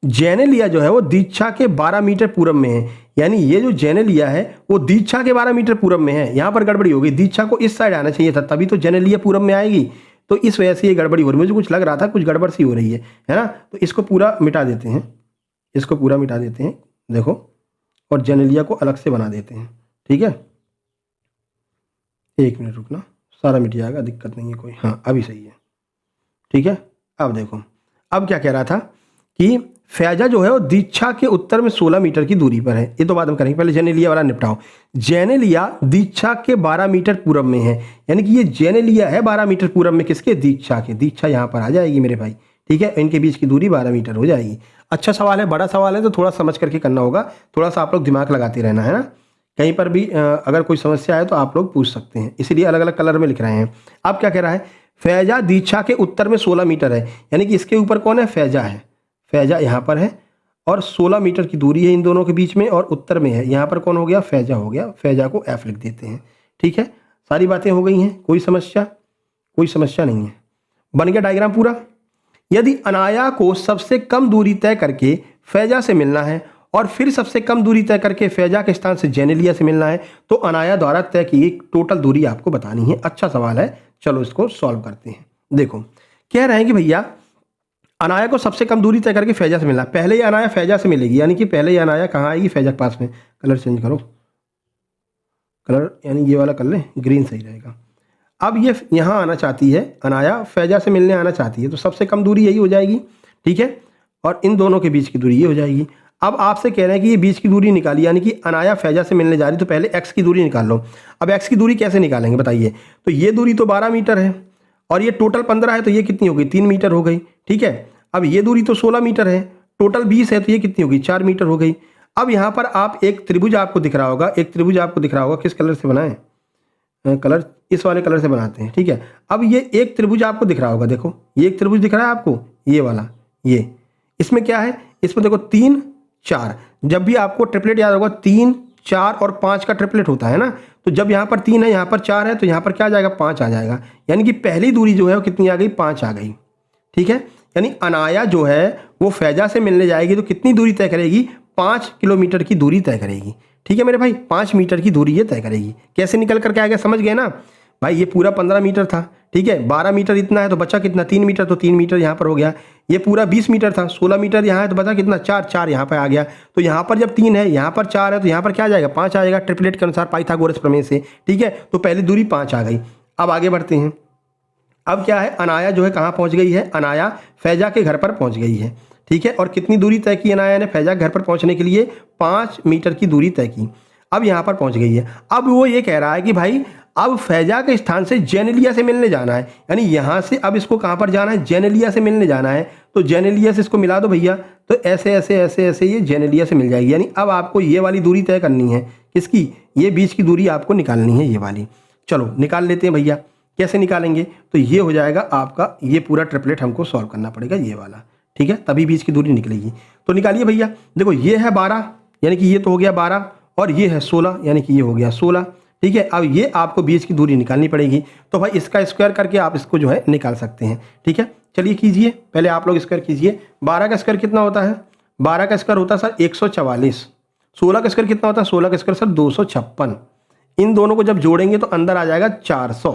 जेनेलिया जो है वो दीक्षा के 12 मीटर पूरब में है, यानी ये जो जेनेलिया है वो दीक्षा के 12 मीटर पूरब में है। यहाँ पर गड़बड़ी हो गई, दीक्षा को इस साइड आना चाहिए था, तभी तो जेनेलिया पूरब में आएगी, तो इस वजह से ये गड़बड़ी हो रही है। मुझे कुछ लग रहा था कुछ गड़बड़ सी हो रही है ना, तो इसको पूरा मिटा देते हैं, इसको पूरा मिटा देते हैं, देखो, और जेनेलिया को अलग से बना देते हैं। ठीक है, एक मिनट रुकना, सारा मिट जाएगा, दिक्कत नहीं है कोई। हाँ अभी सही है। ठीक है, अब देखो, अब क्या कह रहा था कि फैजा जो है वो दीक्षा के उत्तर में 16 मीटर की दूरी पर है, ये तो बात हम करेंगे, पहले जेनेलिया वाला निपटाओ। जेनेलिया दीक्षा के 12 मीटर पूरब में है, यानी कि ये जेनेलिया है 12 मीटर पूरब में, किसके, दीक्षा के, दीक्षा यहाँ पर आ जाएगी मेरे भाई। ठीक है, इनके बीच की दूरी 12 मीटर हो जाएगी। अच्छा सवाल है, बड़ा सवाल है, तो थोड़ा समझ करके करना होगा, थोड़ा सा आप लोग दिमाग लगाते रहना है ना, कहीं पर भी अगर कोई समस्या आए तो आप लोग पूछ सकते हैं, इसीलिए अलग अलग कलर में लिख रहे हैं। अब क्या कह रहा है, फैजा दीक्षा के उत्तर में 16 मीटर है, यानी कि इसके ऊपर कौन है, फैजा है, फैजा यहाँ पर है, और 16 मीटर की दूरी है इन दोनों के बीच में, और उत्तर में है, यहाँ पर कौन हो गया, फैजा हो गया, फैजा को एफ लिख देते हैं। ठीक है, सारी बातें हो गई हैं, कोई समस्या, कोई समस्या नहीं है, बन गया डायग्राम पूरा। यदि अनाया को सबसे कम दूरी तय करके फैजा से मिलना है और फिर सबसे कम दूरी तय करके फैजा के स्थान से जेनेलिया से मिलना है, तो अनाया द्वारा तय की टोटल दूरी आपको बतानी है। अच्छा सवाल है, चलो इसको सॉल्व करते हैं। देखो कह रहे हैं कि भैया अनाया को सबसे कम दूरी तय करके फैजा से मिलना है, पहले ही अनाया फैजा से मिलेगी, यानी कि पहले ही अनाया कहाँ आएगी, फैजा के पास में। कलर चेंज करो, कलर यानी ये वाला कर लें, ग्रीन सही रहेगा। अब ये यहाँ आना चाहती है, अनाया फैजा से मिलने आना चाहती है, तो सबसे कम दूरी यही हो जाएगी। ठीक है, और इन दोनों के बीच की दूरी ये हो जाएगी। अब आपसे कह रहे हैं कि ये बीच की दूरी निकाली, यानी कि अनाया फैजा से मिलने जा रही, तो पहले एक्स की दूरी निकाल लो। अब एक्स की दूरी कैसे निकालेंगे बताइए, तो ये दूरी तो 12 मीटर है, और ये टोटल 15 है, तो ये कितनी हो गई, 3 मीटर हो गई। ठीक है, अब ये दूरी तो 16 मीटर है, टोटल 20 है, तो ये कितनी होगी, 4 मीटर हो गई। अब यहाँ पर आप एक त्रिभुज आपको दिख रहा होगा, एक त्रिभुज आपको दिख रहा होगा, किस कलर से बनाएं, कलर इस वाले कलर से बनाते हैं। ठीक है, अब ये एक त्रिभुज आपको दिख रहा होगा, देखो ये एक त्रिभुज दिख रहा है आपको, ये वाला, ये इसमें क्या है, इसमें देखो 3 4, जब भी आपको ट्रिपलेट याद होगा 3 4 और 5 का ट्रिपलेट होता है ना, तो जब यहाँ पर 3 है, यहाँ पर 4 है, तो यहाँ पर क्या आ जाएगा, 5 आ जाएगा, यानी कि पहली दूरी जो है वो कितनी आ गई, 5 आ गई। ठीक है, यानी अनाया जो है वो फैजा से मिलने जाएगी, तो कितनी दूरी तय करेगी, 5 किलोमीटर की दूरी तय करेगी। ठीक है मेरे भाई, 5 मीटर की दूरी ये तय करेगी। कैसे निकल करके आएगा, समझ गए ना भाई, ये पूरा 15 मीटर था। ठीक है, 12 मीटर इतना है, तो बचा कितना, 3 मीटर, तो 3 मीटर यहाँ पर हो गया। ये पूरा 20 मीटर था, 16 मीटर यहाँ है, तो बचा कितना, 4 4 यहाँ पर आ गया। तो यहाँ पर जब 3 है, यहाँ पर 4 है, तो यहाँ पर क्या आ जाएगा, 5 आ जाएगा, ट्रिपलेट के अनुसार पाइथागोरस प्रमेय से। ठीक है, तो पहली दूरी 5 आ गई। अब आगे बढ़ते हैं। अब क्या है, अनाया जो है कहाँ पहुँच गई है, अनाया फैजा के घर पर पहुँच गई है। ठीक है, और कितनी दूरी तय की अनाया ने फैजा के घर पर पहुँचने के लिए, 5 मीटर की दूरी तय की। अब यहाँ पर पहुँच गई है। अब वो ये कह रहा है कि भाई अब फैजा के स्थान से जेनेलिया से मिलने जाना है, यानी यहाँ से अब इसको कहाँ पर जाना है, जेनेलिया से मिलने जाना है, तो जेनेलिया से इसको मिला दो भैया, तो ऐसे ऐसे ऐसे ऐसे ये जेनेलिया से मिल जाएगी। यानी अब आपको ये वाली दूरी तय करनी है, किसकी, ये बीच की दूरी आपको निकालनी है, ये वाली। चलो निकाल लेते हैं भैया, कैसे निकालेंगे, तो ये हो जाएगा आपका, ये पूरा ट्रिपलेट हमको सॉल्व करना पड़ेगा, ये वाला। ठीक है, तभी बीच की दूरी निकलेगी। तो निकालिए भैया, देखो ये है 12, यानी कि ये तो हो गया 12, और ये है 16, यानी कि ये हो गया 16। ठीक है, अब ये आपको बीच की दूरी निकालनी पड़ेगी, तो भाई इसका स्क्वायर करके आप इसको जो है निकाल सकते हैं। ठीक है, चलिए कीजिए, पहले आप लोग स्क्वायर कीजिए। 12 का स्क्वायर कितना होता है, 12 का स्क्वायर होता है सर 144। 16 का स्क्वायर कितना होता है, 16 का स्क्वायर सर 256। इन दोनों को जब जोड़ेंगे तो अंदर आ जाएगा 400।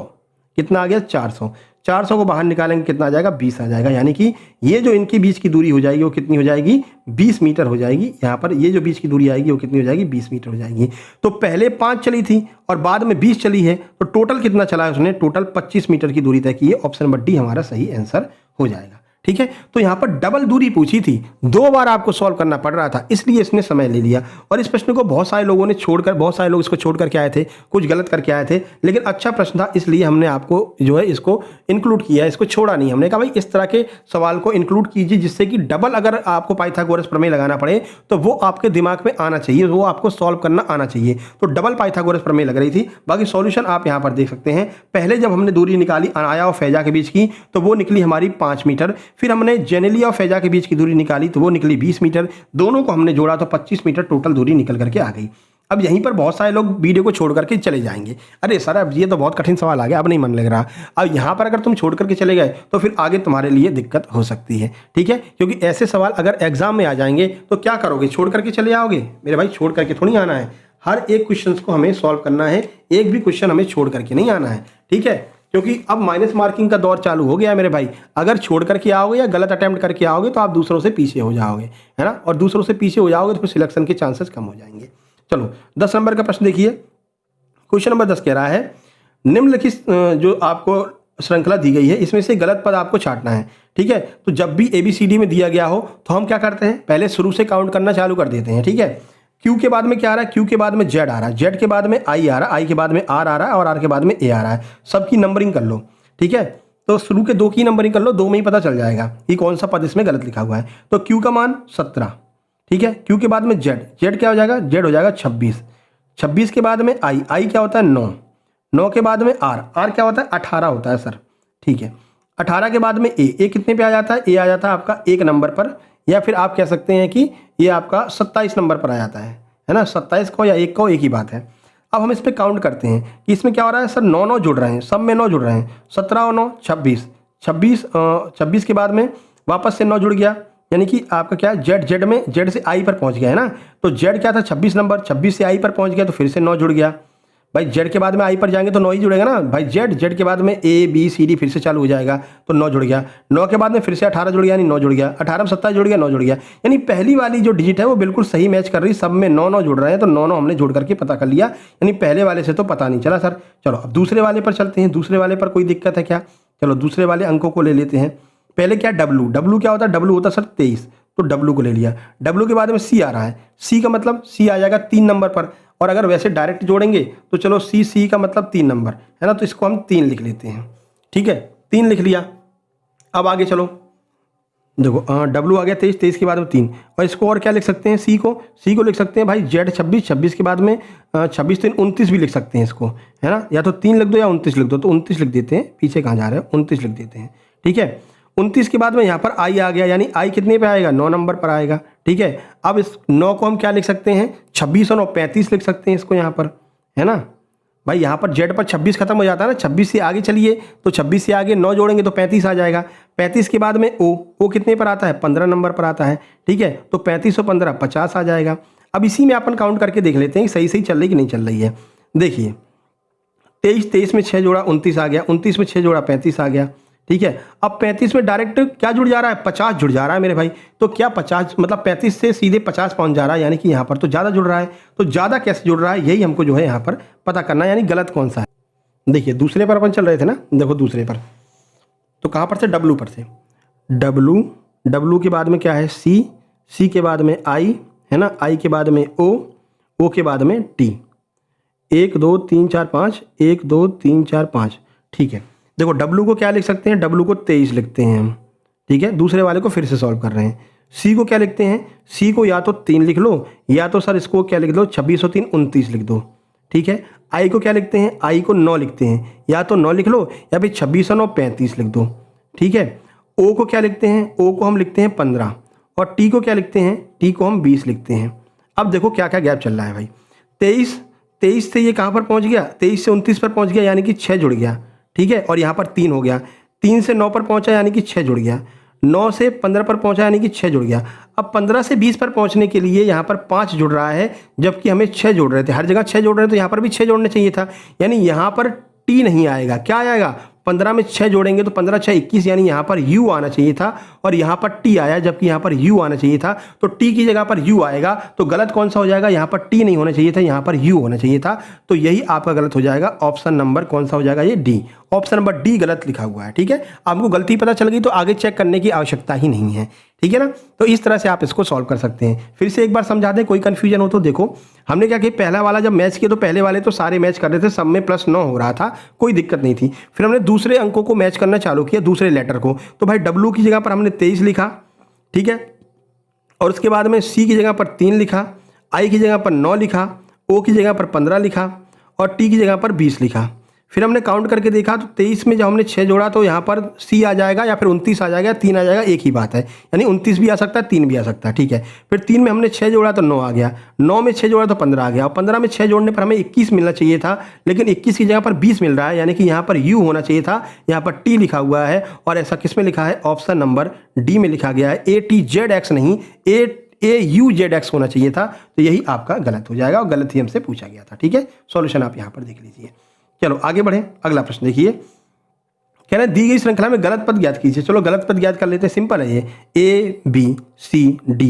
कितना आ गया, 400। 400 को बाहर निकालेंगे कितना आ जाएगा, 20 आ जाएगा। यानी कि ये जो इनके बीच की दूरी हो जाएगी वो कितनी हो जाएगी, 20 मीटर हो जाएगी। यहाँ पर ये जो बीच की दूरी आएगी वो कितनी हो जाएगी, 20 मीटर हो जाएगी। तो पहले 5 चली थी और बाद में 20 चली है, तो टोटल कितना चला है उसने, टोटल 25 मीटर की दूरी तय की है। ऑप्शन नंबर डी हमारा सही आंसर हो जाएगा। ठीक है, तो यहाँ पर डबल दूरी पूछी थी, 2 बार आपको सॉल्व करना पड़ रहा था, इसलिए इसने समय ले लिया। और इस प्रश्न को बहुत सारे लोगों ने छोड़कर, बहुत सारे लोग इसको छोड़ करके आए थे, कुछ गलत करके आए थे, लेकिन अच्छा प्रश्न था इसलिए हमने आपको जो है इसको इंक्लूड किया, इसको छोड़ा नहीं। हमने कहा भाई इस तरह के सवाल को इंक्लूड कीजिए जिससे कि डबल अगर आपको पाइथागोरस प्रमेय लगाना पड़े तो वो आपके दिमाग में आना चाहिए, वो आपको सॉल्व करना आना चाहिए। तो डबल पाइथागोरस प्रमेय लग रही थी। बाकी सॉल्यूशन आप यहाँ पर देख सकते हैं। पहले जब हमने दूरी निकाली अनाया और फैजा के बीच की तो वो निकली हमारी 5 मीटर। फिर हमने जेनेलिया और फैजा के बीच की दूरी निकाली तो वो निकली 20 मीटर। दोनों को हमने जोड़ा तो 25 मीटर टोटल दूरी निकल करके आ गई। अब यहीं पर बहुत सारे लोग वीडियो को छोड़ करके चले जाएंगे, अरे सर अब ये तो बहुत कठिन सवाल आ गया, अब नहीं मन लग रहा। अब यहाँ पर अगर तुम छोड़ करके चले गए तो फिर आगे तुम्हारे लिए दिक्कत हो सकती है। ठीक है, क्योंकि ऐसे सवाल अगर एग्जाम में आ जाएंगे तो क्या करोगे, छोड़ करके चले आओगे? मेरे भाई छोड़ करके थोड़ी आना है, हर एक क्वेश्चन को हमें सॉल्व करना है, एक भी क्वेश्चन हमें छोड़ करके नहीं आना है। ठीक है, क्योंकि अब माइनस मार्किंग का दौर चालू हो गया है मेरे भाई। अगर छोड़ करके आओगे या गलत अटेम्प्ट करके आओगे तो आप दूसरों से पीछे हो जाओगे, है ना, और दूसरों से पीछे हो जाओगे तो फिर सिलेक्शन के चांसेस कम हो जाएंगे। चलो 10 नंबर का प्रश्न देखिए। क्वेश्चन नंबर 10 कह रहा है निम्नलिखित जो आपको श्रृंखला दी गई है इसमें से गलत पद आपको छांटना है। ठीक है, तो जब भी ABCD में दिया गया हो तो हम क्या करते हैं, पहले शुरू से काउंट करना चालू कर देते हैं। ठीक है, Q के बाद में क्या आ रहा है, Q के बाद में Z आ रहा है, Z के बाद में I आ रहा है, I के बाद में R आ रहा है और R के बाद में A आ रहा है। सबकी नंबरिंग कर लो। ठीक है, तो शुरू के 2 की नंबरिंग कर लो, 2 में ही पता चल जाएगा कि कौन सा पद इसमें गलत लिखा हुआ है। तो Q का मान 17। ठीक है, Q के बाद में Z, Z क्या हो जाएगा, Z हो जाएगा 26। 26 के बाद में I, I क्या होता है 9, 9 के बाद में R, R क्या होता है 18 होता है सर। ठीक है, 18 के बाद में A, A कितने पे आ जाता है, A आ जाता है आपका 1 नंबर पर, या फिर आप कह सकते हैं कि ये आपका 27 नंबर पर आ जाता है ना। 27 को या 1 को एक ही बात है। अब हम इस पे काउंट करते हैं कि इसमें क्या हो रहा है, सर 9 9 जुड़ रहे हैं, सब में 9 जुड़ रहे हैं, 17 और 9 26, 26 के बाद में वापस से 9 जुड़ गया, यानी कि आपका क्या जेड, जेड में जेड से आई पर पहुंच गया है ना। तो जेड क्या था 26 नंबर, 26 से आई पर पहुंच गया तो फिर से 9 जुड़ गया। भाई जेड के बाद में आई पर जाएंगे तो 9 ही जुड़ेगा ना भाई। जेड, जेड के बाद में ABCD फिर से चालू हो जाएगा तो 9 जुड़ गया। 9 के बाद में फिर से 18 जुड़ गया, यानी 9 जुड़ गया। 18 में 27 जुड़ गया, 9 जुड़ गया। यानी पहली वाली जो डिजिट है वो बिल्कुल सही मैच कर रही, सब में 9 9 जुड़ रहे हैं तो 9 9 हमने जोड़ करके पता कर लिया, यानी पहले वाले से तो पता नहीं चला सर। चलो अब दूसरे वाले पर चलते हैं। दूसरे वाले पर कोई दिक्कत है क्या? चलो दूसरे वाले अंकों को ले लेते हैं। पहले क्या W, W क्या होता है, W होता है सर 23, तो W को ले लिया। W के बाद में C आ रहा है, C का मतलब C आ जाएगा 3 नंबर पर, और अगर वैसे डायरेक्ट जोड़ेंगे तो चलो C का मतलब 3 नंबर है ना, तो इसको हम 3 लिख लेते हैं। ठीक है, 3 लिख लिया। अब आगे चलो, देखो W आ गया 23, 23 के बाद में 3, और इसको और क्या लिख सकते हैं, C को लिख सकते हैं भाई Z 26, 26 के बाद में 26 3 29 भी लिख सकते हैं इसको, है ना। या तो 3 लिख दो या 29 लिख दो, तो 29 लिख देते हैं, पीछे कहाँ जा रहे हैं, 29 लिख देते हैं। ठीक है, 29 के बाद में यहाँ पर I आ गया, यानी I कितने पे आएगा, 9 नंबर पर आएगा। ठीक है, अब इस 9 को हम क्या लिख सकते हैं, 26 और 9 35 लिख सकते हैं इसको यहाँ पर, है ना भाई। यहाँ पर Z पर 26 खत्म हो जाता है ना, 26 से आगे चलिए तो 26 से आगे 9 जोड़ेंगे तो 35 आ जाएगा। 35 के बाद में O कितने पर आता है, 15 नंबर पर आता है। ठीक है, तो 35 और 15 50 आ जाएगा। अब इसी में अपन काउंट करके देख लेते हैं सही सही चल रही कि नहीं चल रही है। देखिए 23 में 6 जोड़ा 29 आ गया, 29 में 6 जोड़ा 35 आ गया। ठीक है, अब 35 में डायरेक्ट क्या जुड़ जा रहा है, 50 जुड़ जा रहा है मेरे भाई। तो क्या 50 मतलब 35 से सीधे 50 पहुंच जा रहा है, यानी कि यहाँ पर तो ज़्यादा जुड़ रहा है। तो ज़्यादा कैसे जुड़ रहा है, यही हमको जो है यहाँ पर पता करना है, यानी गलत कौन सा है। देखिए दूसरे पर अपन चल रहे थे ना, देखो दूसरे पर तो कहाँ पर से, W पर से। W के बाद में क्या है C के बाद में I है ना, I के बाद में O के बाद में T। 1 2 3 4 5, 1 2 3 4 5। ठीक है, देखो W को क्या लिख सकते हैं, W को 23 लिखते हैं हम। ठीक है, दूसरे वाले को फिर से सॉल्व कर रहे हैं। C को क्या लिखते हैं, C को या तो 3 लिख लो, या तो सर इसको क्या लिख दो, 26 और 3 29 लिख दो। ठीक है, I को क्या लिखते हैं, I को 9 लिखते हैं, या तो 9 लिख लो या फिर 26 और 9 35 लिख दो। ठीक है, O को क्या लिखते हैं, O को हम लिखते हैं 15, और T को क्या लिखते हैं, T को हम 20 लिखते हैं। अब देखो क्या क्या गैप चल रहा है भाई। 23 से ये कहाँ पर पहुँच गया, 23 से 29 पर पहुँच गया, यानी कि 6 जुड़ गया। ठीक है, और यहाँ पर 3 हो गया। 3 से 9 पर पहुँचा यानी कि 6 जुड़ गया। 9 से 15 पर पहुँचा यानी कि 6 जुड़ गया। अब 15 से 20 पर पहुँचने के लिए यहाँ पर 5 जुड़ रहा है, जबकि हमें 6 जोड़ रहे थे। हर जगह 6 जोड़ रहे हैं तो यहाँ पर भी 6 जोड़ने चाहिए था, यानी यहाँ पर T नहीं आएगा। क्या आएगा, 15 में 6 जोड़ेंगे तो 15 6 21, यानी यहाँ पर u आना चाहिए था और यहाँ पर t आया, जबकि यहाँ पर u आना चाहिए था। तो t की जगह पर u आएगा, तो गलत कौन सा हो जाएगा, यहाँ पर t नहीं होना चाहिए था, यहाँ पर u होना चाहिए था। तो यही आपका गलत हो जाएगा। ऑप्शन नंबर कौन सा हो जाएगा, ये डी। ऑप्शन नंबर डी गलत लिखा हुआ है। ठीक है, आपको गलती पता चल गई तो आगे चेक करने की आवश्यकता ही नहीं है। ठीक है ना, तो इस तरह से आप इसको सॉल्व कर सकते हैं। फिर से एक बार समझा दें, कोई कंफ्यूजन हो तो। देखो हमने क्या किया, पहला वाला जब मैच किया तो पहले वाले तो सारे मैच कर रहे थे, सब में +9 हो रहा था, कोई दिक्कत नहीं थी। फिर हमने दूसरे अंकों को मैच करना चालू किया, दूसरे लेटर को। तो भाई W की जगह पर हमने 23 लिखा, ठीक है, और उसके बाद में C की जगह पर 3 लिखा, I की जगह पर 9 लिखा, O की जगह पर 15 लिखा और T की जगह पर 20 लिखा। फिर हमने काउंट करके देखा तो 23 में जब हमने 6 जोड़ा तो यहाँ पर C आ जाएगा या फिर 29 आ जाएगा, 3 आ जाएगा, एक ही बात है, यानी 29 भी आ सकता है, 3 भी आ सकता है। ठीक है, फिर 3 में हमने 6 जोड़ा तो 9 आ गया, 9 में 6 जोड़ा तो 15 आ गया, और 15 में 6 जोड़ने पर हमें 21 मिलना चाहिए था, लेकिन 21 की जगह पर 20 मिल रहा है, यानी कि यहाँ पर U होना चाहिए था, यहाँ पर T लिखा हुआ है। और ऐसा किस में लिखा है, ऑप्शन नंबर डी में लिखा गया है। ATZX नहीं, AUZX होना चाहिए था। तो यही आपका गलत हो जाएगा और गलत ही हमसे पूछा गया था। ठीक है, सॉल्यूशन आप यहाँ पर देख लीजिए। चलो आगे बढ़े, अगला प्रश्न देखिए। कह रहे हैं दी गई श्रृंखला में गलत पद ज्ञात कीजिए। चलो गलत पद ज्ञात कर लेते हैं, सिंपल है ये। ABCDE,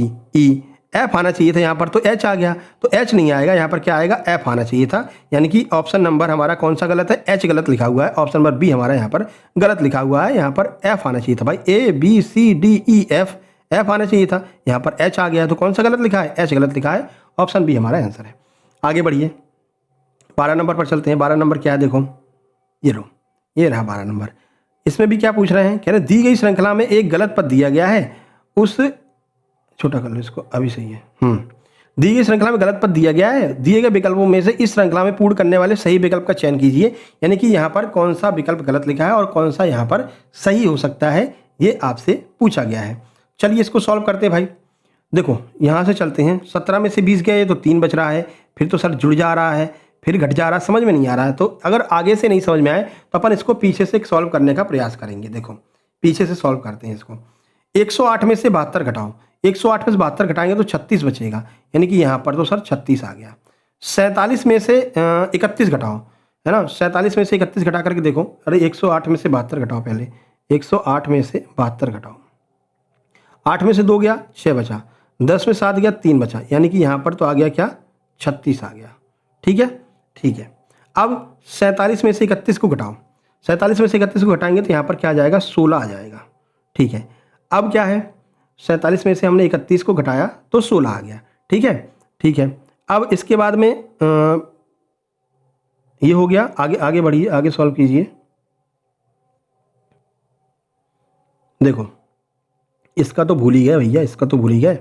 F आना चाहिए था, यहाँ पर तो H आ गया, तो H नहीं आएगा, यहाँ पर क्या आएगा, F आना चाहिए था। यानी कि ऑप्शन नंबर हमारा कौन सा गलत है, H गलत लिखा हुआ है। ऑप्शन नंबर बी हमारा यहाँ पर गलत लिखा हुआ है, यहाँ पर F आना चाहिए था भाई। ABCDEF, F आना चाहिए था, यहाँ पर H आ गया, तो कौन सा गलत लिखा है, H गलत लिखा है। ऑप्शन बी हमारा आंसर है। आगे बढ़िए, 12 नंबर पर चलते हैं। 12 नंबर क्या है, देखो ये रहा 12 नंबर। इसमें भी क्या पूछ रहे हैं, कह रहे दी गई श्रृंखला में एक गलत पद दिया गया है, उस छोटा कर लो इसको, अभी सही है। दी गई श्रृंखला में गलत पद दिया गया है, दिए गए विकल्पों में से इस श्रृंखला में पूर्ण करने वाले सही विकल्प का चयन कीजिए। यानी कि यहाँ पर कौन सा विकल्प गलत लिखा है और कौन सा यहाँ पर सही हो सकता है, ये आपसे पूछा गया है। चलिए इसको सॉल्व करते हैं भाई। देखो यहाँ से चलते हैं, 17 में से 20 गए तो 3 बच रहा है, फिर तो सर जुड़ जा रहा है, फिर घट जा रहा है, समझ में नहीं आ रहा है। तो अगर आगे से नहीं समझ में आए तो अपन इसको पीछे से सॉल्व करने का प्रयास करेंगे। देखो पीछे से सॉल्व करते हैं इसको। 108 में से 72 घटाओ, 108 में से 72 घटाएंगे तो 36 बचेगा, यानी कि यहाँ पर तो सर 36 आ गया। 47 में से 31 घटाओ, है ना, 47 में से 31 घटा करके देखो, अरे 108 में से 72 घटाओ, पहले 108 में से 72 घटाओ, 8 में से 2 गया, 6 बचा, 10 में 7 गया, 3 बचा, यानी कि यहाँ पर तो आ गया क्या, 36 आ गया। ठीक है, ठीक है। अब 47 में से 31 को घटाओ, 47 में से 31 को घटाएंगे तो यहाँ पर क्या आ जाएगा, 16 आ जाएगा। ठीक है, अब क्या है, 47 में से हमने 31 को घटाया तो 16 आ गया। ठीक है, ठीक है। अब इसके बाद में ये हो गया, आगे आगे बढ़िए, आगे सॉल्व कीजिए। देखो इसका तो भूल ही गए भैया, इसका तो भूल ही गए।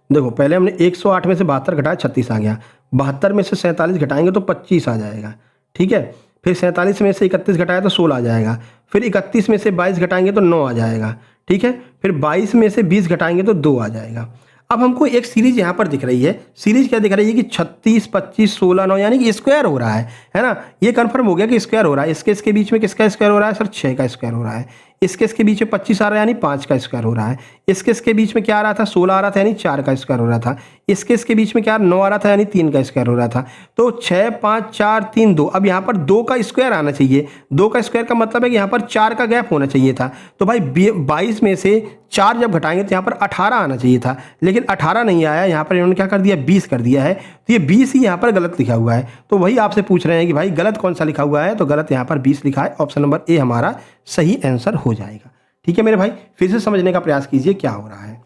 देखो पहले हमने 108 में से 72 घटाया, 36 आ गया, 72 में से 47 घटाएंगे तो 25 आ जाएगा। ठीक है, फिर 47 में से 31 घटाया तो 16 आ जाएगा, फिर 31 में से 22 घटाएंगे तो 9 आ जाएगा। ठीक है, फिर 22 में से 20 घटाएंगे तो 2 आ जाएगा। अब हमको एक सीरीज यहाँ पर दिख रही है, सीरीज क्या दिख रही है कि 36, 25, 16, 9, यानी कि स्क्वायर हो रहा है ना। ये कंफर्म हो गया कि स्क्वायर हो रहा है। इसके बीच में किसका स्क्वायर हो रहा है सर, 6 का स्क्वायर हो रहा है। इसके बीच में 25 आ रहा है, यानी 5 का स्क्वायर हो रहा है। इसके बीच में क्या आ रहा था, 16 आ रहा था, यानी 4 का स्क्वायर हो रहा था। इसके बीच में क्या 9 आ रहा था, यानी 3 का स्क्वायर हो रहा था। तो 6, 5, 4, 3, 2, अब यहाँ पर 2 का स्क्वायर आना चाहिए। 2 का स्क्वायर का मतलब है कि यहाँ पर 4 का गैप होना चाहिए था। तो भाई 22 में से 4 जब घटाएंगे तो यहाँ पर 18 आना चाहिए था, लेकिन 18 नहीं आया, यहाँ पर इन्होंने क्या कर दिया, 20 कर दिया है। तो ये 20 ही यहाँ पर गलत लिखा हुआ है। तो वही आपसे पूछ रहे हैं कि भाई गलत कौन सा लिखा हुआ है, तो गलत यहाँ पर 20 लिखा है। ऑप्शन नंबर ए हमारा सही आंसर हो जाएगा। ठीक है मेरे भाई, फिर से समझने का प्रयास कीजिए क्या हो रहा है।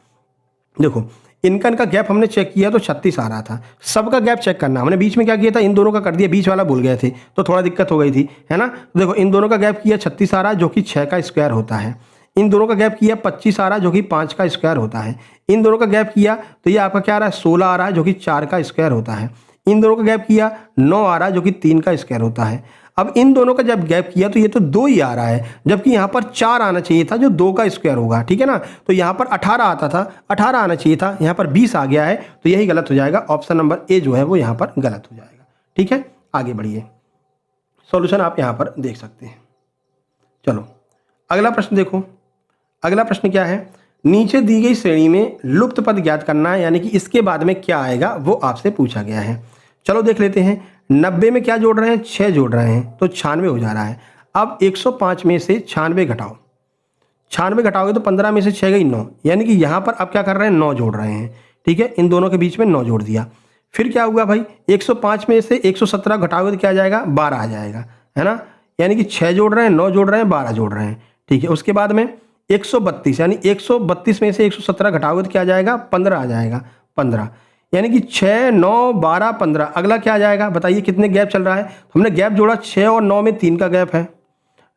देखो इनका गैप हमने चेक किया तो 36 आ रहा था। सबका गैप चेक करना, हमने बीच में क्या किया था, इन दोनों का कर दिया, बीच वाला भूल गए थे तो थोड़ा दिक्कत हो गई थी, है ना। देखो इन दोनों का गैप किया 36 आ रहा है, जो कि 6 का स्क्वायर होता है। इन दोनों का गैप किया 25 आ रहा है, जो कि 5 का स्क्वायर होता है। इन दोनों का गैप किया तो ये आपका क्या आ रहा है, 16 आ रहा है, जो कि 4 का स्क्वायर होता है। इन दोनों का गैप किया 9 आ रहा है, जो कि 3 का स्क्वायर होता है। अब इन दोनों का जब गैप किया तो ये तो 2 ही आ रहा है, जबकि यहाँ पर 4 आना चाहिए था, जो 2 का स्क्वायर होगा। ठीक है ना, तो यहाँ पर 18 आता था, 18 आना चाहिए था, यहाँ पर 20 आ गया है, तो यही गलत हो जाएगा। ऑप्शन नंबर ए जो है वो यहाँ पर गलत हो जाएगा। ठीक है, आगे बढ़िए, सॉल्यूशन आप यहाँ पर देख सकते हैं। चलो अगला प्रश्न देखो। अगला प्रश्न क्या है, नीचे दी गई श्रेणी में लुप्त पद ज्ञात करना है, यानी कि इसके बाद में क्या आएगा वो आपसे पूछा गया है। चलो देख लेते हैं। 90 में क्या जोड़ रहे हैं, 6 जोड़ रहे हैं, तो 96 हो जा रहा है। अब 105 में से 96 घटाओ, 96 घटाओगे तो 15 में से 6 गई 9, यानी कि यहाँ पर अब क्या कर रहे हैं 9 जोड़ रहे हैं। ठीक है, इन दोनों के बीच में 9 जोड़ दिया। फिर क्या हुआ भाई, 105 में से 117 घटाओगे तो क्या आ जाएगा 12 आ जाएगा, है ना। यानी कि 6 जोड़ रहे हैं, 9 जोड़ रहे हैं, 12 जोड़ रहे हैं। ठीक है, उसके बाद में 132, यानी 132 में से 117 घटाओगे तो क्या आ जाएगा 15 आ जाएगा, 15। यानी कि 6, 9, 12, 15। अगला क्या आ जाएगा बताइए, कितने गैप चल रहा है। हमने गैप जोड़ा, 6 और 9 में 3 का गैप है,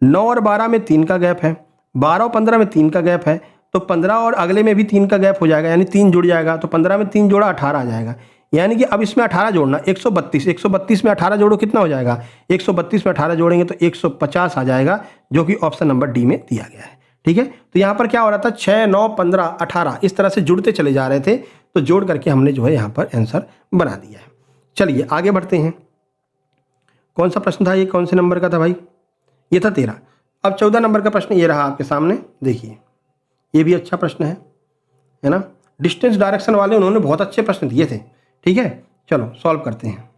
9 और 12 में 3 का गैप है, 12 और 15 में 3 का गैप है, तो 15 और अगले में भी 3 का गैप हो जाएगा, यानी 3 जुड़ जाएगा। तो 15 में 3 जोड़ा 18 आ जाएगा। यानी कि अब इसमें 18 जोड़ना, 132 में 18 जोड़ो कितना हो जाएगा, 132 में 18 जोड़ेंगे तो 150 आ जाएगा, जो कि ऑप्शन नंबर डी में दिया गया है। ठीक है, तो यहाँ पर क्या हो रहा था 6, 9, 15, 18 इस तरह से जुड़ते चले जा रहे थे, तो जोड़ करके हमने जो है यहाँ पर आंसर बना दिया है। चलिए आगे बढ़ते हैं। कौन सा प्रश्न था ये, कौन से नंबर का था भाई, ये था 13। अब 14 नंबर का प्रश्न ये रहा आपके सामने, देखिए ये भी अच्छा प्रश्न है ना। डिस्टेंस डायरेक्शन वाले उन्होंने बहुत अच्छे प्रश्न दिए थे। ठीक है, चलो सॉल्व करते हैं।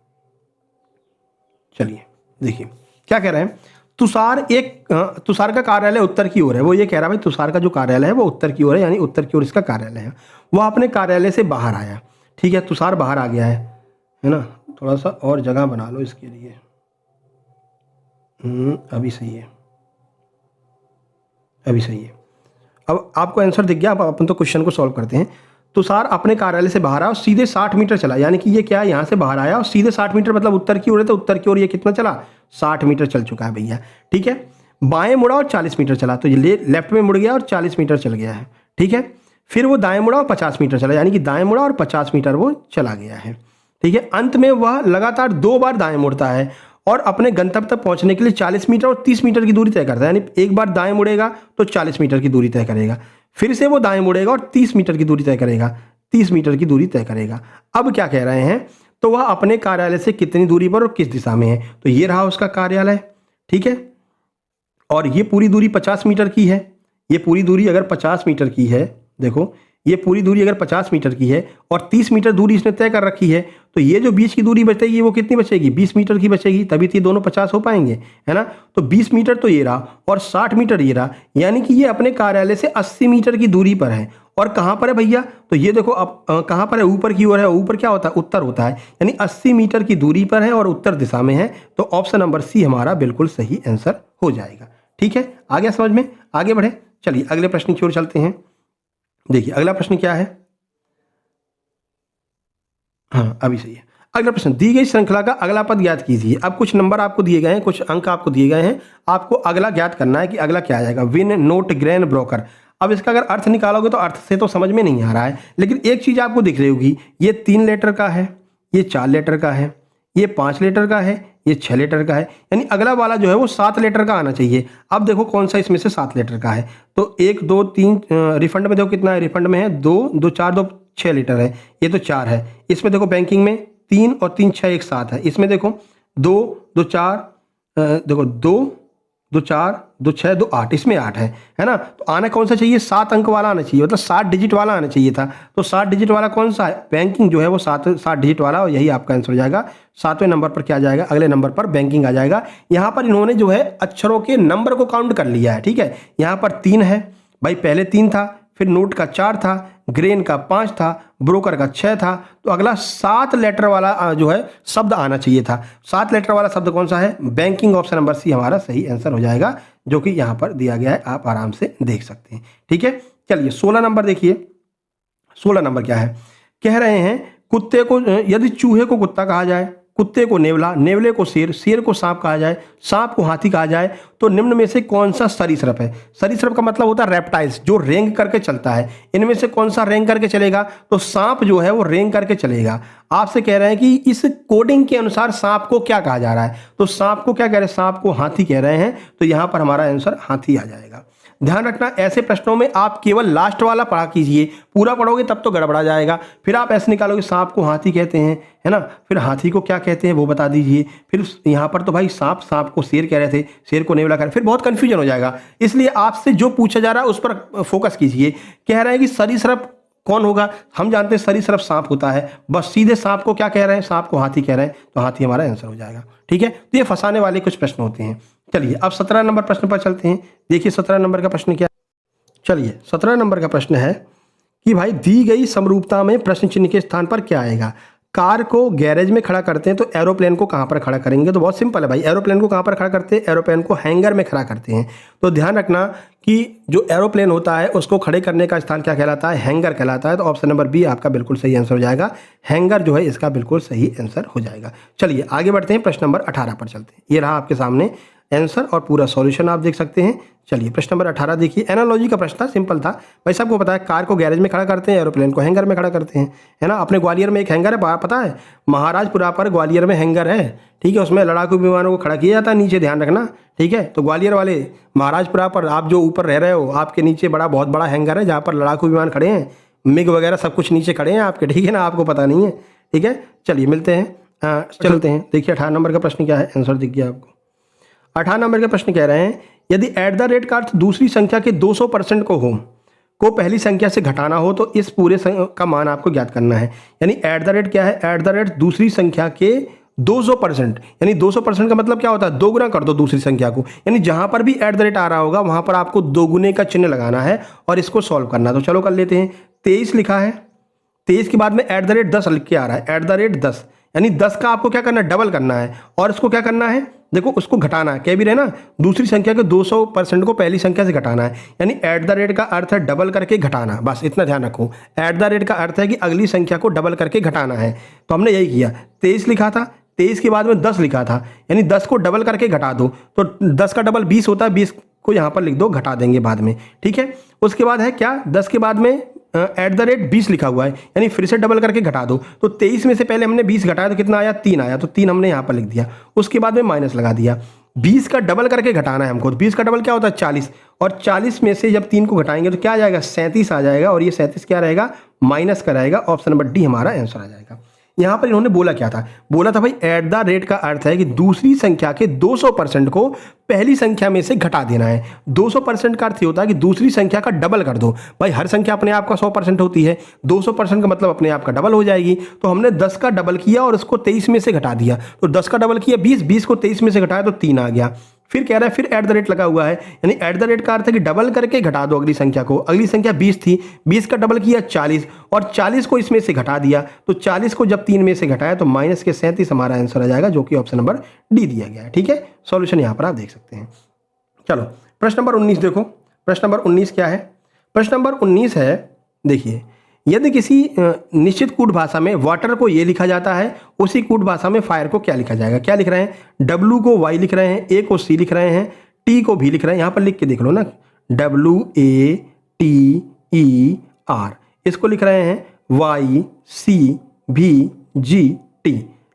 चलिए देखिए क्या कह रहे हैं, तुषार का कार्यालय उत्तर की ओर है। वो ये कह रहा है भाई तुषार का जो कार्यालय है वो उत्तर की ओर है, यानी उत्तर की ओर इसका कार्यालय है। वो अपने कार्यालय से बाहर आया। ठीक है, तुषार बाहर आ गया है ना। थोड़ा सा और जगह बना लो इसके लिए। अभी सही है, अभी सही है। अब आपको आंसर दिख गया। अब अपन तो क्वेश्चन को सॉल्व करते हैं। तुषार अपने कार्यालय से बाहर आया और सीधे 60 मीटर चला, यानी कि ये क्या है, यहाँ से बाहर आया और सीधे 60 मीटर मतलब उत्तर की ओर है, तो उत्तर की ओर ये कितना चला 60 मीटर चल चुका है भैया। ठीक है, बाएं मुड़ा और 40 मीटर चला, तो ये लेफ्ट में मुड़ गया और 40 मीटर चल गया है। ठीक है, फिर वो दाएं मुड़ा और 50 मीटर चला, यानी कि दाएं मुड़ा और 50 मीटर वो चला गया है। ठीक है, अंत में वह लगातार 2 बार दाएं मुड़ता है और अपने गंतव्य तक पहुंचने के लिए 40 मीटर और 30 मीटर की दूरी तय करता है। यानी एक बार दाएं मुड़ेगा तो 40 मीटर की दूरी तय करेगा, फिर से वो दाएं मुड़ेगा और 30 मीटर की दूरी तय करेगा, 30 मीटर की दूरी तय करेगा। अब क्या कह रहे हैं, तो वह अपने कार्यालय से कितनी दूरी पर और किस दिशा में है। तो ये रहा उसका कार्यालय। ठीक है, और ये पूरी दूरी 50 मीटर की है। ये पूरी दूरी अगर 50 मीटर की है, देखो ये पूरी दूरी अगर 50 मीटर की है और 30 मीटर दूरी इसने तय कर रखी है, तो ये जो बीच की दूरी बचेगी वो कितनी बचेगी, 20 मीटर की बचेगी, तभी तो ये दोनों 50 हो पाएंगे, है ना। तो 20 मीटर तो ये रहा और 60 मीटर ये रहा, यानी कि ये अपने कार्यालय से 80 मीटर की दूरी पर है। और कहाँ पर है भैया, तो ये देखो अब कहाँ पर है, ऊपर की ओर है। ऊपर क्या होता है, उत्तर होता है, यानी 80 मीटर की दूरी पर है और उत्तर दिशा में है। तो ऑप्शन नंबर सी हमारा बिल्कुल सही आंसर हो जाएगा। ठीक है, आ गया समझ में, आगे बढ़े। चलिए अगले प्रश्न की ओर चलते हैं। देखिए अगला प्रश्न क्या है, हाँ अभी सही है। अगला प्रश्न, दी गई श्रृंखला का अगला पद ज्ञात कीजिए। अब कुछ नंबर आपको दिए गए हैं, कुछ अंक आपको दिए गए हैं, आपको अगला ज्ञात करना है कि अगला क्या आ जाएगा। Win, note, grain, broker. अब इसका अगर अर्थ निकालोगे तो अर्थ से तो समझ में नहीं आ रहा है, लेकिन एक चीज आपको दिख रही होगी, ये 3 लेटर का है, ये 4 लेटर का है, ये 5 लेटर का है, ये 6 लेटर का है, यानी अगला वाला जो है वो 7 लेटर का आना चाहिए। अब देखो कौन सा इसमें से 7 लेटर का है, तो 1, 2, 3 रिफंड में देखो कितना है, रिफंड में है 2, 2, 4, 2, 6 लेटर है, ये तो 4 है। इसमें देखो बैंकिंग में 3 और 3, 6 एक साथ है। इसमें देखो 2, 2, 4 देखो 2, 2, 4, 2, 6, 2, 8, इसमें 8 है ना। तो आना कौन सा चाहिए, 7 अंक वाला आना चाहिए, मतलब 7 डिजिट वाला आना चाहिए था। तो 7 डिजिट वाला कौन सा है, बैंकिंग जो है वो 7 डिजिट वाला, और यही आपका आंसर हो जाएगा। 7वें नंबर पर क्या आ जाएगा, अगले नंबर पर बैंकिंग आ जाएगा। यहाँ पर इन्होंने जो है अक्षरों के नंबर को काउंट कर लिया है। ठीक है, यहाँ पर 3 है भाई, पहले 3 था, फिर नोट का 4 था, ग्रेन का 5 था, ब्रोकर का 6 था, तो अगला 7 लेटर वाला जो है शब्द आना चाहिए था। 7 लेटर वाला शब्द कौन सा है, बैंकिंग। ऑप्शन नंबर सी हमारा सही आंसर हो जाएगा, जो कि यहाँ पर दिया गया है, आप आराम से देख सकते हैं। ठीक है, चलिए 16 नंबर देखिए। 16 नंबर क्या है, कह रहे हैं कुत्ते को, यदि चूहे को कुत्ता कहा जाए, कुत्ते को नेवला, नेवले को शेर, शेर को सांप कहा जाए, सांप को हाथी कहा जाए, तो निम्न में से कौन सा सरीसृप है। सरीसृप का मतलब होता है रेप्टाइल्स, जो रेंग करके चलता है। इनमें से कौन सा रेंग करके चलेगा, तो सांप जो है वो रेंग करके चलेगा। आपसे कह रहे हैं कि इस कोडिंग के अनुसार सांप को क्या कहा जा रहा है, तो सांप को क्या कह रहे हैं, सांप को हाथी कह रहे हैं, तो यहां पर हमारा आंसर हाथी आ जाएगा। ध्यान रखना, ऐसे प्रश्नों में आप केवल लास्ट वाला पढ़ा कीजिए, पूरा पढ़ोगे तब तो गड़बड़ा जाएगा। फिर आप ऐसे निकालोगे सांप को हाथी कहते हैं, है ना, फिर हाथी को क्या कहते हैं वो बता दीजिए, फिर यहाँ पर तो भाई सांप को शेर कह रहे थे, शेर को नेवला कह रहे, फिर बहुत कंफ्यूजन हो जाएगा। इसलिए आपसे जो पूछा जा रहा है उस पर फोकस कीजिए। कह रहे हैं कि सरीसृप कौन होगा, हम जानते हैं सरीसृप सांप होता है, बस सीधे सांप को क्या कह रहे हैं, सांप को हाथी कह रहे हैं, तो हाथी हमारा आंसर हो जाएगा। ठीक है, तो ये फंसाने वाले कुछ प्रश्न होते हैं। चलिए अब 17 नंबर प्रश्न पर चलते हैं। देखिए 17 नंबर का प्रश्न क्या, चलिए 17 नंबर का प्रश्न है कि भाई दी गई समरूपता में प्रश्न चिन्ह के स्थान पर क्या आएगा। कार को गैरेज में खड़ा करते हैं तो एरोप्लेन को कहाँ पर खड़ा करेंगे, तो बहुत सिंपल है भाई, एरोप्लेन को कहाँ पर खड़ा करते हैं, एरोप्लेन को हैंगर में खड़ा करते हैं। तो ध्यान रखना कि जो एरोप्लेन होता है उसको खड़े करने का स्थान क्या कहलाता है, हैंगर कहलाता है। तो ऑप्शन नंबर बी आपका बिल्कुल सही आंसर हो जाएगा, हैंगर जो है इसका बिल्कुल सही आंसर हो जाएगा। चलिए आगे बढ़ते हैं, प्रश्न नंबर 18 पर चलते हैं। ये रहा आपके सामने आंसर और पूरा सॉल्यूशन आप देख सकते हैं। चलिए प्रश्न नंबर 18 देखिए, एनालॉजी का प्रश्न था, सिंपल था भाई, सबको पता है कार को गैरेज में खड़ा करते हैं, एरोप्लेन को हैंगर में खड़ा करते हैं, है ना। अपने ग्वालियर में एक हैंगर है, पता है, महाराजपुरा पर ग्वालियर में हैंगर है, ठीक है, उसमें लड़ाकू विमानों को खड़ा किया जाता है नीचे, ध्यान रखना, ठीक है। तो ग्वालियर वाले महाराजपुरा पर आप जो ऊपर रह रहे हो, आपके नीचे बहुत बड़ा हैंगर है जहाँ पर लड़ाकू विमान खड़े हैं, मिग वगैरह सब कुछ नीचे खड़े हैं आपके, ठीक है ना, आपको पता नहीं है, ठीक है। चलिए मिलते हैं, चलते हैं। देखिए 18 नंबर का प्रश्न क्या है, आंसर दिख गया आपको। 18 नंबर के प्रश्न कह रहे हैं यदि एट द रेट का अर्थ दूसरी संख्या के 200% को पहली संख्या से घटाना हो तो इस पूरे का मान आपको ज्ञात करना है। यानी एट द रेट क्या है, एट द रेट दूसरी संख्या के 200%, यानी 200% का मतलब क्या होता है, दोगुना कर दो दूसरी संख्या को, यानी जहां पर भी एट द रेट आ रहा होगा वहां पर आपको दोगुने का चिन्ह लगाना है और इसको सॉल्व करना है। तो चलो कर लेते हैं। 23 लिखा है, 23 के बाद में एट द रेट 10 लिख के आ रहा है, एट द रेट 10, यानी 10 का आपको क्या करना है, डबल करना है और इसको क्या करना है, देखो उसको घटाना है, कह भी रहे ना, दूसरी संख्या के 200% को पहली संख्या से घटाना है। यानी एट द रेट का अर्थ है डबल करके घटाना, बस इतना ध्यान रखो। एट द रेट का अर्थ है कि अगली संख्या को डबल करके घटाना है। तो हमने यही किया, 23 लिखा था, 23 के बाद में 10 लिखा था, यानी 10 को डबल करके घटा दो, तो 10 का डबल 20 होता है, 20 को यहाँ पर लिख दो, घटा देंगे बाद में, ठीक है। उसके बाद है क्या, 10 के बाद में एट द रेट 20 लिखा हुआ है, यानी फिर से डबल करके घटा दो। तो 23 में से पहले हमने 20 घटाया तो कितना आया, 3 आया, तो 3 हमने यहाँ पर लिख दिया। उसके बाद में माइनस लगा दिया। 20 का डबल करके घटाना है हमको, तो 20 का डबल क्या होता है, 40, और 40 में से जब 3 को घटाएंगे तो क्या आ जाएगा, 37 आ जाएगा, और ये 37 क्या रहेगा, माइनस का रहेगा। ऑप्शन नंबर डी हमारा आंसर आ जाएगा। यहाँ पर इन्होंने बोला क्या था, बोला था भाई एट द रेट का अर्थ है कि दूसरी संख्या के 200% को पहली संख्या में से घटा देना है। 200% का अर्थ होता है कि दूसरी संख्या का डबल कर दो। भाई हर संख्या अपने आप का 100% होती है, 200% का मतलब अपने आप का डबल हो जाएगी। तो हमने 10 का डबल किया और उसको 23 में से घटा दिया, तो 10 का डबल किया 20, 20 को 23 में से घटाया तो 3 आ गया। फिर कह रहा है फिर एट द रेट लगा हुआ है, यानी एट द रेट का अर्थ है कि डबल करके घटा दो अगली संख्या को। अगली संख्या 20 थी, 20 का डबल किया 40, और 40 को इसमें से घटा दिया, तो 40 को जब 3 में से घटाया तो माइनस के 37 हमारा आंसर आ जाएगा, जो कि ऑप्शन नंबर डी दिया गया है, ठीक है। सॉल्यूशन यहाँ पर आप देख सकते हैं। चलो प्रश्न नंबर 19 देखो, प्रश्न नंबर 19 क्या है, प्रश्न नंबर 19 है, देखिए, यदि किसी निश्चित कूट भाषा में वाटर को ये लिखा जाता है, उसी कूट भाषा में फायर को क्या लिखा जाएगा। क्या लिख रहे हैं, W को Y लिख रहे हैं, A को C लिख रहे हैं, T को V लिख रहे हैं। यहाँ पर लिख के देख लो ना, WATER, इसको लिख रहे हैं YCVGT,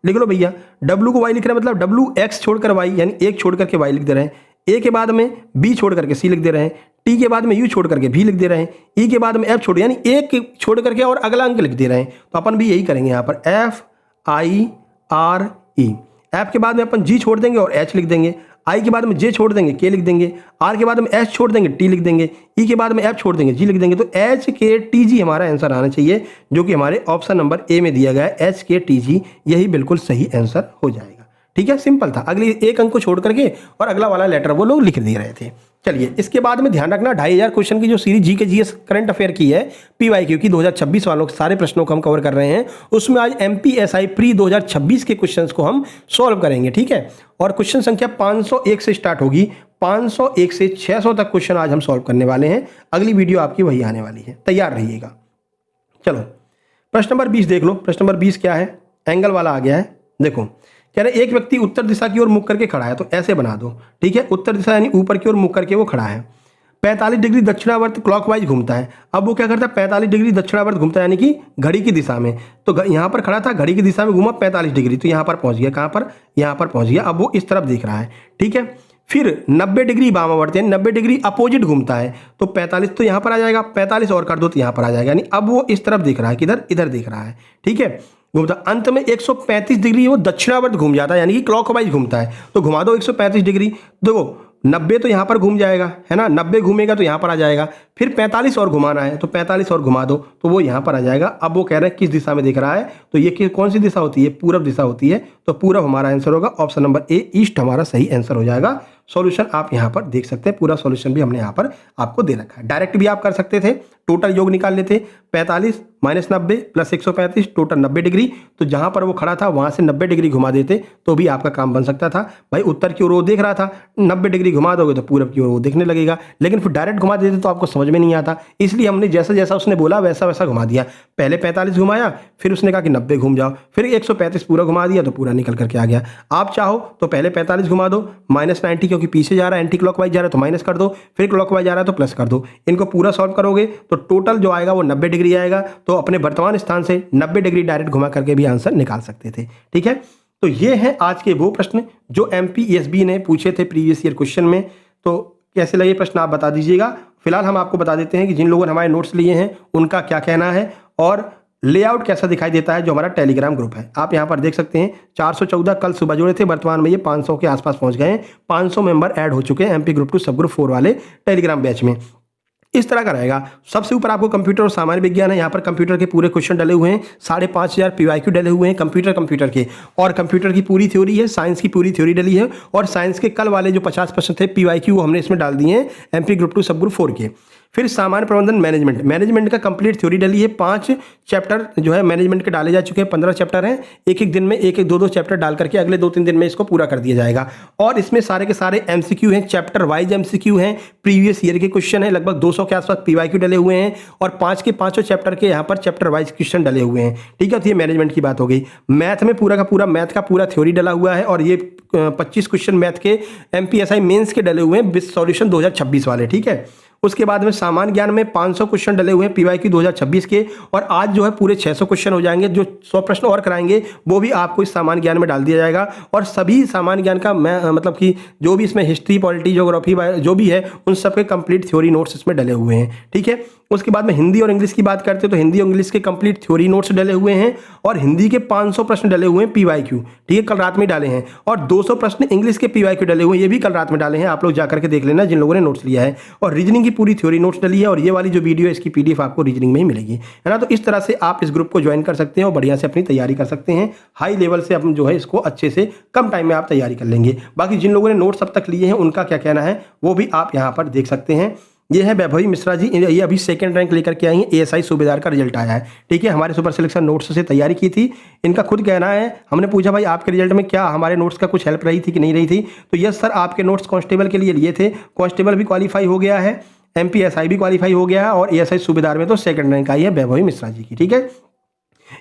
लिख लो भैया। W को Y लिख रहे हैं मतलब WX छोड़कर Y, यानी एक छोड़ करके Y लिख दे रहे हैं, A के बाद में B छोड़ करके C लिख दे रहे हैं, T के बाद में U छोड़ करके V लिख दे रहे हैं, E के बाद में F छोड़, यानी एक छोड़ करके और अगला अंक लिख दे रहे हैं। तो अपन भी यही करेंगे यहाँ पर, FIRE। F के बाद में अपन G छोड़ देंगे और H लिख देंगे, I के बाद में J छोड़ देंगे, K लिख देंगे, R के बाद में S छोड़ देंगे, T लिख देंगे, E के बाद में F छोड़ देंगे, G लिख देंगे। तो HKTG हमारा आंसर आना चाहिए, जो कि हमारे ऑप्शन नंबर ए में दिया गया है, HKTG, यही बिल्कुल सही आंसर हो जाएगा, ठीक है। सिंपल था, अगले एक अंक को छोड़ करके और अगला वाला लेटर वो लोग लिख दे रहे थे। चलिए इसके बाद में ध्यान रखना, 2500 क्वेश्चन की जो सीरीज जी के जीएस करंट अफेयर की है, PYQ की 2026 वालों के सारे प्रश्नों को हम कवर कर रहे हैं, उसमें आज MPSI प्री 2026 के क्वेश्चंस को हम सॉल्व करेंगे, ठीक है। और क्वेश्चन संख्या 501 से स्टार्ट होगी, 501 से 600 तक क्वेश्चन आज हम सॉल्व करने वाले हैं। अगली वीडियो आपकी वही आने वाली है, तैयार रहिएगा। चलो प्रश्न नंबर 20 देख लो, प्रश्न नंबर 20 क्या है, एंगल वाला आ गया है। देखो कह रहे एक व्यक्ति उत्तर दिशा की ओर मुख करके खड़ा है, तो ऐसे बना दो, ठीक है। उत्तर दिशा यानी ऊपर की ओर मुख करके वो खड़ा है, 45 डिग्री दक्षिणावर्त क्लॉकवाइज घूमता है। अब वो क्या करता है, 45 डिग्री दक्षिणावर्त घूमता है, यानी कि घड़ी की दिशा में। तो यहाँ पर खड़ा था, घड़ी की दिशा में घूमा 45 डिग्री, तो यहाँ पर पहुंच गया, कहाँ पर, यहाँ पर पहुंच गया। अब वो इस तरफ देख रहा है, ठीक है। फिर 90 डिग्री वामावर्त यानी 90 डिग्री अपोजिट घूमता है, तो 45 तो यहाँ पर आ जाएगा, 45 और कर दो तो यहाँ पर आ जाएगा, यानी अब वो इस तरफ देख रहा है, किधर, इधर देख रहा है, ठीक है। घूमता अंत में 135 डिग्री वो दक्षिणावर्त घूम जाता है, यानी कि क्लॉकवाइज घूमता है। तो घुमा दो 135 डिग्री, देखो 90 तो यहाँ पर घूम जाएगा, है ना, 90 घूमेगा तो यहाँ पर आ जाएगा। फिर 45 और घुमाना है, तो 45 और घुमा दो तो वो यहाँ पर आ जाएगा। अब वो कह रहे हैं किस दिशा में देख रहा है, तो ये कौन सी दिशा होती है, पूरब दिशा होती है। तो पूरब हमारा आंसर होगा, ऑप्शन नंबर ए ईस्ट हमारा सही आंसर हो जाएगा। सॉल्यूशन आप यहाँ पर देख सकते हैं, पूरा सॉल्यूशन भी हमने यहाँ पर आपको दे रखा है। डायरेक्ट भी आप कर सकते थे, टोटल योग निकाल लेते, 45 माइनस 90 प्लस 135 टोटल 90 डिग्री, तो जहां पर वो खड़ा था वहां से 90 डिग्री घुमा देते तो भी आपका काम बन सकता था। भाई उत्तर की ओर वो देख रहा था, 90 डिग्री घुमा दोगे तो पूरब की ओर वो देखने लगेगा, लेकिन फिर डायरेक्ट घुमा देते तो आपको समझ में नहीं आता, इसलिए हमने जैसा जैसा उसने बोला वैसा वैसा घुमा दिया। पहले 45 घुमाया, फिर उसने कहा कि 90 घूम जाओ, फिर 135 पूरा घुमा दिया तो पूरा निकल करके आ गया। आप चाहो तो पहले 45 घुमा दो, माइनस 90 क्योंकि पीछे जा रहा है, एंटी क्लॉकवाइज जा रहा है तो माइनस कर दो, फिर क्लॉकवाइज जा रहा है तो प्लस कर दो। इनको पूरा सॉल्व करोगे तो टोटल जो आएगा वो 90 डिग्री आएगा, तो अपने वर्तमान स्थान से 90 डिग्री डायरेक्ट घुमा करके भी आंसर निकाल सकते थे। ठीक है, तो ये है आज के वो प्रश्न जो MPSB ने पूछे थे प्रीवियस ईयर क्वेश्चन में। तो कैसे लगे प्रश्न आप बता दीजिएगा। फिलहाल हम आपको बता देते हैं कि जिन लोगों ने हमारे नोट्स लिए हैं उनका क्या कहना है और लेआउट कैसा दिखाई देता है जो हमारा टेलीग्राम ग्रुप है। आप यहाँ पर देख सकते हैं 414 कल सुबह जुड़े थे, वर्तमान में ये 500 के आसपास पहुंच गए हैं। 500 मेंबर ऐड हो चुके हैं MP ग्रुप 2 सब ग्रुप 4 वाले टेलीग्राम बैच में। इस तरह का रहेगा। सबसे ऊपर आपको कंप्यूटर और सामान्य विज्ञान है, यहाँ पर कंप्यूटर के पूरे क्वेश्चन डले हुए हैं, 5500 PYQ डले हुए हैं कंप्यूटर के, और कंप्यूटर की पूरी थ्योरी है, साइंस की पूरी थ्योरी डली है, और साइंस के कल वाले जो 50 प्रश्न थे PYQ वो हमने इसमें डाल दिए हैं MP ग्रुप 2 सब ग्रुप 4 के। फिर सामान्य प्रबंधन मैनेजमेंट का कंप्लीट थ्योरी डली है, 5 चैप्टर जो है मैनेजमेंट के डाले जा चुके हैं, 15 चैप्टर हैं, एक एक दिन में एक एक 2-2 चैप्टर डाल करके अगले 2-3 दिन में इसको पूरा कर दिया जाएगा। और इसमें सारे के सारे MCQ हैं, चैप्टर वाइज MCQ हैं, प्रीवियस ईयर के क्वेश्चन है, लगभग 200 के आसपास PYQ डले हुए हैं, और 5 के 5 चैप्टर के यहाँ पर चैप्टर वाइज क्वेश्चन डले हुए हैं। ठीक है, तो ये मैनेजमेंट की बात हो गई। मैथ में पूरा का पूरा थ्योरी डला हुआ है, और ये 25 क्वेश्चन मैथ के MPSI मेंस के डले हुए हैं विद सॉल्यूशन 2026 वाले। ठीक है, उसके बाद में सामान्य ज्ञान में 500 क्वेश्चन डले हुए हैं PYQ 2026 के, और आज जो है पूरे 600 क्वेश्चन हो जाएंगे। जो 100 प्रश्न और कराएंगे वो भी आपको इस सामान्य ज्ञान में डाल दिया जाएगा, और सभी सामान्य ज्ञान का मतलब कि जो भी इसमें हिस्ट्री, पॉलिटी, ज्योग्राफी जो भी है उन सब के कंप्लीट थ्योरी नोट्स इसमें डले हुए हैं। ठीक है, उसके बाद में हिंदी और इंग्लिश की बात करते हैं तो हिंदी और इंग्लिश के कंप्लीट थ्योरी नोट्स डले हुए हैं, और हिंदी के 500 प्रश्न डले हुए हैं PYQ। ठीक है, कल रात में डाले हैं, और 200 प्रश्न इंग्लिश के PYQ डले हुए हैं, ये भी कल रात में डाले हैं। आप लोग जाकर के देख लेना जिन लोगों ने नोट्स लिया है। और रीजनिंग की पूरी थ्योरी नोट्स डली है, और ये वाली जो वीडियो है इसकी PDF आपको रीजनिंग में ही मिलेगी, है ना। तो इस तरह से आप इस ग्रुप को ज्वाइन कर सकते हैं और बढ़िया से अपनी तैयारी कर सकते हैं। हाई लेवल से अपन जो है इसको अच्छे से कम टाइम में आप तैयारी कर लेंगे। बाकी जिन लोगों ने नोट्स अब तक लिए हैं उनका क्या कहना है वो भी आप यहाँ पर देख सकते हैं। ये है वैभवी मिश्रा जी, ये अभी 2nd रैंक लेकर के आई हैं, ASI सूबेदार का रिजल्ट आया है। ठीक है, हमारे सुपर सिलेक्शन नोट्स से तैयारी की थी। इनका खुद कहना है, हमने पूछा भाई आपके रिजल्ट में क्या हमारे नोट्स का कुछ हेल्प रही थी कि नहीं रही थी, तो यस सर आपके नोट्स कांस्टेबल के लिए लिए थे, कांस्टेबल भी क्वालिफाई हो गया है, MPSI भी क्वालिफाई हो गया है, और ASI सूबेदार में तो 2nd रैंक आई है वैभवी मिश्रा जी की। ठीक है,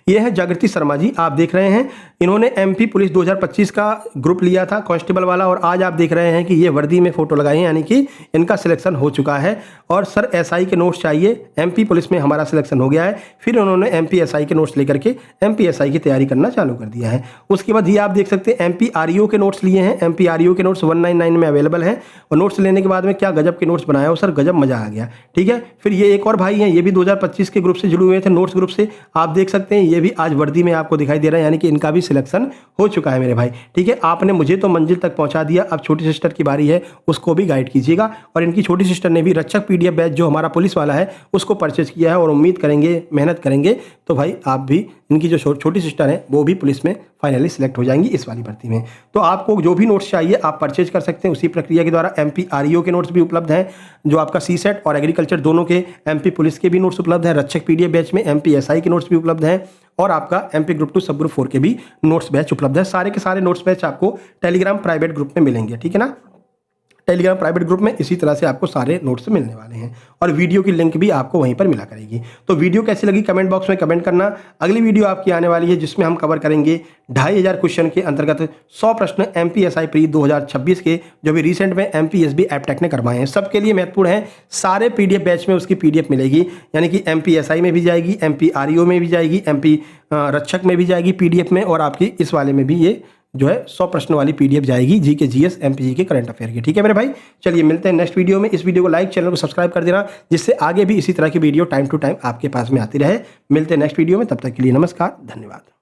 ये है जागृति शर्मा जी, आप देख रहे हैं इन्होंने MP पुलिस 2025 का ग्रुप लिया था कांस्टेबल वाला, और आज आप देख रहे हैं कि ये वर्दी में फोटो लगाई है, यानी कि इनका सिलेक्शन हो चुका है। और सर SI के नोट्स चाहिए, MP पुलिस में हमारा सिलेक्शन हो गया है। फिर उन्होंने MPSI के नोट्स लेकर के MPSI की तैयारी करना चालू कर दिया है। उसके बाद ये आप देख सकते हैं MP REO के नोट्स लिए हैं, MP REO के नोट्स 199 में अवेलेबल है, और नोट्स लेने के बाद में क्या गजब के नोट्स बनाए हो सर, गजब मजा आ गया। ठीक है, फिर ये एक और भाई हैं, ये भी 2025 के ग्रुप से जुड़े हुए थे, नोट्स ग्रुप से, आप देख सकते हैं ये भी आज वर्दी में आपको दिखाई दे रहा है, यानी कि इनका भी सिलेक्शन हो चुका है मेरे भाई। ठीक है, आपने मुझे तो मंजिल तक पहुंचा दिया, अब छोटी सिस्टर की बारी है, उसको भी गाइड कीजिएगा। और इनकी छोटी सिस्टर ने भी रक्षक PDF बैच जो हमारा पुलिस वाला है उसको परचेज किया है, और उम्मीद करेंगे मेहनत करेंगे तो भाई आप भी, इनकी जो छोटी सिस्टर है वो भी पुलिस में फाइनली सिलेक्ट हो जाएंगी इस वाली भर्ती में। तो आपको जो भी नोट्स चाहिए आप परचेज कर सकते हैं उसी प्रक्रिया के द्वारा। MP REO के नोट्स भी उपलब्ध हैं, जो आपका CSET और एग्रीकल्चर दोनों के, MP पुलिस के भी नोट्स उपलब्ध हैं, रक्षक PDF बैच में MPSI के नोट्स भी उपलब्ध हैं, और आपका MP ग्रुप 2 सब ग्रुप 4 के भी नोट्स बैच उपलब्ध है। सारे के सारे नोट्स बैच आपको टेलीग्राम प्राइवेट ग्रुप में मिलेंगे। ठीक है ना, टेलीग्राम प्राइवेट ग्रुप में इसी तरह से आपको सारे नोट्स मिलने वाले हैं, और वीडियो की लिंक भी आपको वहीं पर मिला करेगी। तो वीडियो कैसी लगी कमेंट बॉक्स में कमेंट करना। अगली वीडियो आपकी आने वाली है जिसमें हम कवर करेंगे 2500 क्वेश्चन के अंतर्गत 100 प्रश्न MPSI प्री 2026 के, जो भी रिसेंट में MPSB एपटेक ने करवाए हैं, सबके लिए महत्वपूर्ण है। सारे PDF बैच में उसकी PDF मिलेगी, यानी कि MPSI में भी जाएगी, MP REO में भी जाएगी, MP रक्षक में भी जाएगी PDF में, और आपकी इस वाले में भी ये जो है 100 प्रश्न वाली PDF जाएगी GK GS MPG के करंट अफेयर की। ठीक है मेरे भाई, चलिए मिलते हैं नेक्स्ट वीडियो में। इस वीडियो को लाइक, चैनल को सब्सक्राइब कर देना, जिससे आगे भी इसी तरह की वीडियो टाइम टू टाइम आपके पास में आती रहे। मिलते हैं नेक्स्ट वीडियो में, तब तक के लिए नमस्कार, धन्यवाद।